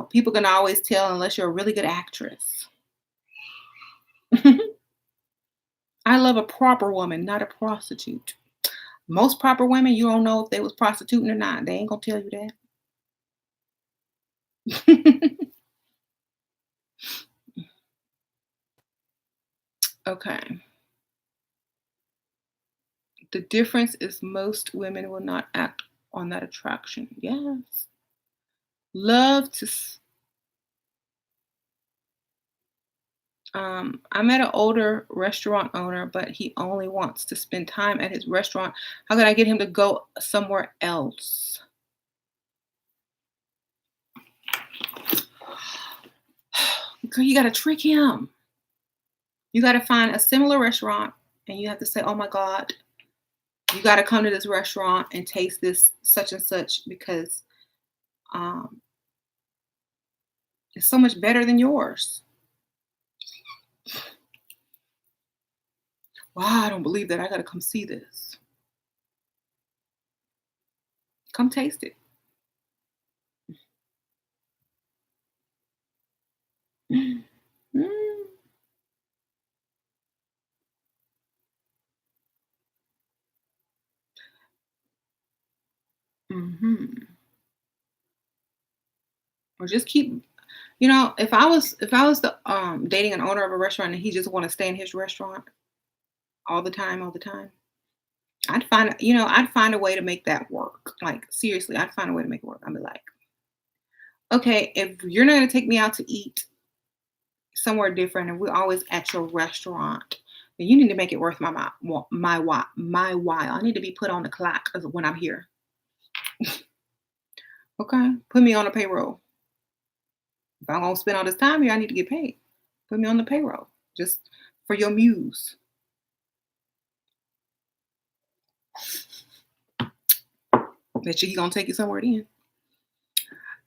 People can always tell unless you're a really good actress. I love a proper woman, not a prostitute. Most proper women, you don't know if they was prostituting or not. They ain't gonna tell you that. Okay. The difference is most women will not act on that attraction. Yes. Love to I met an older restaurant owner, but he only wants to spend time at his restaurant. How can I get him to go somewhere else? Girl, you gotta trick him. You gotta find a similar restaurant and you have to say, oh my God, you gotta come to this restaurant and taste this such and such because um, it's so much better than yours. Wow, I don't believe that. I gotta come see this. Come taste it. Mm. Mhm. Or just keep If I was the dating an owner of a restaurant and he just want to stay in his restaurant all the time, I'd find a way to make that work. Like seriously, I'd find a way to make it work. I'd be like, okay, if you're not gonna take me out to eat somewhere different and we're always at your restaurant, then you need to make it worth my while. I need to be put on the clock when I'm here. Okay, put me on the payroll. If I'm gonna spend all this time here, I need to get paid. Put me on the payroll just for your muse. Bet you he gonna take you somewhere then.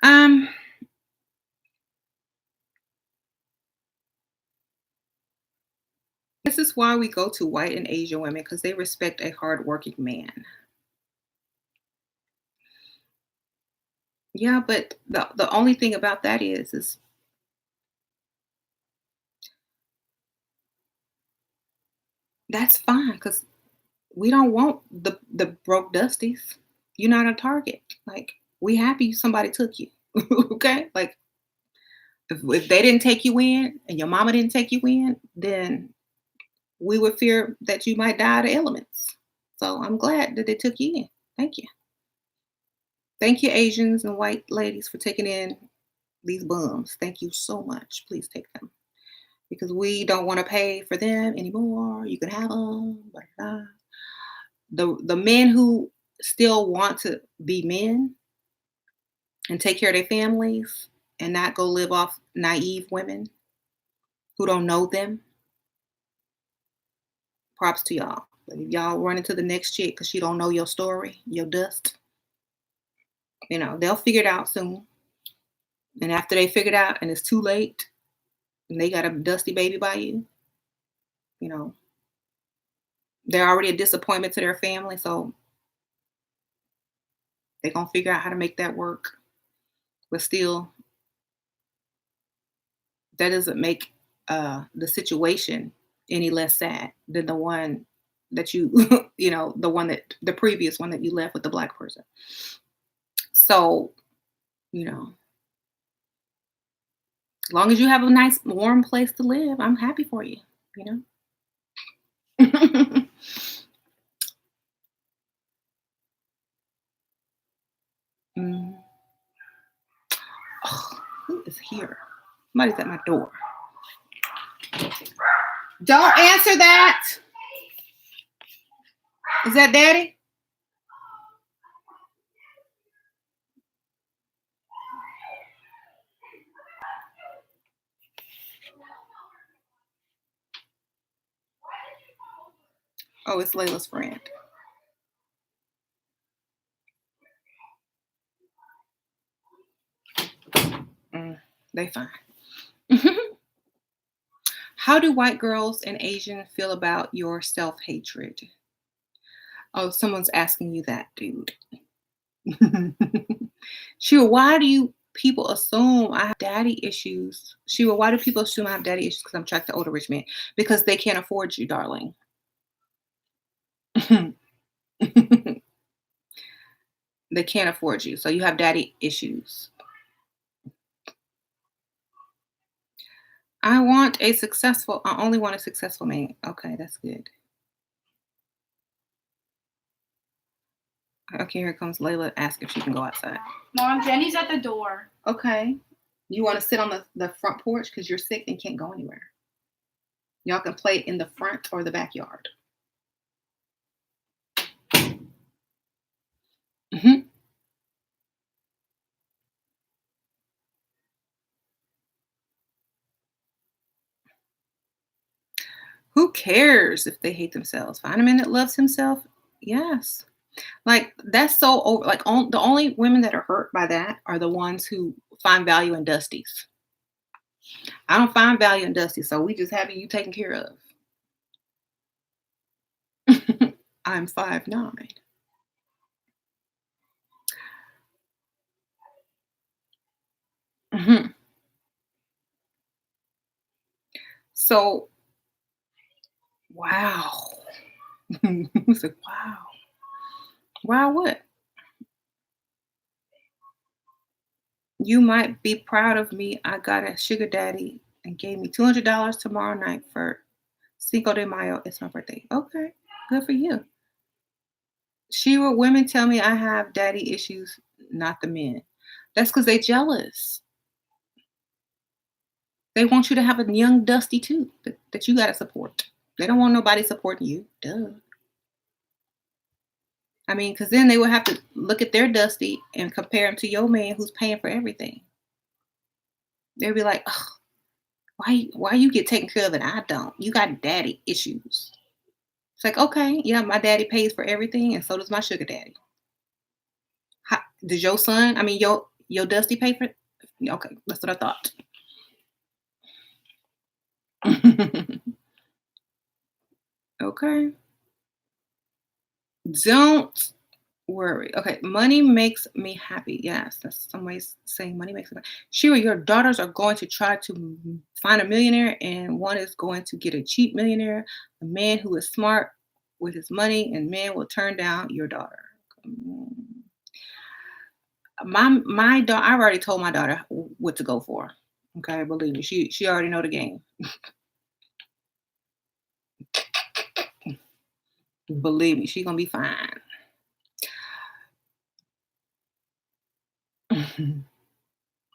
Um, this is why we go to white and Asian women because they respect a hardworking man. Yeah, but the only thing about that is that's fine because we don't want the broke dusties. You're not a target. Like we happy somebody took you. Okay, like if they didn't take you in and your mama didn't take you in, then we would fear that you might die of the elements. So I'm glad that they took you in. Thank you. Thank you, Asians and white ladies, for taking in these bums. Thank you so much. Please take them because we don't want to pay for them anymore. You can have them. Blah, blah. The men who still want to be men and take care of their families and not go live off naive women who don't know them. Props to y'all. But if y'all run into the next chick because she don't know your story, your dust, they'll figure it out soon. And after they figure it out and it's too late and they got a dusty baby by you, you know, they're already a disappointment to their family. So they're gonna figure out how to make that work. But still, that doesn't make the situation any less sad than the one that you, the previous one that you left with the black person. So, you know, as long as you have a nice warm place to live, I'm happy for you, you know. Mm. Oh, who is here? Somebody's at my door. Don't answer that. Is that Daddy? Oh, it's Layla's friend. They fine. How do white girls and Asian feel about your self-hatred? Oh, someone's asking you that, dude. Sure, why do you people assume I have daddy issues? Sure, why do people assume I have daddy issues? Because I'm attracted to older rich men. Because they can't afford you, darling. They can't afford you. So you have daddy issues. I only want a successful man. Okay, that's good. Okay, here comes Layla. Ask if she can go outside. Mom, Jenny's at the door. Okay. You want to sit on the front porch because you're sick and can't go anywhere. Y'all can play in the front or the backyard. Hmm. Who cares if they hate themselves? Find a man that loves himself. Yes. Like that's so over. Like the only women that are hurt by that are the ones who find value in dusties. I don't find value in dusties, so we just having you taken care of. I'm 5'9". Hmm. So, wow. It's like, wow. Wow, what? You might be proud of me. I got a sugar daddy and gave me $200 tomorrow night for Cinco de Mayo. It's my birthday. Okay, good for you. Women tell me I have daddy issues, not the men. That's because they jealous. They want you to have a young dusty too that you got to support. They don't want nobody supporting you. Duh. I mean, because then they would have to look at their dusty and compare him to your man who's paying for everything. They'll be like, "Ugh, why you get taken care of and I don't? You got daddy issues." It's like, okay, yeah, my daddy pays for everything, and so does my sugar daddy. Does your son? I mean, your Dusty pay for it? Okay, that's what I thought. Okay, don't worry. Okay, money makes me happy. Yes, that's some ways saying money makes me happy. Sure, your daughters are going to try to find a millionaire, and one is going to get a cheap millionaire, a man who is smart with his money, and man will turn down your daughter. Mm. My daughter, I've already told my daughter what to go for. Okay, believe me, she already know the game. Believe me, she gonna be fine.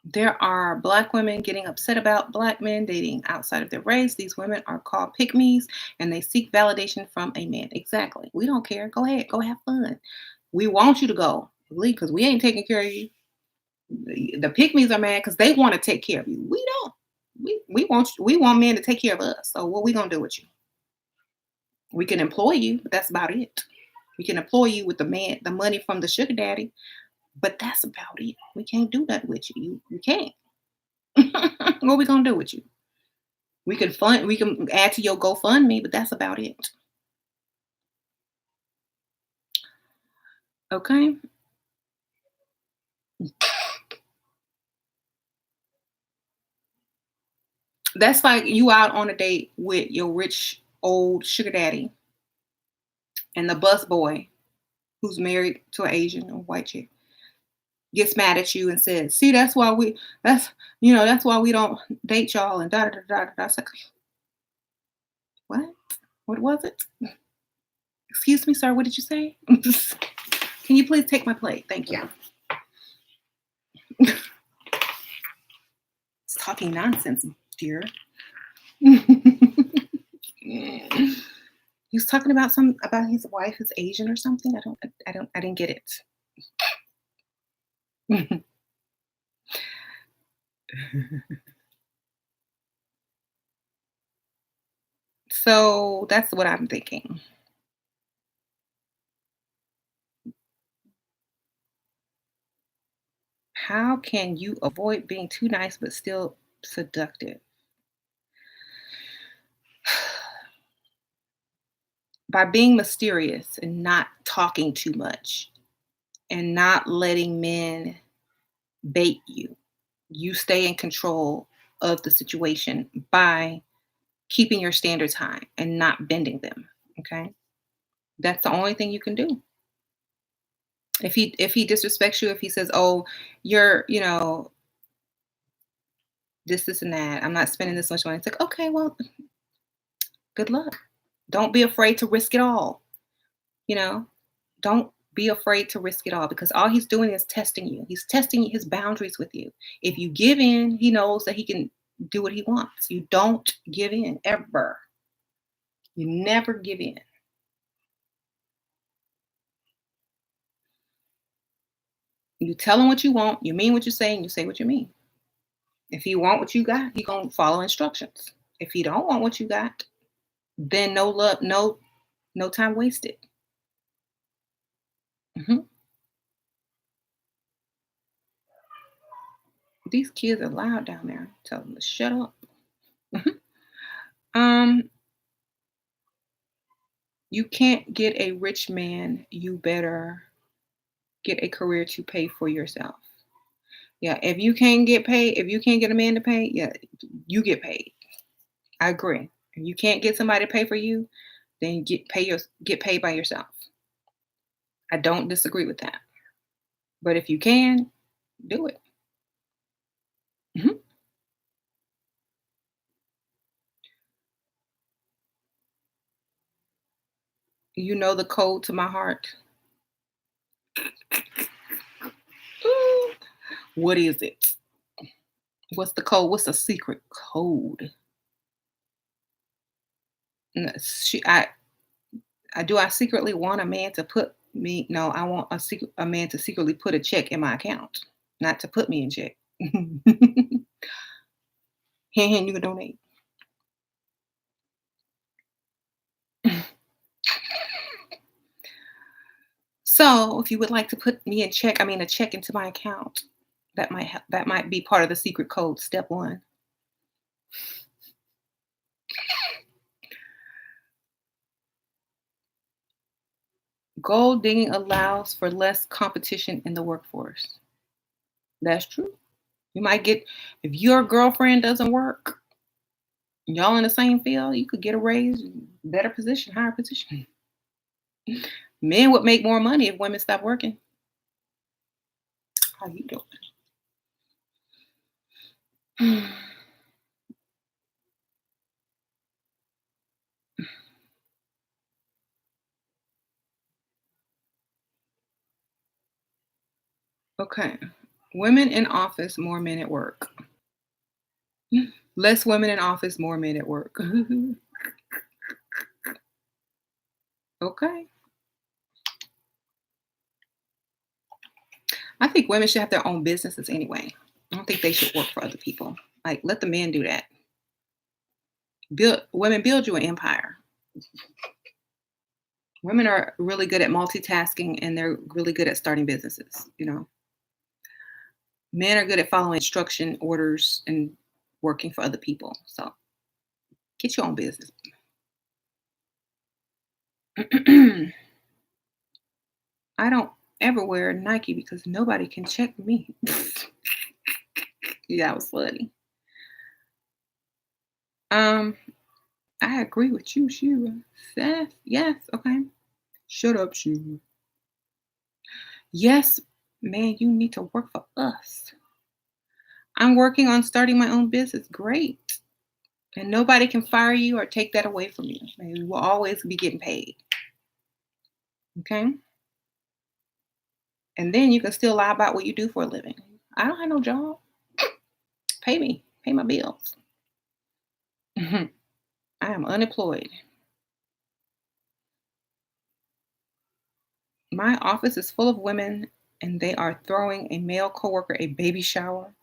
There are Black women getting upset about Black men dating outside of their race. These women are called pick me's and they seek validation from a man. Exactly. We don't care. Go ahead. Go have fun. We want you to go. Believe because we ain't taking care of you. The pick me's are mad because they want to take care of you. We don't. We want men to take care of us. So what we gonna do with you? We can employ you, but that's about it. We can employ you with the money from the sugar daddy, but that's about it. We can't do that with you. We can't. What we gonna do with you? We can add to your GoFundMe, but that's about it. Okay. That's like you out on a date with your rich old sugar daddy and the bus boy who's married to an Asian or white chick gets mad at you and says, see, that's why we don't date y'all and da da da da da. It's like, what? What was it? Excuse me, sir, what did you say? Can you please take my plate? Thank you. It's talking nonsense, dear. He was talking about his wife is Asian or something. I didn't get it. So that's what I'm thinking. How can you avoid being too nice but still seductive? By being mysterious and not talking too much and not letting men bait you. You stay in control of the situation by keeping your standards high and not bending them. Okay. That's the only thing you can do. If he disrespects you, if he says, "Oh, you're, this and that. I'm not spending this much money." It's like, okay, well, good luck. Don't be afraid to risk it all. You know, don't be afraid to risk it all because all he's doing is testing you. He's testing his boundaries with you. If you give in, he knows that he can do what he wants. You don't give in ever. You never give in. You tell him what you want, you mean what you say, and you say what you mean. If he want what you got, he gonna follow instructions. If he don't want what you got, then no love, no time wasted. Mhm. These kids are loud down there. Tell them to shut up. Mhm. Um, you can't get a rich man. You better get a career to pay for yourself. Yeah, if you can't get a man to pay, yeah, you get paid. I agree. If you can't get somebody to pay for you, then get paid by yourself. I don't disagree with that. But if you can, do it. You know the code to my heart. Ooh. What is it? What's the code? What's the secret code? She, do I secretly want a man to put me? No, I want a man to secretly put a check in my account, not to put me in check. Hand, you can donate. So, if you would like to put me in check, I mean a check into my account, that might be part of the secret code. Step one. Gold digging allows for less competition in the workforce. That's true. You might get if your girlfriend doesn't work, y'all in the same field, you could get a raise, better position, higher position. Men would make more money if women stopped working. How you doing? Okay. Women in office, more men at work. Less women in office, more men at work. Okay. I think women should have their own businesses anyway. I don't think they should work for other people. Like, let the men do that. Build you an empire. Women are really good at multitasking and they're really good at starting businesses, Men are good at following instruction orders and working for other people. So get your own business. I don't ever wear Nike because nobody can check me. Yeah, that was funny. Um, I agree with you, Shira. Yes, okay. Shut up, Shira. Yes, man, you need to work for us. I'm working on starting my own business. Great. And nobody can fire you or take that away from you. And you will always be getting paid. Okay? And then you can still lie about what you do for a living. I don't have no job. Pay me. Pay my bills. I am unemployed. My office is full of women and they are throwing a male coworker a baby shower.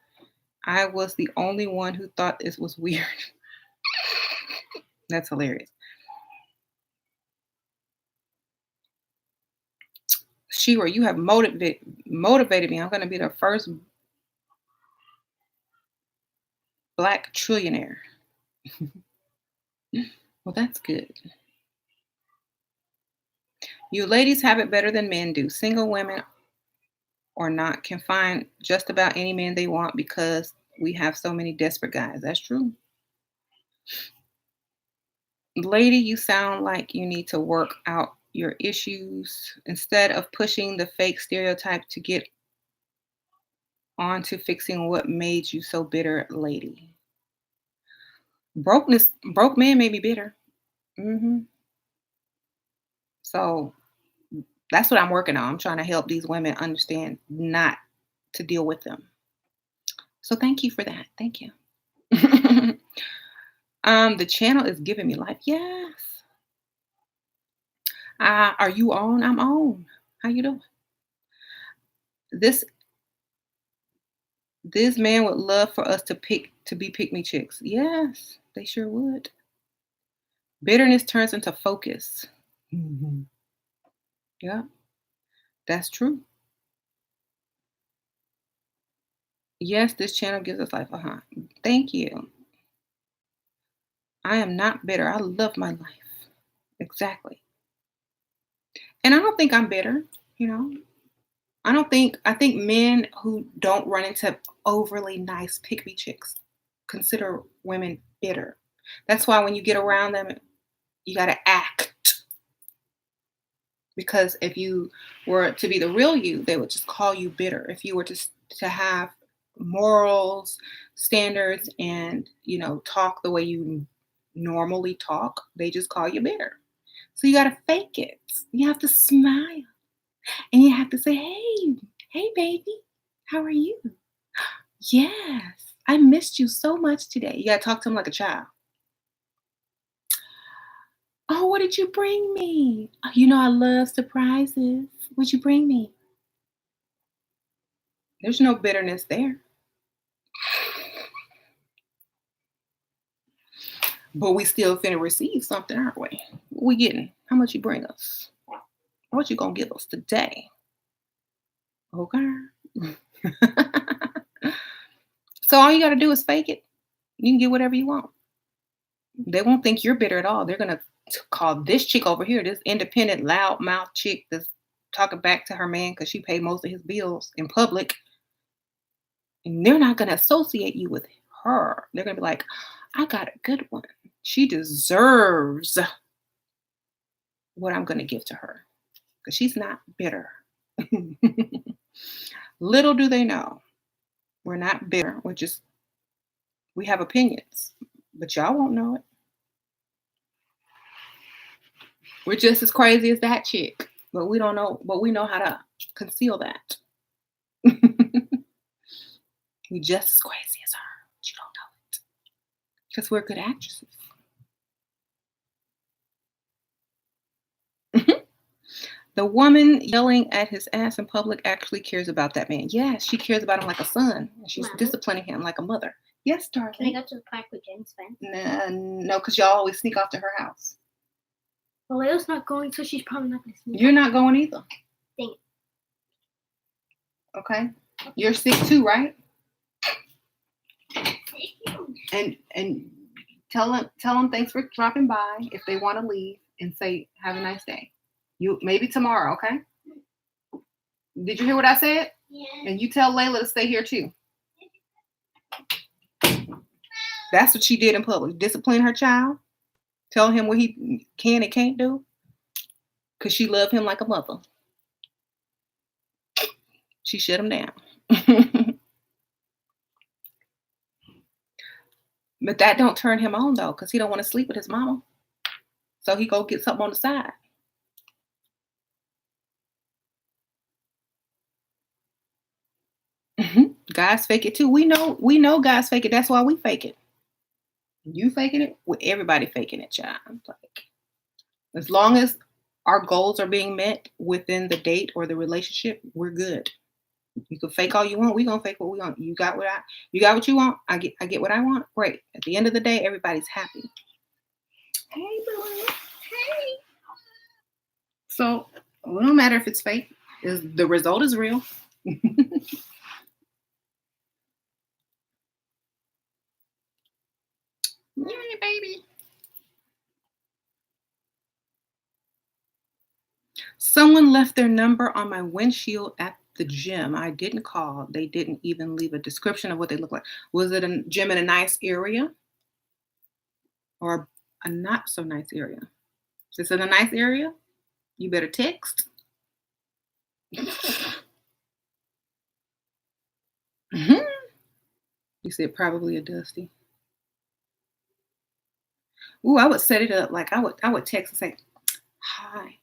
I was the only one who thought this was weird. That's hilarious. Shira, you have motivated me. I'm going to be the first black trillionaire. Well, that's good. You ladies have it better than men do. Single women or not can find just about any man they want because we have so many desperate guys. That's true. Lady, you sound like you need to work out your issues instead of pushing the fake stereotype to get on to fixing what made you so bitter, lady. Broke men may be bitter. hmm So that's what I'm working on. I'm trying to help these women understand not to deal with them. So thank you for that. Thank you. The channel is giving me life. Yes. Are you on? I'm on. How you doing? This this man would love for us to be pick me chicks. Yes, they sure would. Bitterness turns into focus. Yeah, that's true. Yes, this channel gives us life. Thank you. I am not bitter. I love my life. Exactly. And I don't think I'm bitter, you know. I think men who don't run into overly nice pick me chicks consider women bitter. That's why when you get around them, you got to act because if you were to be the real you, they would just call you bitter. If you were to have morals, standards, and talk the way you normally talk, they just call you bitter. So you got to fake it. You have to smile and you have to say, hey, baby, how are you? Yes, I missed you so much today. You got to talk to him like a child. Oh, what did you bring me? Oh, I love surprises. What'd you bring me? There's no bitterness there. But we still finna receive something, aren't we? What we getting? How much you bring us? What you gonna give us today? Okay. So all you gotta do is fake it. You can get whatever you want. They won't think you're bitter at all. They're gonna call this chick over here, this independent, loudmouth chick that's talking back to her man because she paid most of his bills in public. And they're not gonna associate you with her. They're gonna be like, I got a good one. She deserves what I'm gonna give to her because she's not bitter. Little do they know, we're not bitter. We have opinions, but y'all won't know it. We're just as crazy as that chick, but we don't know. But we know how to conceal that. We just as crazy as her, but you don't know it because we're good actresses. The woman yelling at his ass in public actually cares about that man. Yes, she cares about him like a son. And she's Mama? disciplining him like a mother. Yes, darling. Can I go to the park with Jen's friends? Nah, no, because y'all always sneak off to her house. Well, Layla's not going, so she's probably not going to sneak. You're not going either. Dang it. Okay? You're sick too, right? And tell them thanks for dropping by if they want to leave and say have a nice day. You maybe tomorrow, okay? Did you hear what I said? Yeah. And you tell Layla to stay here too. That's what she did in public. Discipline her child. Tell him what he can and can't do. Because she loved him like a mother. She shut him down. But that don't turn him on though, because he don't want to sleep with his mama. So he go get something on the side. Guys fake it too. We know guys fake it. That's why we fake it. You faking it, with everybody faking it, child. Like, as long as our goals are being met within the date or the relationship, we're good. You can fake all you want. We gonna fake what we want. You got what you want. I get what I want. Great. At the end of the day, everybody's happy. Hey, boo. Hey. So it don't matter if it's fake. The result is real. Yay, baby. Someone left their number on my windshield at the gym. I didn't call. They didn't even leave a description of what they look like. Was it a gym in a nice area or a not so nice area? If it's in a nice area, you better text. You said probably a dusty. Ooh, I would set it up like I would text and say, "Hi,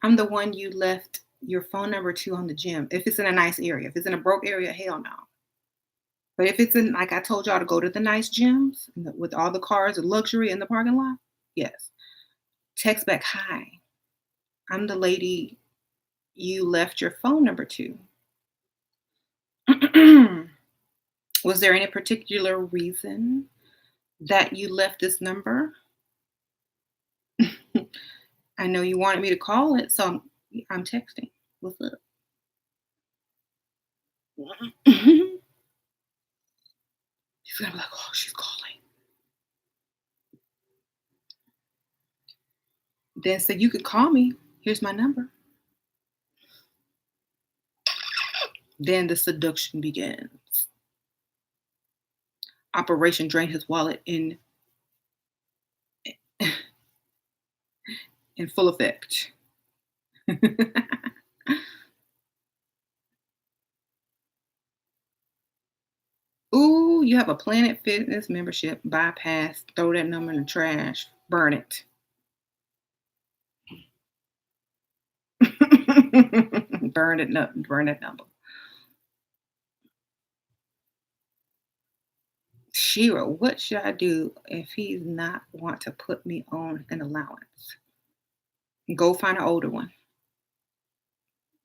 I'm the one you left your phone number to on the gym." If it's in a nice area. If it's in a broke area, hell no. But if it's in, like I told y'all, to go to the nice gyms with all the cars and luxury in the parking lot, yes. Text back, "Hi, I'm the lady you left your phone number to." Was there any particular reason that you left this number? I know you wanted me to call it, so I'm texting. What's up? He's gonna be like, "Oh, she's calling." Then say, "You could call me. Here's my number." Then the seduction begins. Operation Drain His Wallet in full effect. Ooh, you have a Planet Fitness membership. Bypass. Throw that number in the trash. Burn it. Burn it up. Burn that number. Shira, what should I do if he's not want to put me on an allowance? Go find an older one,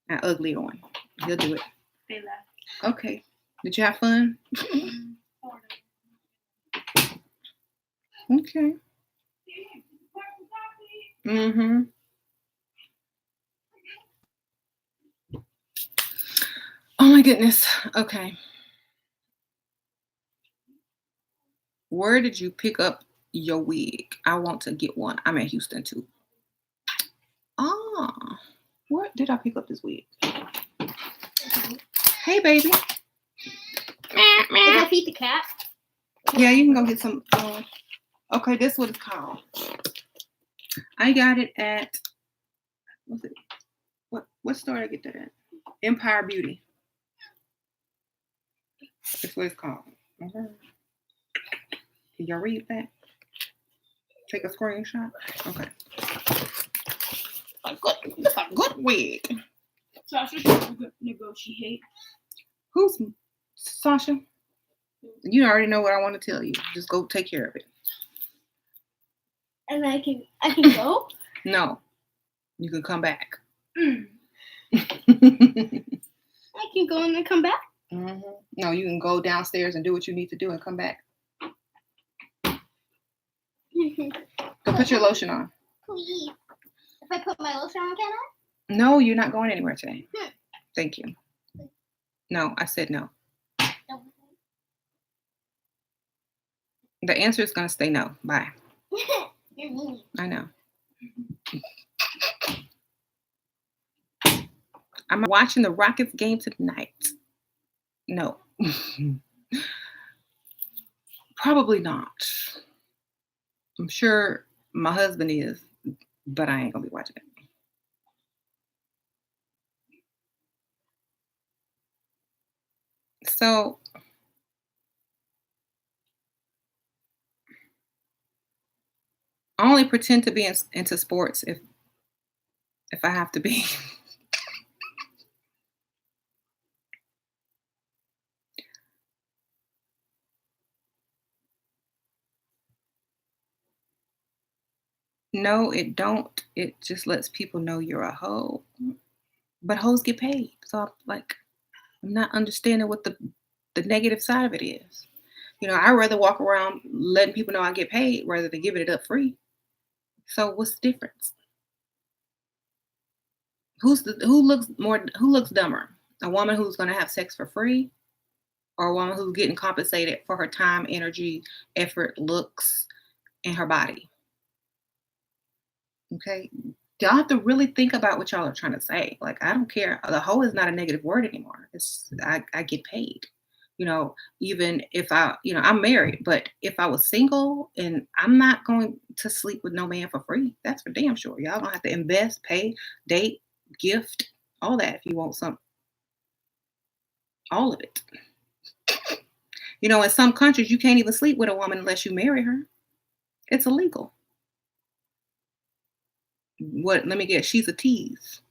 an uglier one. He'll do it. They left. Okay. Did you have fun? Okay. Mm-hmm. Oh my goodness. Okay. Where did you pick up your wig? I want to get one. I'm in Houston too. Ah, where did I pick up this wig? Hey, baby. Did I feed the cat? Yeah, you can go get some. Okay, this is what it's called. I got it at what's it? What store did I get that at? Empire Beauty. That's what it's called. Okay. Can y'all read that? Take a screenshot. Okay. It's a good wig. Sasha's trying to negotiate. Who's Sasha? You already know what I want to tell you. Just go take care of it. And I can go? No. You can come back. I can go and then come back? Mm-hmm. No, you can go downstairs and do what you need to do and come back. Go put your lotion on. Please. If I put my lotion on, can I? No, you're not going anywhere today. Thank you. No, I said no. No. The answer is going to stay no. Bye. You're mean. I know. I'm watching the Rockets game tonight. No. Probably not. I'm sure my husband is, but I ain't going to be watching it. So, I only pretend to be into sports if I have to be. No, it don't. It just lets people know you're a hoe. But hoes get paid. So I'm not understanding what the negative side of it is. I'd rather walk around letting people know I get paid rather than giving it up free. So what's the difference? Who looks dumber? A woman who's gonna have sex for free, or a woman who's getting compensated for her time, energy, effort, looks, and her body? Okay. Y'all have to really think about what y'all are trying to say. I don't care. The hoe is not a negative word anymore. I get paid. Even if I'm married, but if I was single and I'm not going to sleep with no man for free, that's for damn sure. Y'all gonna have to invest, pay, date, gift, all that if you want some, all of it. In some countries, you can't even sleep with a woman unless you marry her. It's illegal. What? Let me guess. She's a tease.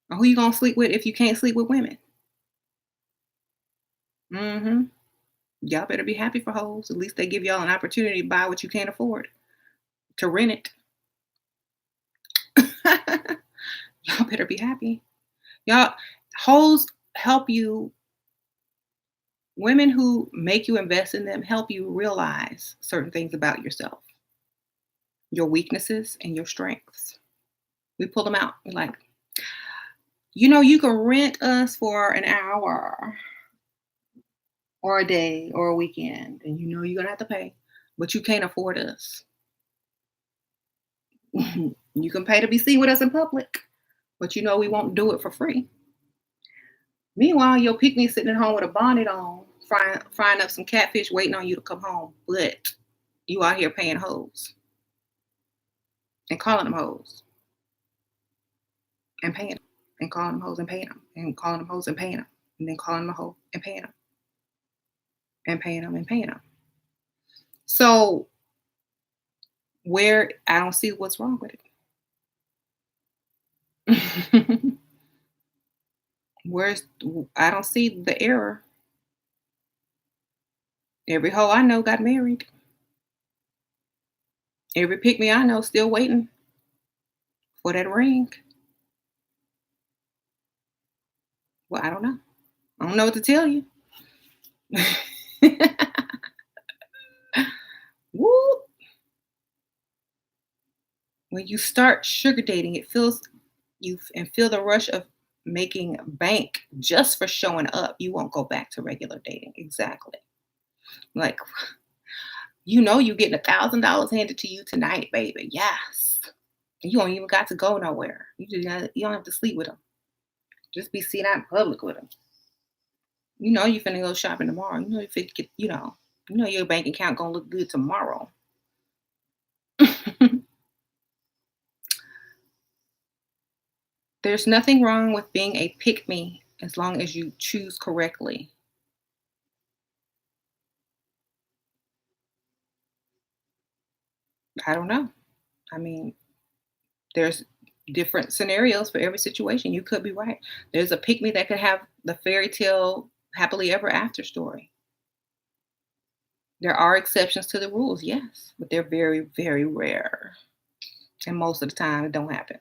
Or who you gonna sleep with if you can't sleep with women? Mm-hmm. Y'all better be happy for hoes. At least they give y'all an opportunity to buy what you can't afford, to rent it. Y'all better be happy. Y'all, hoes help you. Women who make you invest in them help you realize certain things about yourself, your weaknesses and your strengths. We pull them out. We're like, you can rent us for an hour or a day or a weekend, and you're going to have to pay, but you can't afford us. You can pay to be seen with us in public, but we won't do it for free. Meanwhile, your picnic sitting at home with a bonnet on, frying up some catfish, waiting on you to come home, but you out here paying hoes and calling them hoes and paying them and calling them hoes and paying them and calling them hoes and paying them and then calling them a hoe and paying them and paying them and paying them. So I don't see what's wrong with it. Where's I don't see the error. Every hoe I know got married. Every pick me I know still waiting for that ring. Well, I don't know. I don't know what to tell you. Woo! When you start sugar dating, it feels you and feel the rush of making bank just for showing up. You won't go back to regular dating. Exactly. Like you getting $1,000 handed to you tonight, baby. Yes. You don't even got to go nowhere. You don't have to sleep with them. Just be seen out in public with them. You finna go shopping tomorrow. You finna get, your bank account gonna look good tomorrow. There's nothing wrong with being a pick me as long as you choose correctly. I don't know. I mean, there's different scenarios for every situation. You could be right. There's a pick me that could have the fairy tale happily ever after story. There are exceptions to the rules, yes, but they're very, very rare. And most of the time, it don't happen.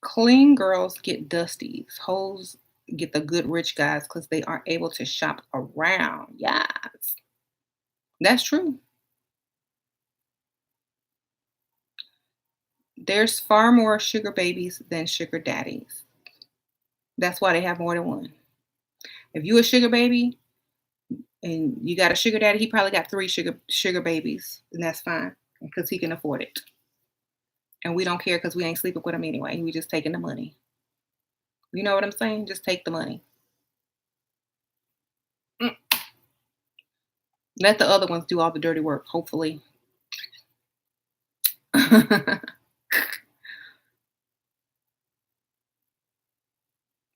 Clean girls get dusties. Hoes get the good rich guys because they aren't able to shop around. Yes, that's true. There's far more sugar babies than sugar daddies. That's why they have more than one. If you a sugar baby and you got a sugar daddy, he probably got three sugar babies, and that's fine because he can afford it. And we don't care because we ain't sleeping with him anyway. We just taking the money. You know what I'm saying? Just take the money. Mm. Let the other ones do all the dirty work, hopefully.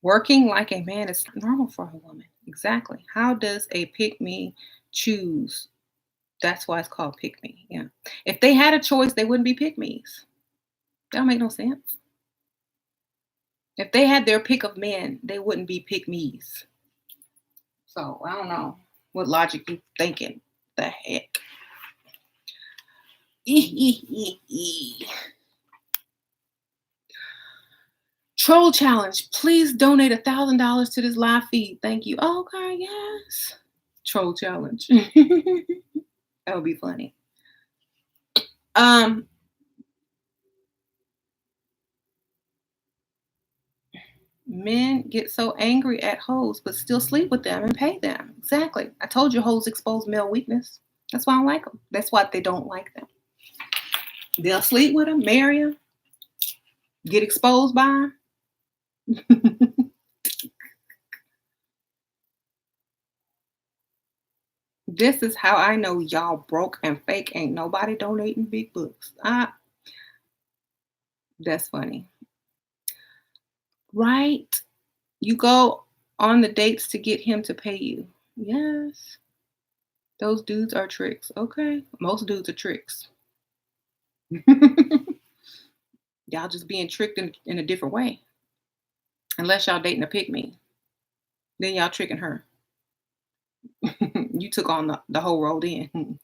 Working like a man is normal for a woman. Exactly. How does a pick me choose? That's why it's called pick me. Yeah. If they had a choice, they wouldn't be pick me's. That don't make no sense. If they had their pick of men, they wouldn't be pick me's. So I don't know what logic you thinking. The heck. Troll challenge. Please donate $1,000 to this live feed. Thank you. Okay, yes. Troll challenge. That would be funny. Um, Men get so angry at hoes, but still sleep with them and pay them. Exactly. I told you hoes expose male weakness. That's why I don't like them. That's why they don't like them. They'll sleep with them, marry them, get exposed by them. This is how I know y'all broke and fake. Ain't nobody donating big books. That's funny. Right? You go on the dates to get him to pay you. Yes. Those dudes are tricks. Okay. Most dudes are tricks. Y'all just being tricked in a different way. Unless y'all dating a pick me. Then y'all tricking her. You took on the whole role then.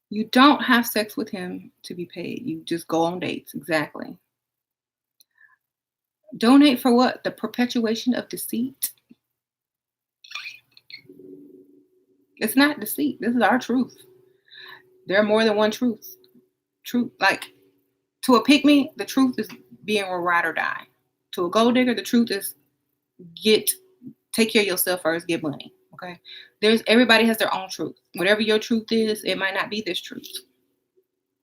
You don't have sex with him to be paid. You just go on dates. Exactly. Donate for what? The perpetuation of deceit? It's not deceit. This is our truth. There are more than one truth. Truth, like to a pick me, the truth is being a ride or die. To a gold digger, the truth is get take care of yourself first, get money. Okay. Everybody has their own truth. Whatever your truth is, it might not be this truth.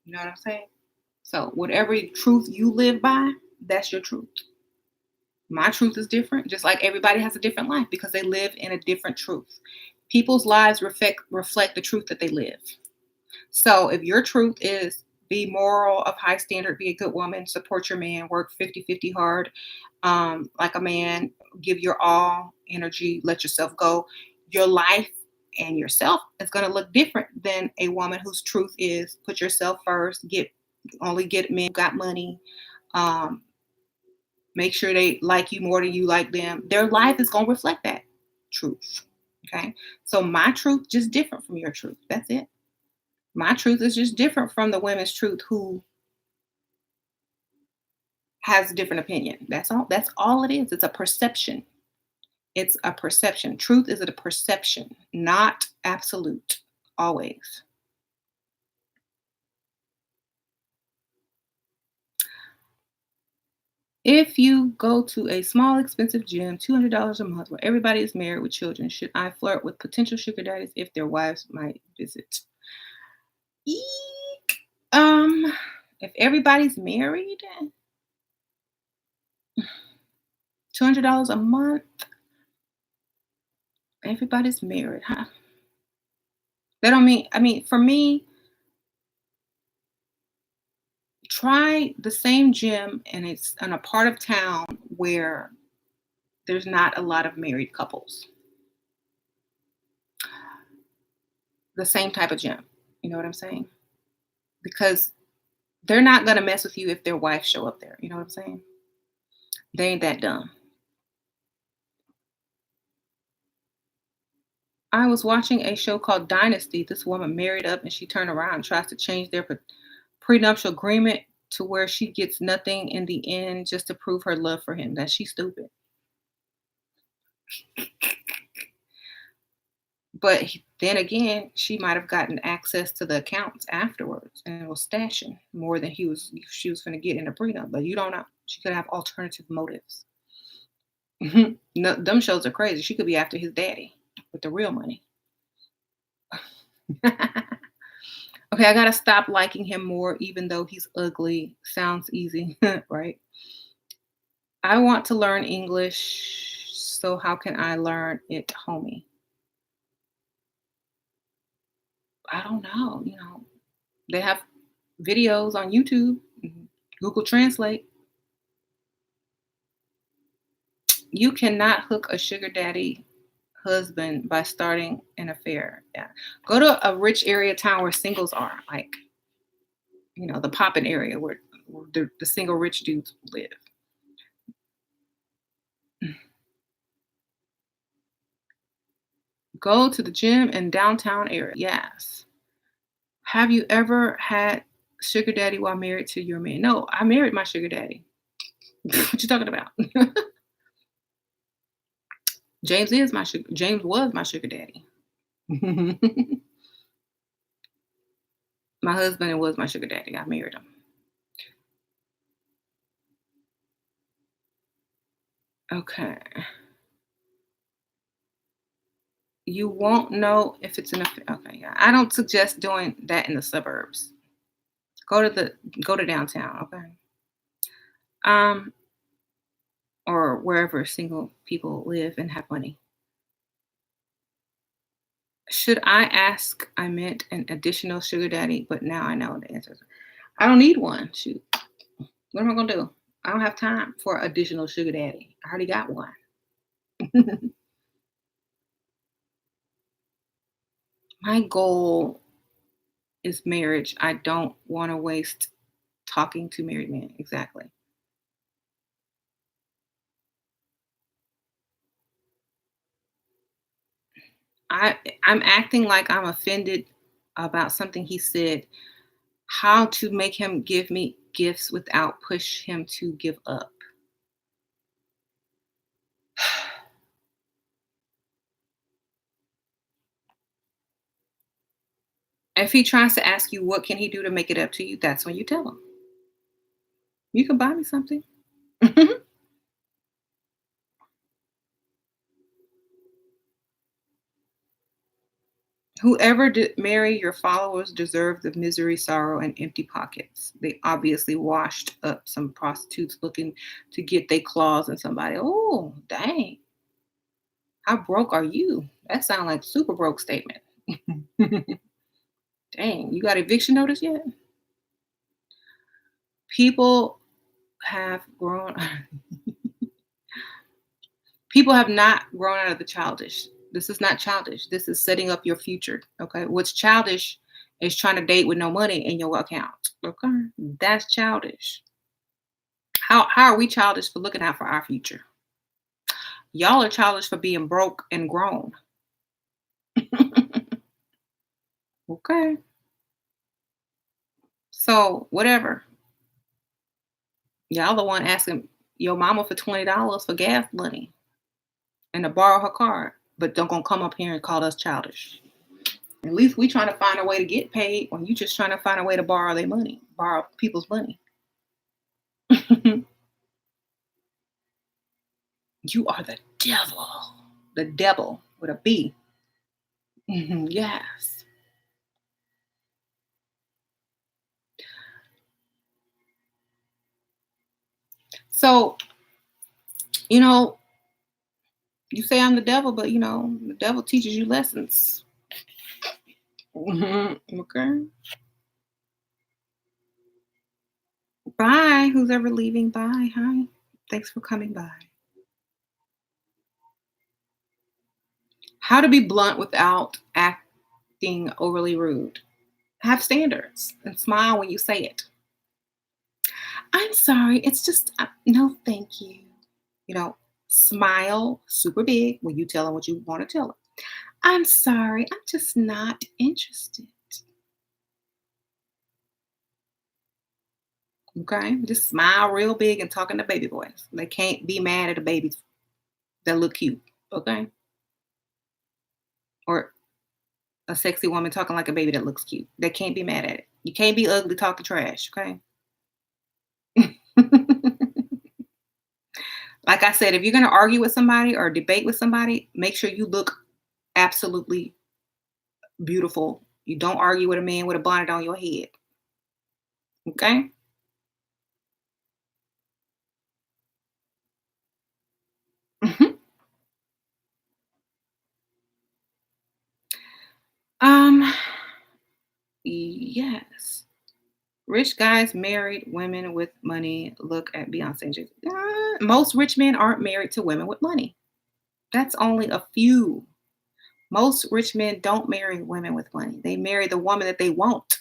You know what I'm saying? So whatever truth you live by, that's your truth. My truth is different, just like everybody has a different life because they live in a different truth. People's lives reflect the truth that they live. So if your truth is be moral, of high standard, be a good woman, support your man, work 50-50 hard, like a man, give your all energy, let yourself go, your life and yourself is going to look different than a woman whose truth is put yourself first, get only get men who got money. Um, Make sure they like you more than you like them. Their life is going to reflect that truth. Okay. So my truth just different from your truth. That's it. My truth is just different from the women's truth who has a different opinion. That's all. That's all it is. It's a perception. It's a perception. Truth is a perception, not absolute. Always. If you go to a small, expensive gym, $200 a month, where everybody is married with children, should I flirt with potential sugar daddies if their wives might visit? Eek. If everybody's married, $200 a month, everybody's married, huh? That don't mean, I mean, for me, try the same gym and it's in a part of town where there's not a lot of married couples. The same type of gym. You know what I'm saying? Because they're not gonna mess with you if their wife show up there. You know what I'm saying? They ain't that dumb. I was watching a show called Dynasty. This woman married up and she turned around and tries to change their prenuptial agreement to where she gets nothing in the end just to prove her love for him. That she's stupid. But then again, she might have gotten access to the accounts afterwards and was stashing more than she was going to get in a prenup. But you don't know. She could have alternative motives. No, them shows are crazy. She could be after his daddy with the real money. Okay, I gotta stop liking him more, even though he's ugly. Sounds easy, right? I want to learn English. So how can I learn it, homie? I don't know. They have videos on YouTube, Google Translate. You cannot hook a sugar daddy husband by starting an affair. Yeah. Go to a rich area town where singles are, like, the poppin' area where the single rich dudes live. Go to the gym in downtown area. Yes. Have you ever had sugar daddy while married to your man? No, I married my sugar daddy. What you talking about? James was my sugar daddy. My husband was my sugar daddy. I married him. Okay. You won't know if it's an affair. Okay, yeah. I don't suggest doing that in the suburbs. Go to downtown, okay? Um, or wherever single people live and have money. Should I ask? I meant an additional sugar daddy, but now I know the answer. I don't need one. Shoot. What am I gonna do? I don't have time for additional sugar daddy. I already got one. My goal is marriage. I don't want to waste talking to married men. Exactly. I'm acting like I'm offended about something he said. How to make him give me gifts without push him to give up. If he tries to ask you what can he do to make it up to you, that's when you tell him. You can buy me something. Whoever did marry your followers deserve the misery, sorrow, and empty pockets. They obviously washed up some prostitutes looking to get their claws in somebody. Oh, dang. How broke are you? That sounds like super broke statement. Dang, you got eviction notice yet? People have grown people have not grown out of the childish. This is not childish. This is setting up your future. Okay. What's childish is trying to date with no money in your account. Okay, that's childish. How are we childish for looking out for our future? Y'all are childish for being broke and grown. Okay, so whatever. Y'all the one asking your mama for $20 for gas money and to borrow her card, but don't gonna come up here and call us childish. At least we trying to find a way to get paid when you just trying to find a way to borrow their money, borrow people's money. You are the devil. The devil with a B. Yes. So, you know, you say I'm the devil, but the devil teaches you lessons. Okay. Bye. Who's ever leaving? Bye. Hi. Thanks for coming by. How to be blunt without acting overly rude. Have standards and smile when you say it. I'm sorry. It's just, no, thank you. You know, smile super big when you tell them what you want to tell them. I'm sorry. I'm just not interested. Okay. Just smile real big and talking to baby boys. They can't be mad at the babies that look cute. Okay. Or a sexy woman talking like a baby that looks cute. They can't be mad at it. You can't be ugly talking trash. Okay. Like I said, if you're going to argue with somebody or debate with somebody, make sure you look absolutely beautiful. You don't argue with a man with a bonnet on your head. Okay? Mhm. Um, yes. Rich guys married women with money. Look at Beyonce and Jay-Z. Most rich men aren't married to women with money. That's only a few. Most rich men don't marry women with money. They marry the woman that they want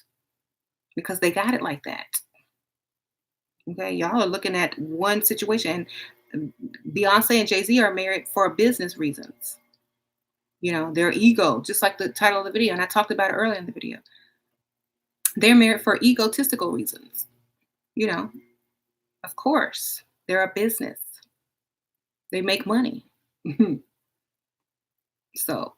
because they got it like that. Okay, y'all are looking at one situation. And Beyonce and Jay Z are married for business reasons. Their ego, just like the title of the video, and I talked about it earlier in the video. They're married for egotistical reasons. You know, of course, they're a business. They make money. So,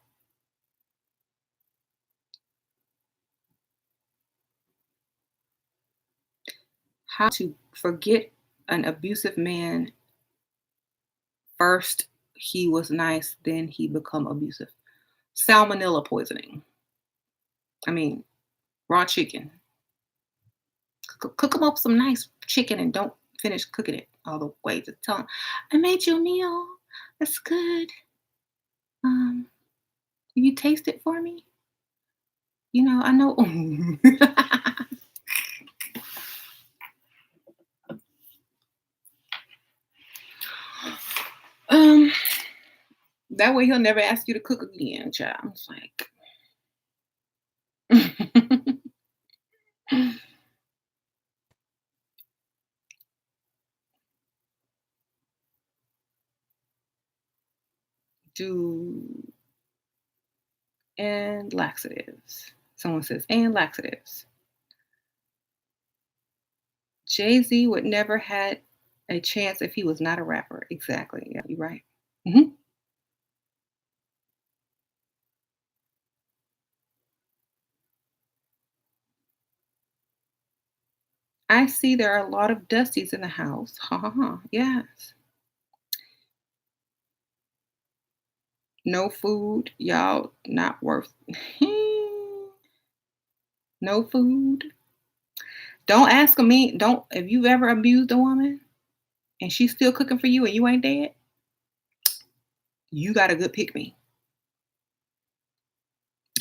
how to forget an abusive man? First, he was nice, then he become abusive. Salmonella poisoning. I mean, raw chicken. Cook them up some nice chicken and don't finish cooking it all the way. Just tell them, I made you a meal. That's good. Um, you taste it for me? I know. um, that way he'll never ask you to cook again, child. It's like do and laxatives. Someone says and laxatives. Jay-Z would never had a chance if he was not a rapper. Exactly. Yeah, you're right. hmm I see there are a lot of Dusties in the house. Ha ha ha. Yes. No food. Y'all not worth. No food. Don't ask me. Don't. If you've ever abused a woman and she's still cooking for you and you ain't dead, you got a good pick me.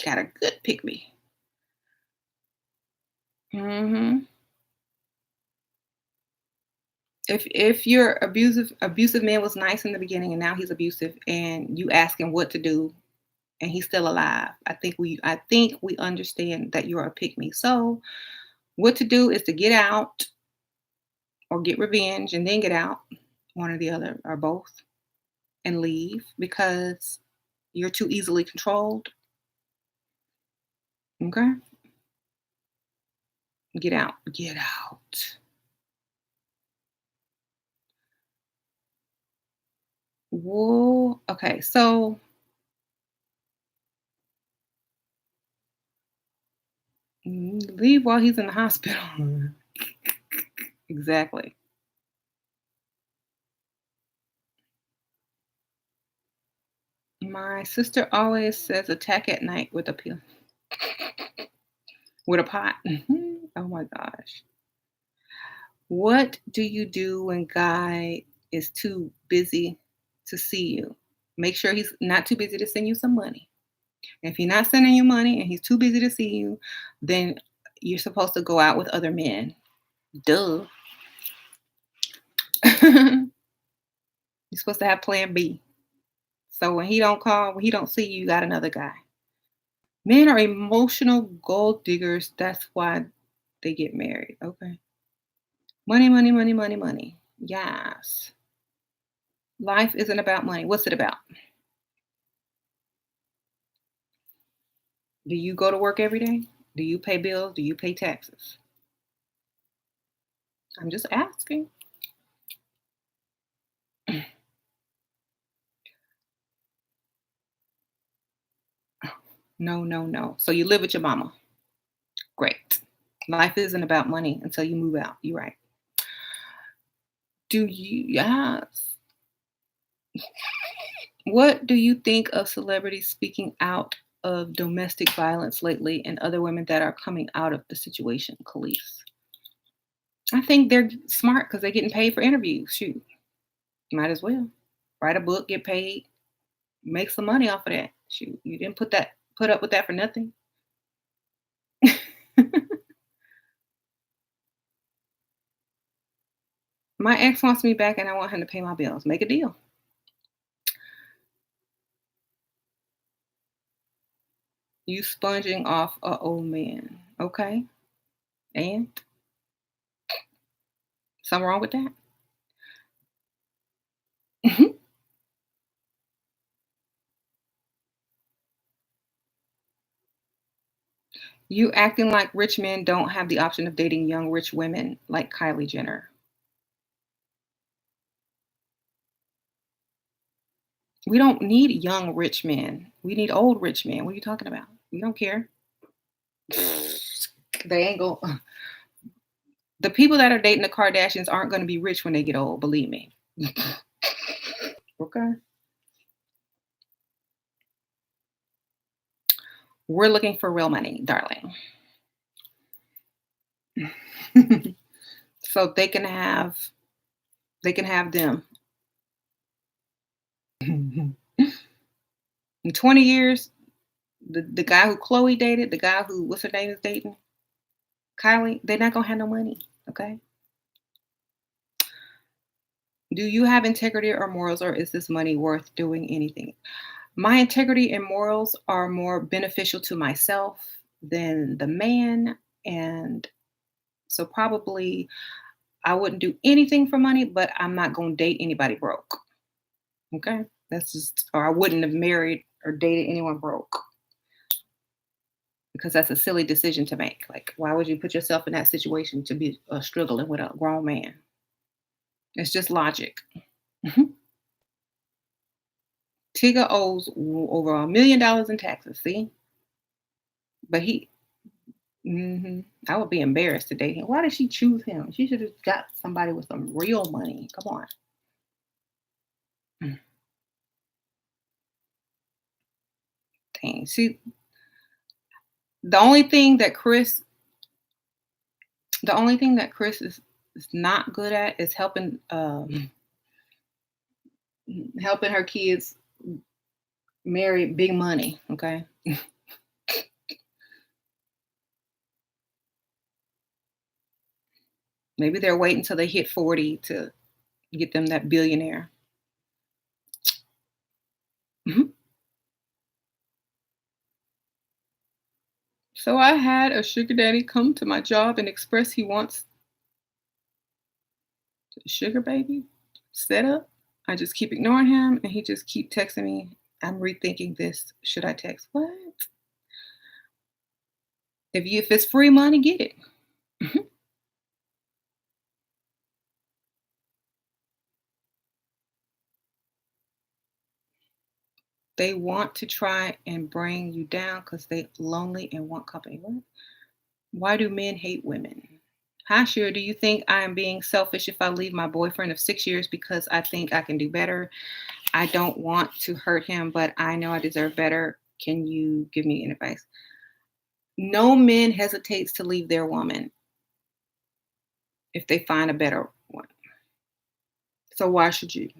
Got a good pick me. hmm If your abusive man was nice in the beginning and now he's abusive and you ask him what to do and he's still alive. I think we understand that you're a pick me. So what to do is to get out or get revenge and then get out, one or the other or both, and leave because you're too easily controlled. Okay? Get out. Get out. Whoa. Okay, so leave while he's in the hospital. Exactly. My sister always says attack at night with a pill, with a pot. Oh my gosh. What do you do when guy is too busy to see you? Make sure he's not too busy to send you some money. If he's not sending you money and he's too busy to see you, then you're supposed to go out with other men. Duh. You're supposed to have plan B. So when he don't call, when he don't see you, you got another guy. Men are emotional gold diggers. That's why they get married. Okay. Money, money, money, money, money. Yes. Life isn't about money. What's it about? Do you go to work every day? Do you pay bills? Do you pay taxes? I'm just asking. No, no, no. So you live with your mama. Great. Life isn't about money until you move out. You're right. Do you, yes. What do you think of celebrities speaking out of domestic violence lately and other women that are coming out of the situation, Khalees? I think they're smart because they're getting paid for interviews. Shoot, might as well. Write a book, get paid, make some money off of that. Shoot, you didn't put up with that for nothing. My ex wants me back and I want him to pay my bills. Make a deal. You sponging off a old man. Okay. And something wrong with that? You acting like rich men don't have the option of dating young rich women like Kylie Jenner. We don't need young rich men. We need old rich men. What are you talking about? We don't care. They ain't go. The people that are dating the Kardashians aren't going to be rich when they get old. Believe me. Okay. We're looking for real money, darling. So they can have them. In 20 years, the guy who Chloe dated, the guy who what's her name is dating, Kylie, they're not gonna have no money. Okay. Do you have integrity or morals, or is this money worth doing anything? My integrity and morals are more beneficial to myself than the man. And so probably I wouldn't do anything for money, but I'm not going to date anybody broke. Okay. That's just, or I wouldn't have married or dated anyone broke because that's a silly decision to make. Like, why would you put yourself in that situation to be struggling with a grown man? It's just logic. Tigger owes over $1 million in taxes. See, but I would be embarrassed to date him. Why did she choose him? She should have got somebody with some real money. Come on. Mm, Dang. The only thing that Chris, the only thing that Chris is not good at is helping her kids marry big money. Okay. Maybe they're waiting until they hit 40 to get them that billionaire. Mhm. So I had a sugar daddy come to my job and express he wants a sugar baby set up. I just keep ignoring him and he just keep texting me. I'm rethinking this. Should I text? What? If it's free money, get it. They want to try and bring you down because they lonely and want company. What? Why do men hate women? Hi, sure. Do you think I am being selfish if I leave my boyfriend of 6 years because I think I can do better? I don't want to hurt him, but I know I deserve better. Can you give me any advice? No man hesitates to leave their woman if they find a better one. So why should you?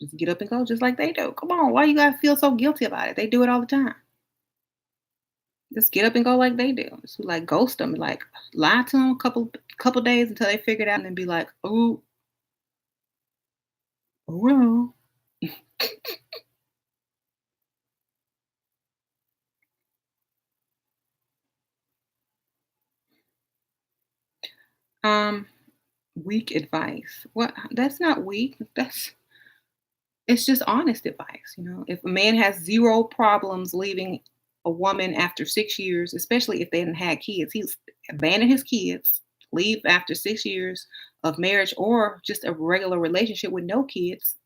Just get up and go just like they do. Come on, why you gotta feel so guilty about it? They do it all the time. Just get up and go like they do. So like ghost them, like lie to them a couple days until they figure it out, and then be like, oh, well. Um, weak advice. What? That's not weak. It's just honest advice. If a man has zero problems leaving a woman after 6 years, especially if they hadn't had kids, he's abandoned his kids, leave after 6 years of marriage or just a regular relationship with no kids.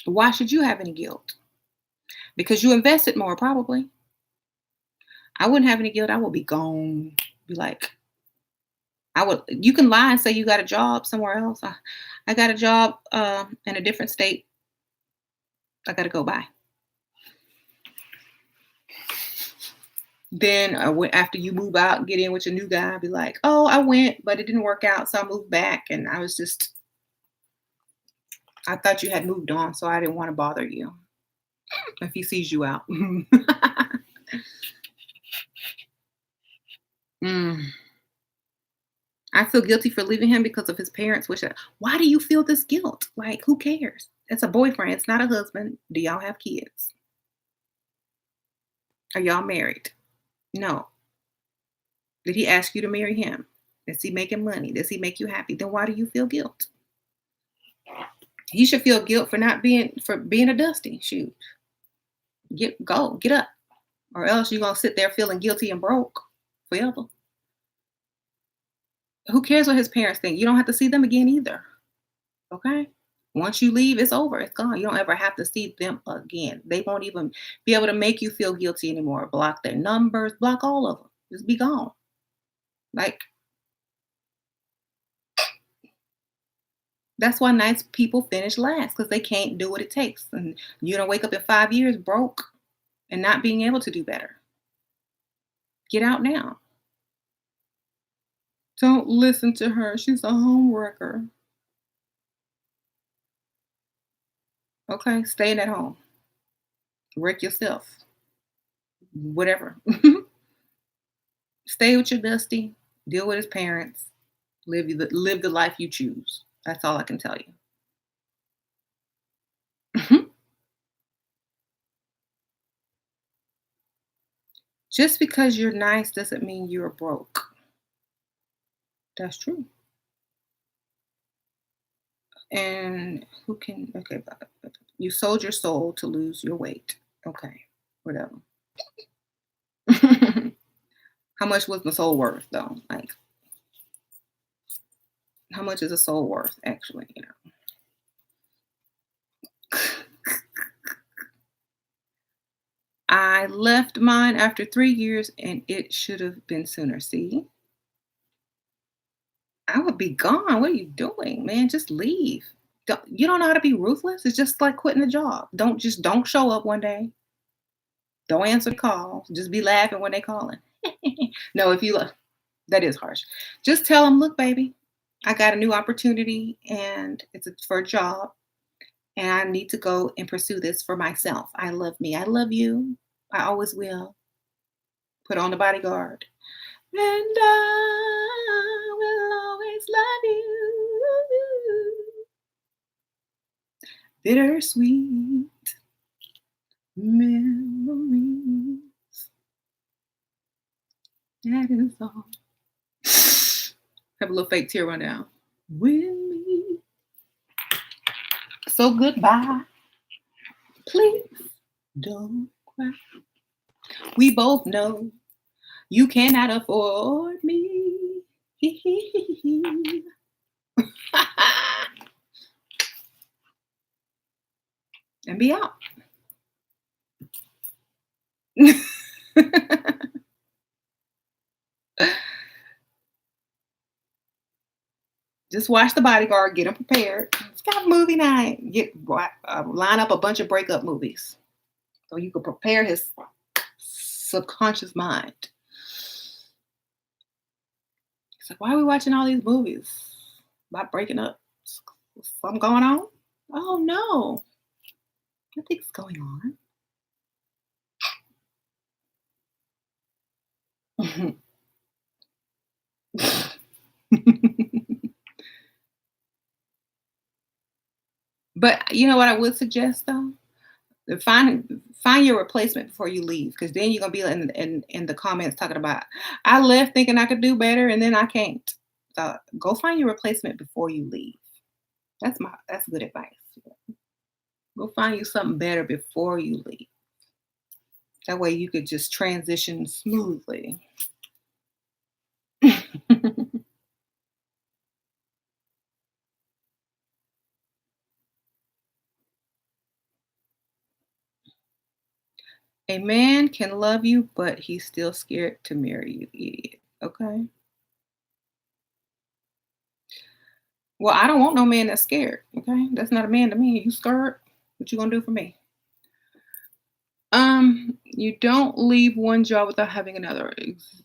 Why should you have any guilt? Because you invested more, probably. I wouldn't have any guilt. I would be gone. Be like, I would. You can lie and say you got a job somewhere else. I got a job in a different state. I got to go by. Then after you move out and get in with your new guy, be like, oh, I went, but it didn't work out. So I moved back and I thought you had moved on. So I didn't want to bother you if he sees you out. Mm. I feel guilty for leaving him because of his parents. Why do you feel this guilt? Like, who cares? It's a boyfriend. It's not a husband. Do y'all have kids? Are y'all married? No. Did he ask you to marry him? Is he making money? Does he make you happy? Then why do you feel guilt? He should feel guilt for being a dusty. Shoot. Get up. Or else you're gonna sit there feeling guilty and broke forever. Who cares what his parents think? You don't have to see them again either. Okay? Once you leave, it's over. It's gone. You don't ever have to see them again. They won't even be able to make you feel guilty anymore. Block their numbers, block all of them. Just be gone. Like, that's why nice people finish last because they can't do what it takes. And you don't wake up in 5 years broke and not being able to do better. Get out now. Don't listen to her. She's a homewrecker. Okay, staying at home. Wreck yourself. Whatever. Stay with your dusty. Deal with his parents. Live the life you choose. That's all I can tell you. Just because you're nice doesn't mean you're broke. That's true. And who can? Okay, you sold your soul to lose your weight. Okay, whatever. How much was the soul worth, though? Like, how much is a soul worth, actually? I left mine after 3 years, and it should have been sooner. See, I would be gone. What are you doing, man? Just leave. You don't know how to be ruthless? It's just like quitting a job. Don't show up one day. Don't answer the calls. Just be laughing when they calling. No, if you look, that is harsh. Just tell them, look, baby, I got a new opportunity and for a job, and I need to go and pursue this for myself. I love me. I love you. I always will. Put on the bodyguard. And I will always love you. Bittersweet memories. That is all. Have a little fake tear run down. With me. So goodbye. Please don't cry. We both know you cannot afford me. And be out. Just watch The Bodyguard. Get him prepared. It's got movie night. Line up a bunch of breakup movies so you can prepare his subconscious mind. He's like, why are we watching all these movies about breaking up? Something going on? Oh no, nothing's going on. But you know what I would suggest though? Find your replacement before you leave, because then you're gonna be in the comments talking about I left thinking I could do better and then I can't. So go find your replacement before you leave. That's good advice. Go find you something better before you leave. That way you could just transition smoothly. A man can love you, but he's still scared to marry you, idiot. Okay. Well, I don't want no man that's scared. Okay. That's not a man to me. You scared? What you gonna do for me? You don't leave one job without having another,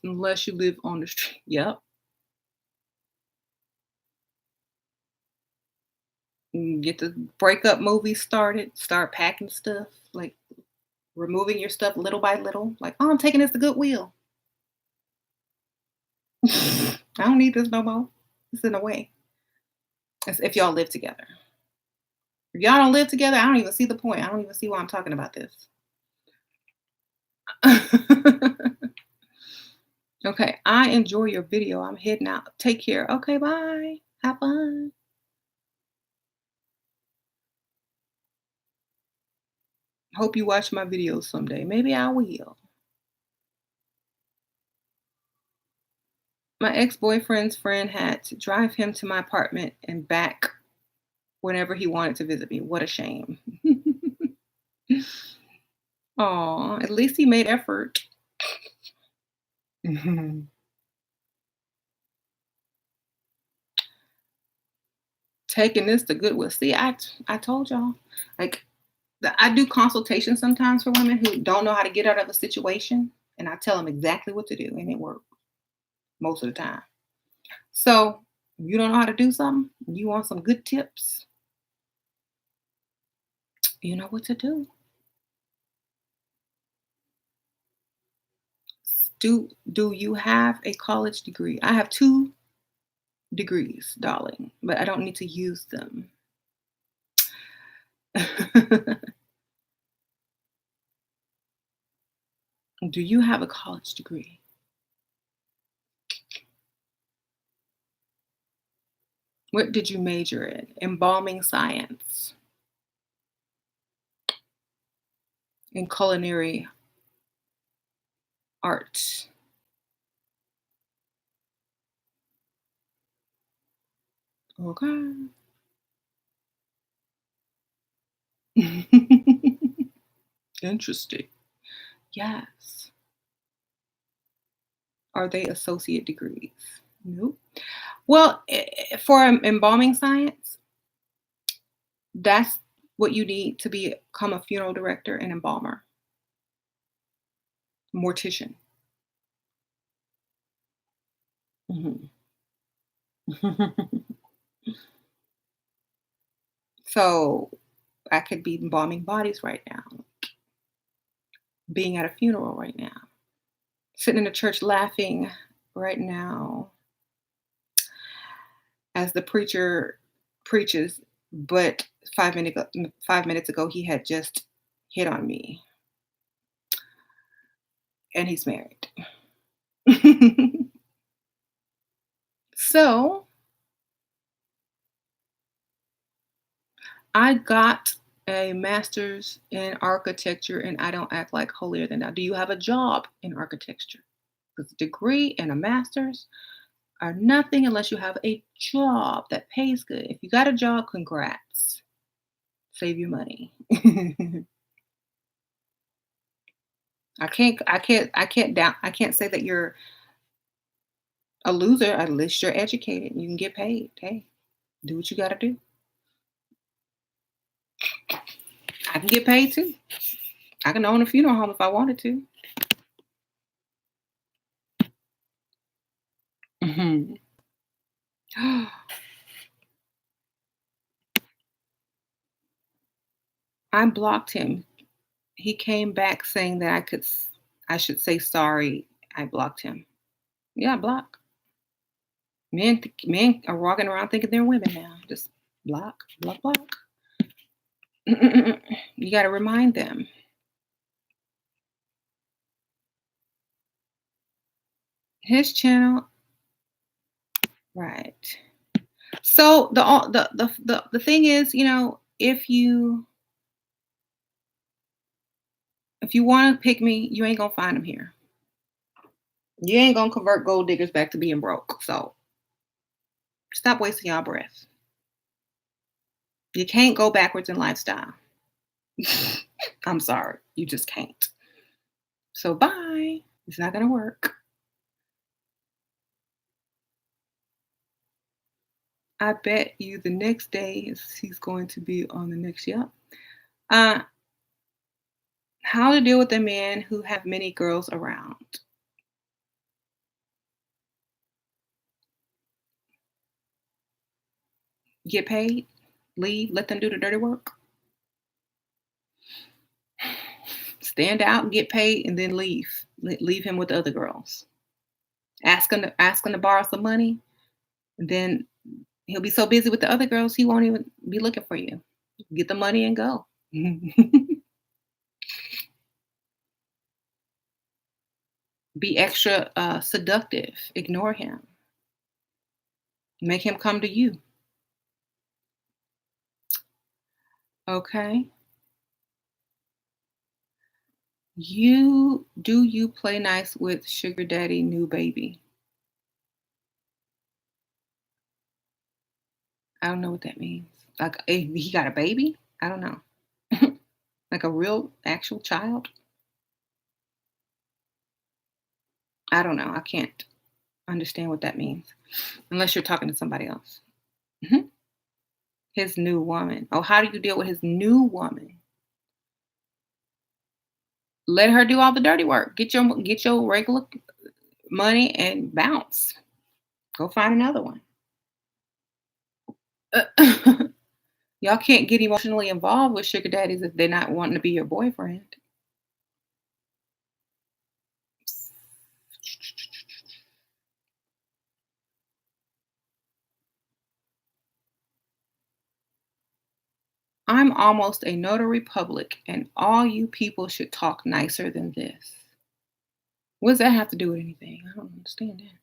unless you live on the street. Yep. Get the breakup movie started. Start packing stuff, like removing your stuff little by little. Like, oh, I'm taking this to Goodwill. I don't need this no more. It's in the way. As if y'all live together. If y'all don't live together, I don't even see the point. I don't even see why I'm talking about this. Okay, I enjoy your video. I'm heading out. Take care. Okay, bye. Have fun. Hope you watch my videos someday. Maybe I will. My ex-boyfriend's friend had to drive him to my apartment and back whenever he wanted to visit me. What a shame. Aw, at least he made effort. Taking this to Goodwill. See, I told y'all. Like, I do consultations sometimes for women who don't know how to get out of a situation, and I tell them exactly what to do, and it works most of the time. So, if you don't know how to do something, you want some good tips, you know what to do. Do you have a college degree? I have 2 degrees, darling, but I don't need to use them. Do you have a college degree? What did you major in? Embalming science, in culinary art. Okay. Interesting. Yes. Are they associate degrees? Nope. Well, for embalming science, that's what you need to become a funeral director and embalmer, mortician. Mhm. So I could be embalming bodies right now, being at a funeral right now, sitting in a church laughing right now as the preacher preaches, but 5 minutes ago he had just hit on me and he's married. So I got a master's in architecture and I don't act like holier than thou. Do you have a job in architecture? Because a degree and a master's are nothing unless you have a job that pays good. If you got a job, congrats. Save your money. I can't say that you're a loser unless you're educated. You can get paid. Hey, do what you gotta do. I can get paid too. I can own a funeral home if I wanted to. Mhm. I blocked him. He came back saying that I should say sorry. I blocked him. Yeah, block. Men are walking around thinking they're women now. Just block, block, block. You got to remind them. His channel, right? So the thing is, if you want to pick me, you ain't gonna find him here. You ain't gonna convert gold diggers back to being broke. So stop wasting your breath. You can't go backwards in lifestyle. I'm sorry, you just can't. So bye. It's not gonna work. I bet you the next day he's going to be on the next. Yep. Uh, how to deal with a man who have many girls around. Get paid, leave, let them do the dirty work. Stand out and get paid, and then leave. Leave him with the other girls. Ask him to borrow some money, and then he'll be so busy with the other girls he won't even be looking for you. Get the money and go. Be extra seductive. Ignore him. Make him come to you. Okay. You play nice with sugar daddy new baby? I don't know what that means. Like he got a baby? I don't know. Like a real actual child? I don't know. I can't understand what that means unless you're talking to somebody else. Mhm. His new woman. Oh, how do you deal with his new woman? Let her do all the dirty work. Get your regular money and bounce. Go find another one. Y'all can't get emotionally involved with sugar daddies if they're not wanting to be your boyfriend. I'm almost a notary public, and all you people should talk nicer than this. What does that have to do with anything? I don't understand that.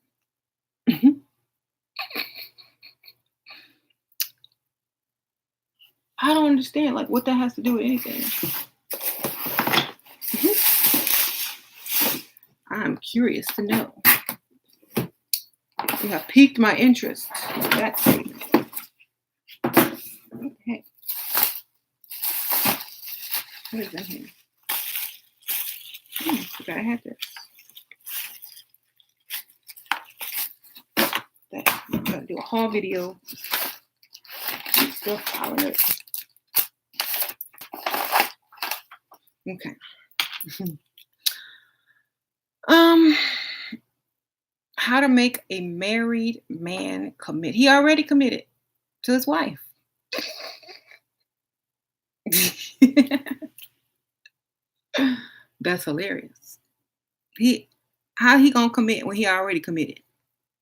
I don't understand, like, what that has to do with anything. I'm curious to know. You have piqued my interest. That's it. Okay. What is in here? Forgot I had this. I'm gonna do a haul video. Still following it. Okay. How to make a married man commit. He already committed to his wife. That's hilarious. How he gonna commit when he already committed?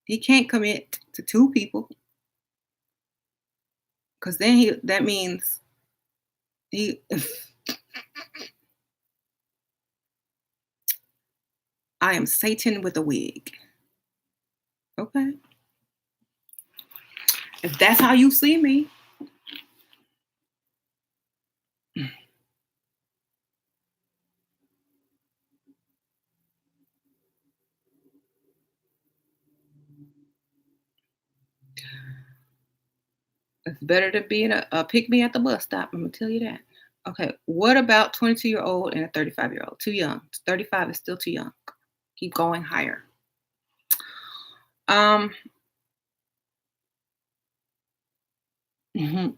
He can't commit to two people because then that means he. I am Satan with a wig. Okay. If that's how you see me. It's better than being a pick me at the bus stop. I'm gonna tell you that. Okay. What about 22-year-old and a 35-year-old? Too young. 35 is still too young. Keep going higher. Um, mhm.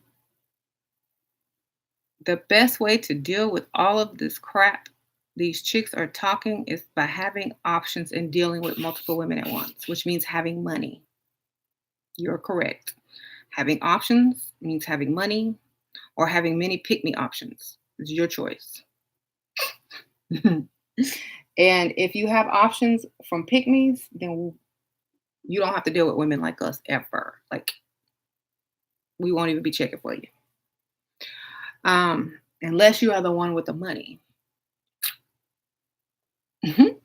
The best way to deal with all of this crap these chicks are talking is by having options and dealing with multiple women at once, which means having money. You're correct. Having options means having money or having many pick me options. It's your choice. And if you have options from pick me's, then you don't have to deal with women like us ever. Like, we won't even be checking for you. Unless you are the one with the money. Mhm.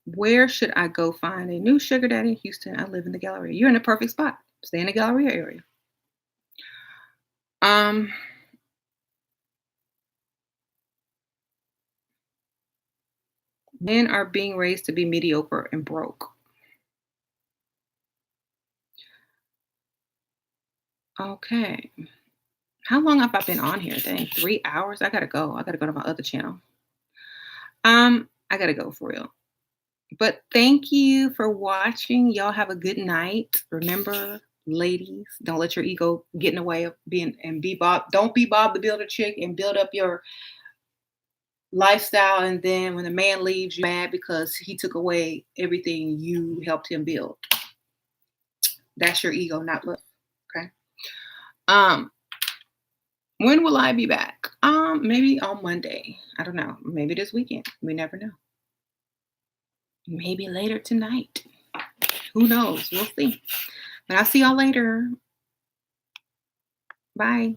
Where should I go find a new sugar daddy in Houston? I live in the Galleria. You're in the perfect spot. Stay in the Galleria area. Um, Men are being raised to be mediocre and broke. Okay. How long have I been on here? Dang, 3 hours. I gotta go. I gotta go to my other channel. I gotta go for real. But thank you for watching. Y'all have a good night. Remember, ladies, don't let your ego get in the way of being and be Bob. Don't be Bob the Builder chick and build up your lifestyle. And then when the man leaves, you mad because he took away everything you helped him build. That's your ego, not love. Okay. Um, when will I be back? Maybe on Monday. I don't know. Maybe this weekend. We never know. Maybe later tonight. Who knows? We'll see. But I'll see y'all later. Bye.